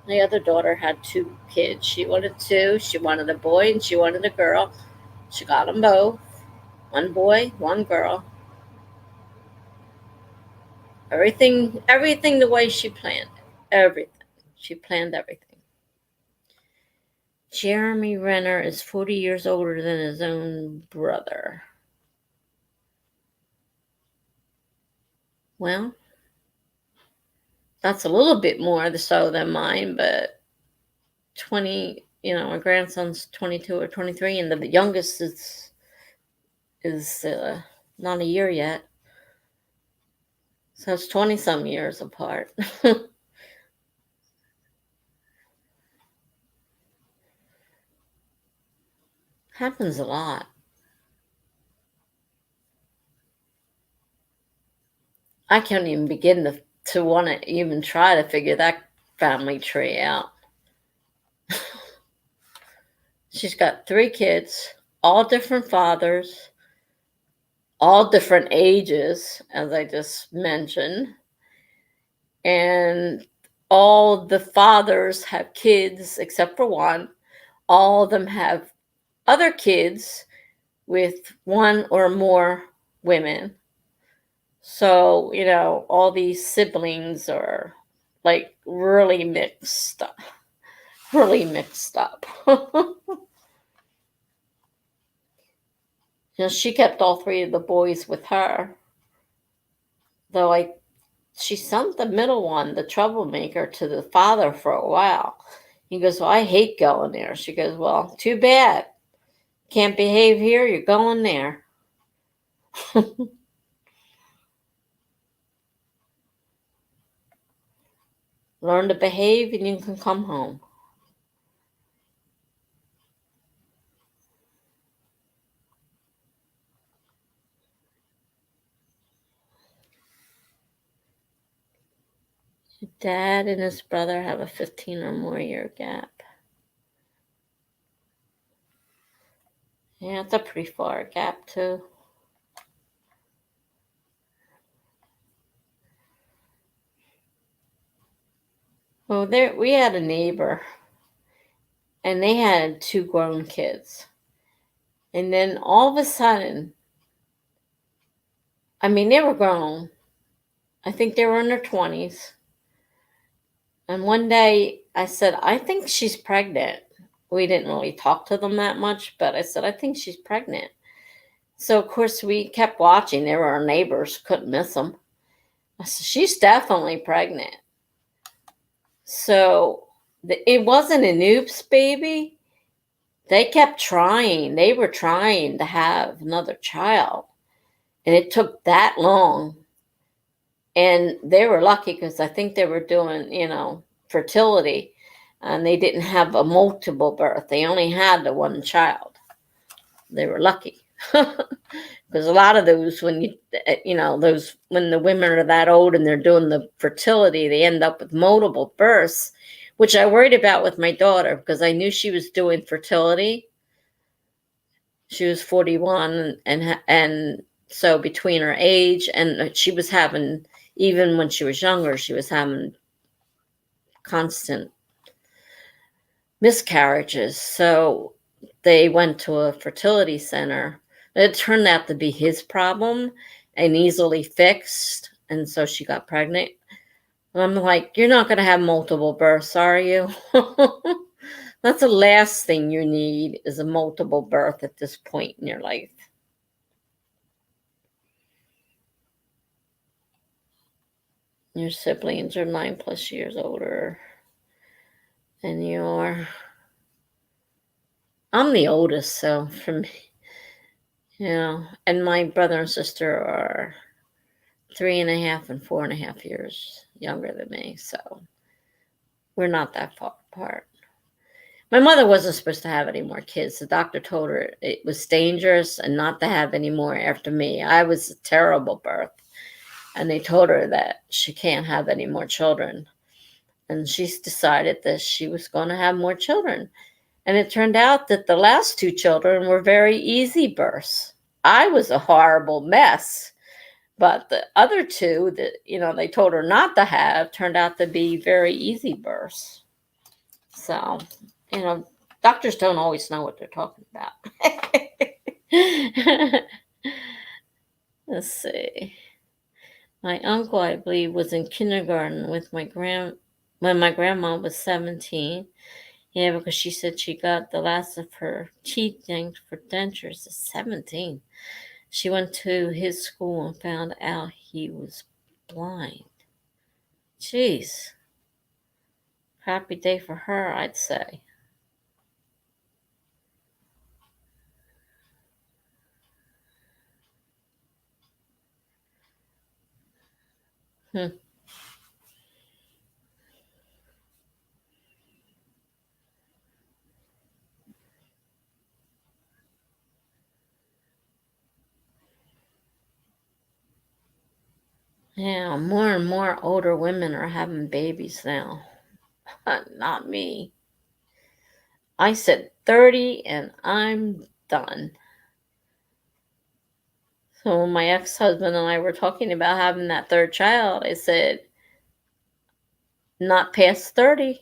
My other daughter had 2 kids. She wanted 2. She wanted a boy and she wanted a girl. She got them both. 1 boy, 1 girl. Everything the way she planned it. Everything. She planned everything. Jeremy Renner is 40 years older than his own brother. Well, that's a little bit more so than mine, but 20, my grandson's 22 or 23, and the youngest is not a year yet. So it's 20 some years apart. Happens a lot. I can't even begin to to want to even try to figure that family tree out. She's got 3 kids, all different fathers, all different ages, as I just mentioned. And all the fathers have kids except for one. All of them have other kids with 1 or more women. So, all these siblings are like really mixed up. Really mixed up. She kept all 3 of the boys with her. Though she sent the middle one, the troublemaker, to the father for a while. He goes, well, I hate going there. She goes, well, too bad. Can't behave here, you're going there. Learn to behave and you can come home. Dad and his brother have a 15 or more year gap. Yeah, it's a pretty far gap, too. Well, we had a neighbor, and they had 2 grown kids. And then all of a sudden, they were grown. I think they were in their 20s. And one day I said, I think she's pregnant. We didn't really talk to them that much, but I said, I think she's pregnant. So, of course, we kept watching. They were our neighbors, couldn't miss them. I said, she's definitely pregnant. So, it wasn't an oops baby. They kept trying. They were trying to have another child. And it took that long. And they were lucky because I think they were doing, fertility. And they didn't have a multiple birth. They only had the 1 child. They were lucky. Because a lot of those, when the women are that old and they're doing the fertility, they end up with multiple births, which I worried about with my daughter because I knew she was doing fertility. She was 41, and so between her age and she was having, even when she was younger, she was having constant miscarriages. So they went to a fertility center. It turned out to be his problem and easily fixed. And so she got pregnant. And I'm like, you're not going to have multiple births, are you? That's the last thing you need is a multiple birth at this point in your life. Your siblings are 9+ years older than you are. I'm the oldest, so for me, and my brother and sister are 3.5 and 4.5 years younger than me, so we're not that far apart. My mother wasn't supposed to have any more kids. The doctor told her it was dangerous and not to have any more after me. I was a terrible birth, and they told her that she can't have any more children. And she's decided that she was going to have more children. And it turned out that the last 2 children were very easy births. I was a horrible mess. But the other 2 that, they told her not to have turned out to be very easy births. So, doctors don't always know what they're talking about. Let's see. My uncle, I believe, was in kindergarten with when my grandma was 17. Yeah, because she said she got the last of her teeth yanked for dentures at 17. She went to his school and found out he was blind. Jeez. Happy day for her, I'd say. Yeah, more and more older women are having babies now. Not me. I said 30 and I'm done. So when my ex-husband and I were talking about having that third child, I said, not past 30.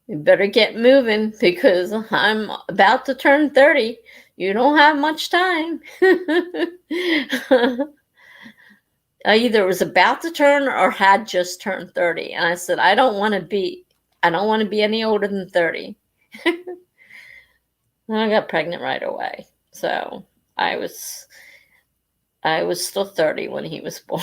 You better get moving because I'm about to turn 30. You don't have much time. I either was about to turn or had just turned 30. And I said, I don't want to be any older than 30. And I got pregnant right away. So I was still 30 when he was born.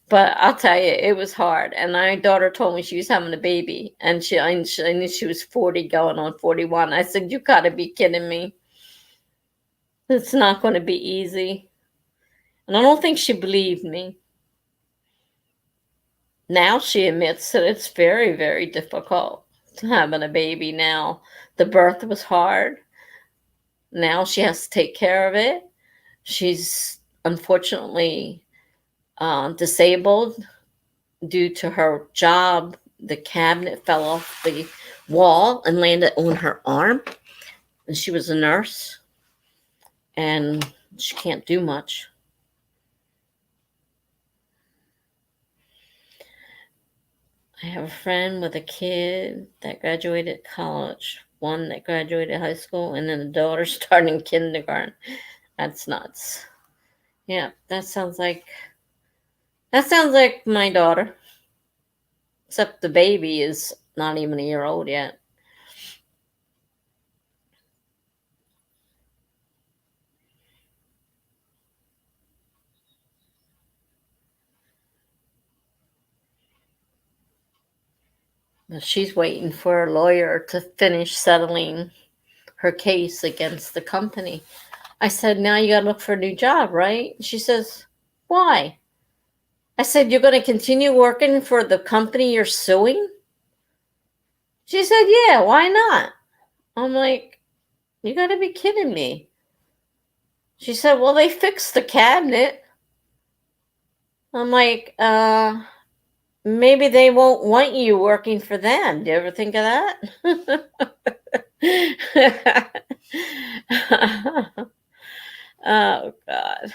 But I'll tell you, it was hard. And my daughter told me she was having a baby, and I knew she was 40 going on 41. I said, you gotta be kidding me. It's not going to be easy. And I don't think she believed me. Now she admits that it's very, very difficult having a baby now. The birth was hard. Now she has to take care of it. She's unfortunately disabled due to her job. The cabinet fell off the wall and landed on her arm. And she was a nurse. And she can't do much. I have a friend with a kid that graduated college, one that graduated high school, and then a daughter starting kindergarten. That's nuts. Yeah, that sounds like my daughter. Except the baby is not even a year old yet. But she's waiting for a lawyer to finish settling her case against the company. I said, now you got to look for a new job, right? She says, why? I said, you're going to continue working for the company you're suing? She said, yeah, why not? I'm like, you got to be kidding me. She said, well, they fixed the cabinet. I'm like, maybe they won't want you working for them. Do you ever think of that? Oh, God.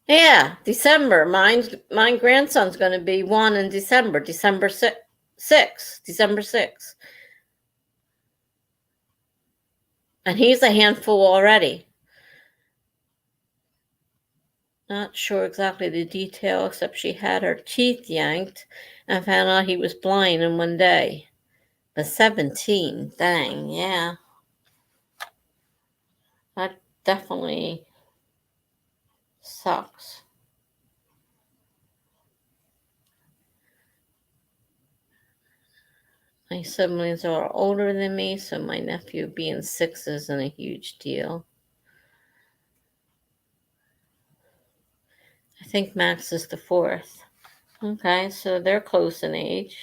Yeah, December. Mine grandson's going to be 1 in December, December 6th, December 6th. And he's a handful already. Not sure exactly the detail, except she had her teeth yanked and found out he was blind in one day. But 17, dang, yeah. That definitely sucks. My siblings are older than me, so my nephew being 6 isn't a huge deal. I think Max is the 4th. Okay, so they're close in age.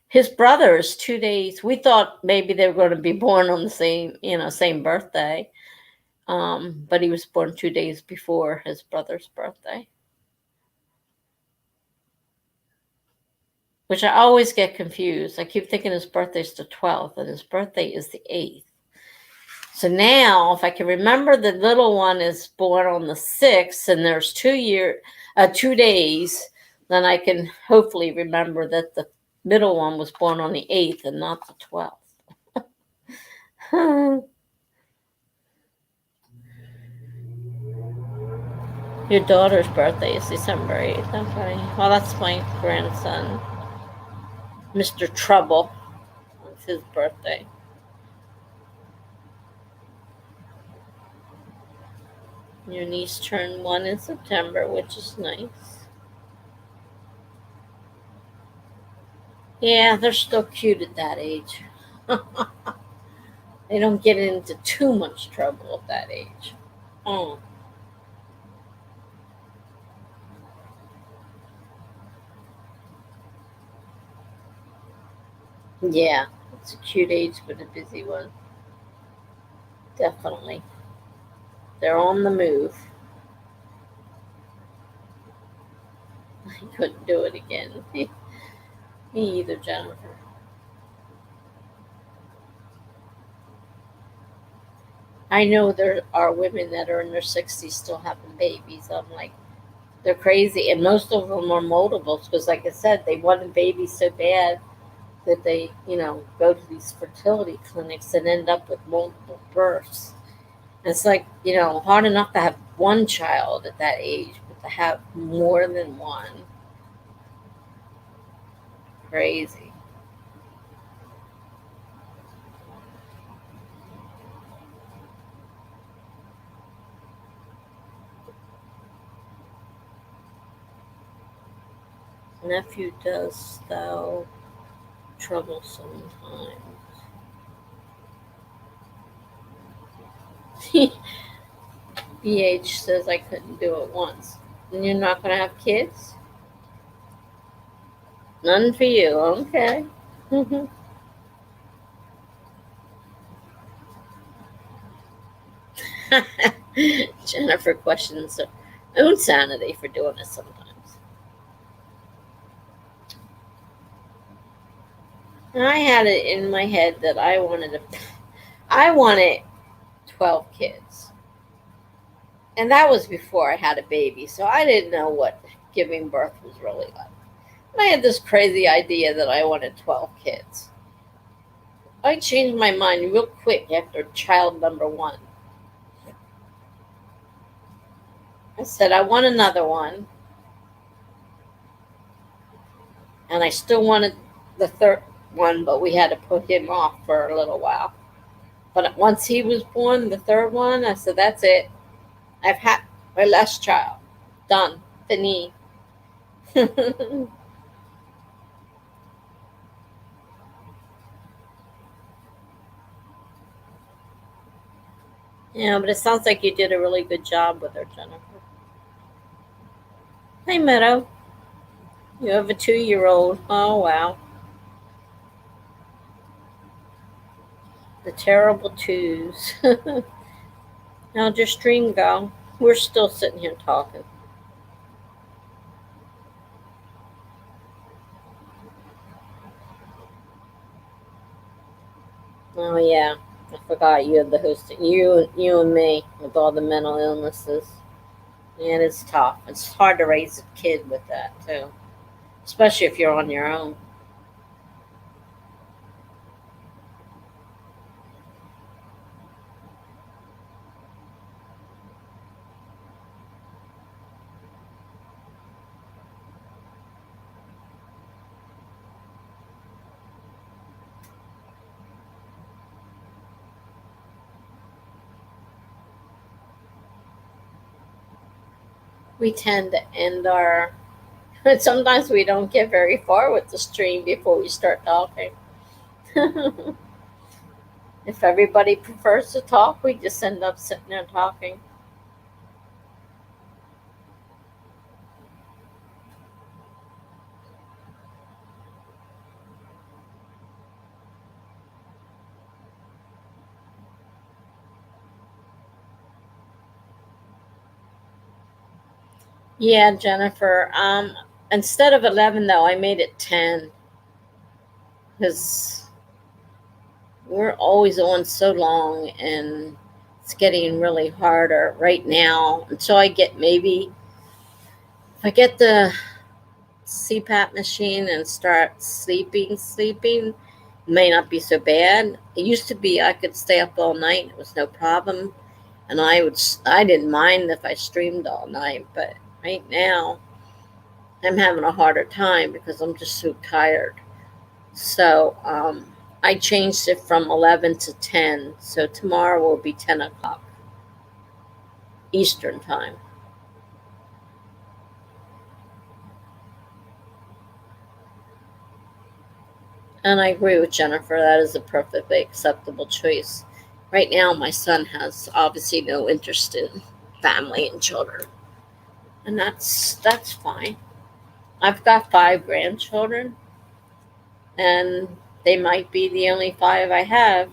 His brother is 2 days. We thought maybe they were going to be born on the same birthday. But he was born 2 days before his brother's birthday. Which I always get confused. I keep thinking his birthday's the 12th, and his birthday is the 8th. So now, if I can remember, the little one is born on the 6th, and there's 2 days, then I can hopefully remember that the middle one was born on the 8th and not the 12th. Your daughter's birthday is December 8th. Okay. Well, that's my grandson, Mr. Trouble. It's his birthday. Your niece turned 1 in September, which is nice. Yeah, they're still cute at that age. They don't get into too much trouble at that age. Oh, yeah. It's a cute age, but a busy one. Definitely. They're on the move. I couldn't do it again. Me either, Jennifer. I know there are women that are in their 60s still having babies. I'm like, they're crazy. And most of them are multiples because, like I said, they want a baby so bad that they, go to these fertility clinics and end up with multiple births. And it's like, hard enough to have one child at that age, but to have more than one, crazy. Nephew does thou troublesome times. BH says I couldn't do it once. And you're not going to have kids? None for you, okay. Jennifer questions her own sanity for doing it sometimes. And I had it in my head that I wanted 12 kids. And that was before I had a baby, so I didn't know what giving birth was really like. And I had this crazy idea that I wanted 12 kids. I changed my mind real quick after child number 1. I said I want another one, and I still wanted the third one, but we had to put him off for a little while. But once he was born, the third one, I said, that's it. I've had my last child. Done. Fini. Yeah, but it sounds like you did a really good job with her, Jennifer. Hey, Meadow. You have a 2-year-old. Oh, wow. The terrible twos. How'd your stream go? We're still sitting here talking. Oh, yeah. I forgot you had the hosting. You and me with all the mental illnesses. Yeah, it's tough. It's hard to raise a kid with that, too. Especially if you're on your own. We tend to end our. Sometimes we don't get very far with the stream before we start talking. If everybody prefers to talk, we just end up sitting there talking. Yeah, Jennifer. Instead of 11, though, I made it 10 because we're always on so long, and it's getting really harder right now until I get if I get the CPAP machine and start sleeping, may not be so bad. It used to be I could stay up all night. It was no problem. And I didn't mind if I streamed all night, but right now I'm having a harder time because I'm just so tired. So I changed it from 11 to 10. So tomorrow will be 10 o'clock Eastern time. And I agree with Jennifer. That is a perfectly acceptable choice. Right now, my son has obviously no interest in family and children. And that's fine. I've got 5 grandchildren, and They might be the only 5 I have,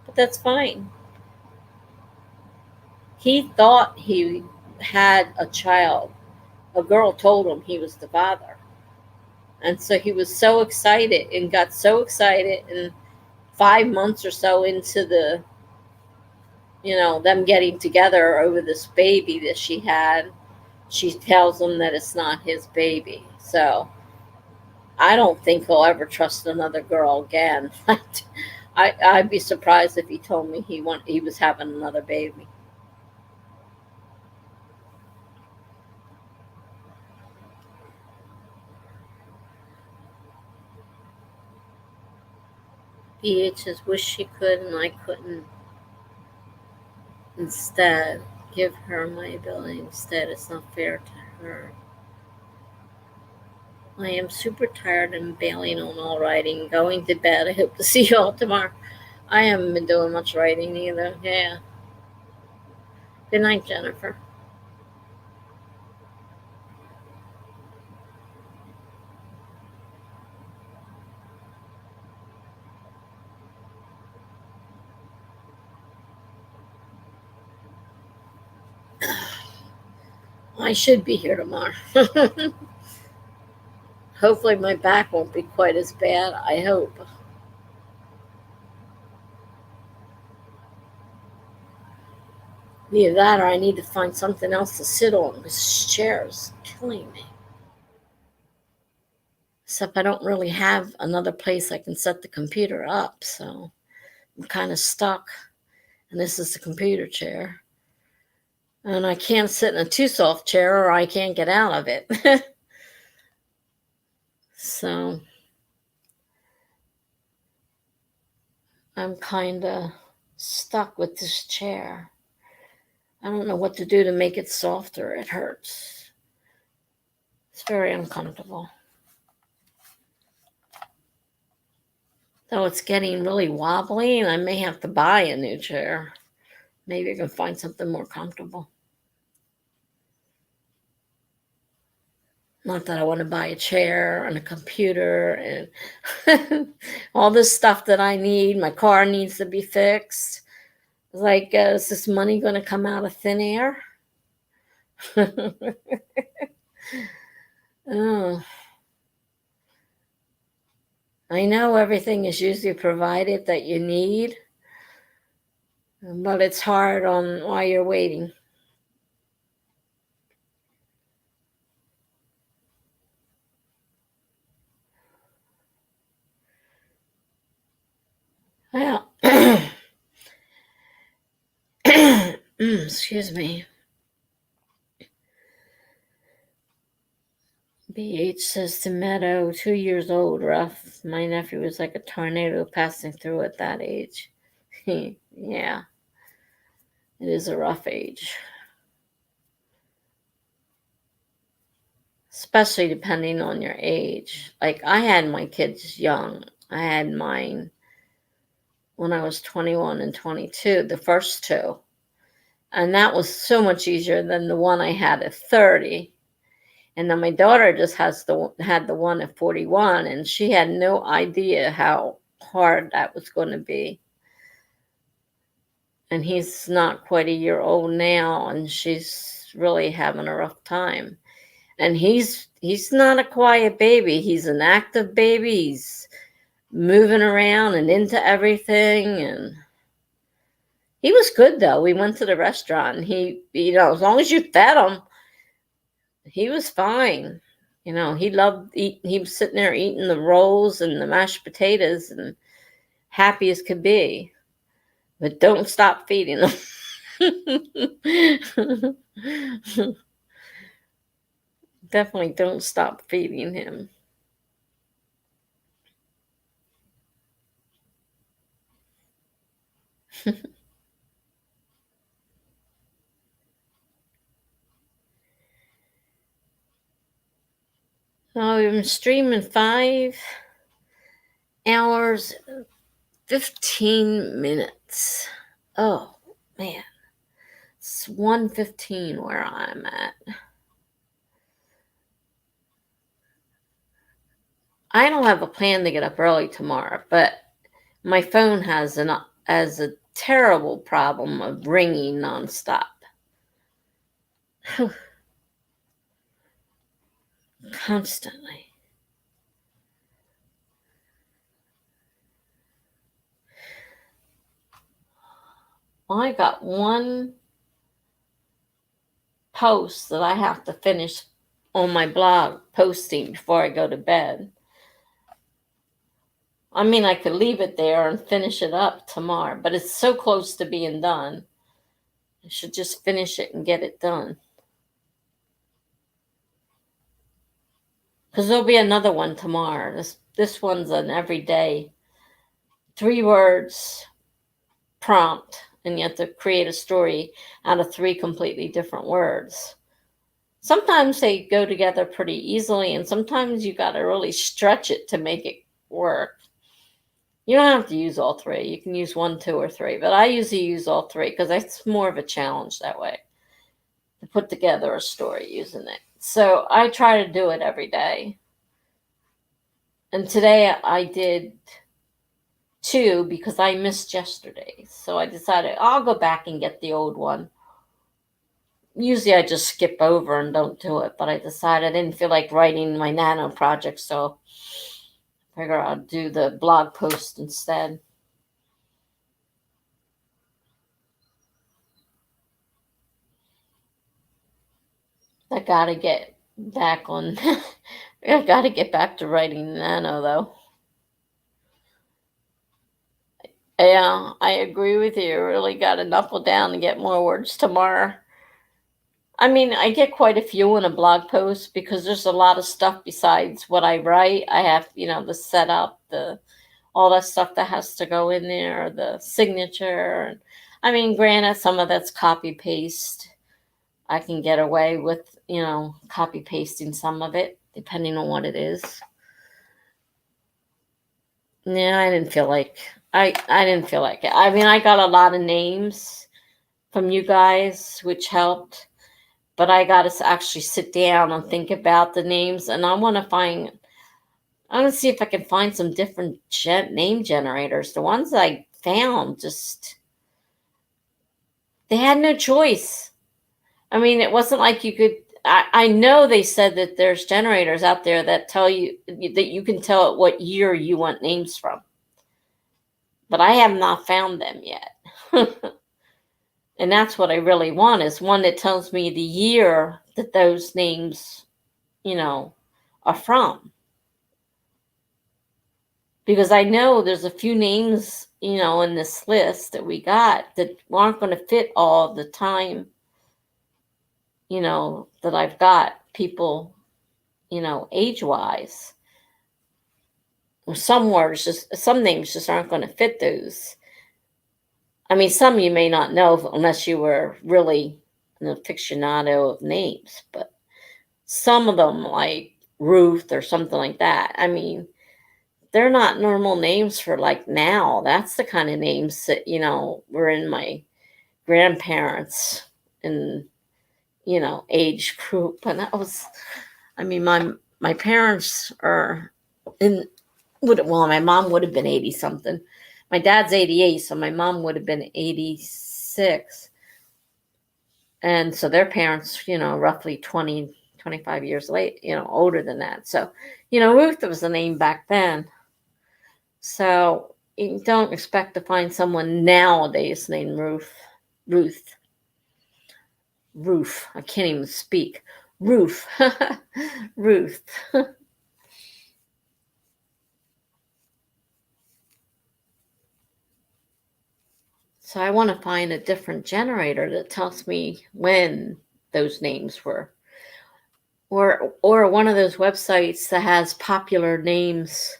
but that's fine. He thought he had a child. A girl told him he was the father. And so he was so excited and got so excited. And 5 months or so into them getting together over this baby that she had, she tells him that it's not his baby. So I don't think he'll ever trust another girl again. I'd be surprised if he told me he was having another baby. BH says, wish she could and I couldn't. Instead, give her my ability. Instead, it's not fair to her. I am super tired and bailing on all writing. Going to bed. I hope to see you all tomorrow. I haven't been doing much writing either. Yeah. Good night, Jennifer. I should be here tomorrow. Hopefully my back won't be quite as bad. I hope. Either that or I need to find something else to sit on. This chair is killing me. Except I don't really have another place I can set the computer up, so I'm kind of stuck. And this is the computer chair. And I can't sit in a too soft chair or I can't get out of it. So I'm kind of stuck with this chair. I don't know what to do to make it softer. It hurts. It's very uncomfortable. Though it's getting really wobbly and I may have to buy a new chair. Maybe I can find something more comfortable. Not that I want to buy a chair and a computer and all this stuff that I need. My car needs to be fixed. It's like, is this money going to come out of thin air? Oh. I know everything is usually provided that you need, but it's hard on while you're waiting. Well, excuse me. BH says to Meadow, 2 years old, rough. My nephew was like a tornado passing through at that age. Yeah, it is a rough age. Especially depending on your age. Like, I had my kids young. I had mine when I was 21 and 22, the first two. And that was so much easier than the one I had at 30. And then my daughter just had the one at 41, and she had no idea how hard that was going to be. And he's not quite a year old now, and she's really having a rough time. And he's not a quiet baby. He's an active baby. He's moving around and into everything. And he was good, though. We went to the restaurant, and he, as long as you fed him, he was fine. He loved eating. He was sitting there eating the rolls and the mashed potatoes and happy as could be. But don't stop feeding him. Definitely don't stop feeding him. I'm streaming 5 hours, 15 minutes. Oh, man. It's 1:15 where I'm at. I don't have a plan to get up early tomorrow, but my phone has a terrible problem of ringing nonstop. Constantly. Well, I got one post that I have to finish on my blog posting before I go to bed. I mean, I could leave it there and finish it up tomorrow, but it's so close to being done. I should just finish it and get it done. Because there'll be another one tomorrow. This one's an everyday 3 words prompt, and you have to create a story out of 3 completely different words. Sometimes they go together pretty easily, and sometimes you got to really stretch it to make it work. You don't have to use all 3. You can use 1, 2, or 3, but I usually use all 3 because it's more of a challenge that way to put together a story using it. So I try to do it every day. And today I did 2 because I missed yesterday. So I decided I'll go back and get the old one. Usually I just skip over and don't do it, but I decided I didn't feel like writing my nano project, so I figure I'll do the blog post instead. I gotta get back on. I gotta get back to writing nano, though. Yeah, I agree with you. Really got to knuckle down and get more words tomorrow. I mean, I get quite a few in a blog post because there's a lot of stuff besides what I write. I have, the setup, all that stuff that has to go in there, the signature. I mean, granted, some of that's copy paste. I can get away with, copy pasting some of it, depending on what it is. Yeah, I didn't feel like I didn't feel like it. I mean, I got a lot of names from you guys, which helped, but I got to actually sit down and think about the names, and I want to see if I can find some different name generators. The ones I found they had no choice. I mean, it wasn't like you could. I know they said that there's generators out there that tell you that you can tell what year you want names from, but I have not found them yet. And that's what I really want, is one that tells me the year that those names, are from. Because I know there's a few names, in this list that we got that aren't going to fit all the time, that I've got people, age-wise. Some names just aren't going to fit those. I mean, some you may not know unless you were really an aficionado of names, but some of them, like Ruth or something like that, I mean, they're not normal names for like now. That's the kind of names that, were in my grandparents and, age group. And my parents are my mom would have been 80 something. My dad's 88, so my mom would have been 86. And so their parents, roughly 20, 25 years late, older than that. So, Ruth was the name back then. So you don't expect to find someone nowadays named Ruth. I can't even speak. Ruth. Ruth. So I want to find a different generator that tells me when those names were. Or one of those websites that has popular names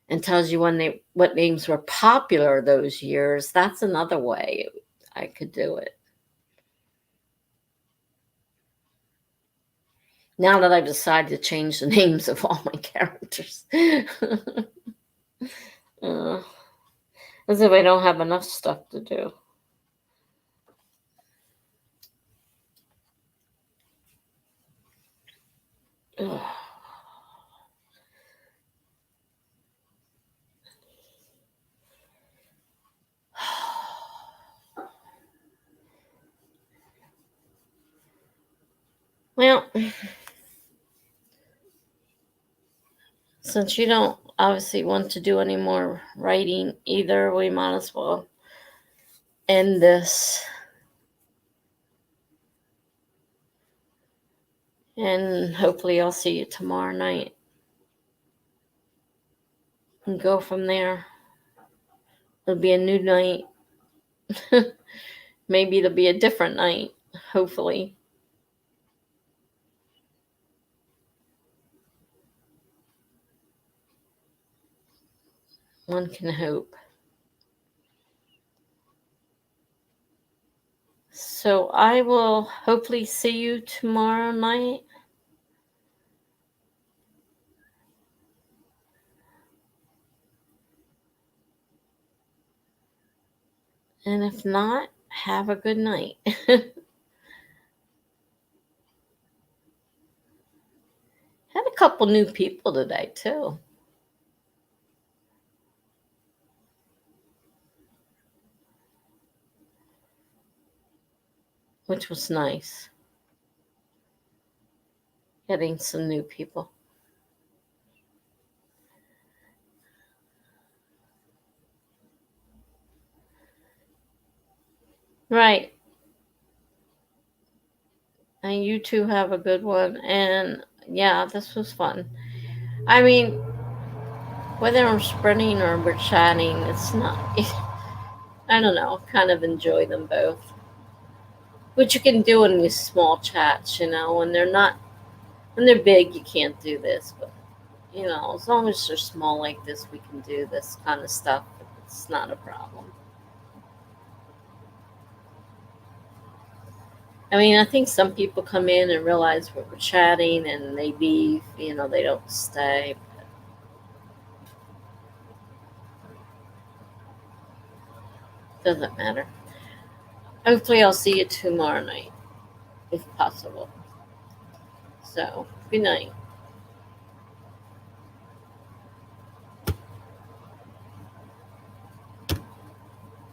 and tells you what names were popular those years. That's another way I could do it. Now that I've decided to change the names of all my characters. As if I don't have enough stuff to do. Ugh. Well, since you don't obviously want to do any more writing either, we might as well end this. And hopefully I'll see you tomorrow night and go from there. It'll be a new night. Maybe it'll be a different night, hopefully. One can hope. So I will hopefully see you tomorrow night. And if not, have a good night. Had a couple new people today, too. Which was nice. Getting some new people. Right. And you two have a good one. And yeah, this was fun. I mean, whether I'm sprinting or we're chatting, it's not, I don't know, kind of enjoy them both. Which you can do in these small chats, when when they're big, you can't do this. But, as long as they're small like this, we can do this kind of stuff. It's not a problem. I mean, I think some people come in and realize we're chatting and they leave, they don't stay. Doesn't matter. Hopefully, I'll see you tomorrow night, if possible. So, good night.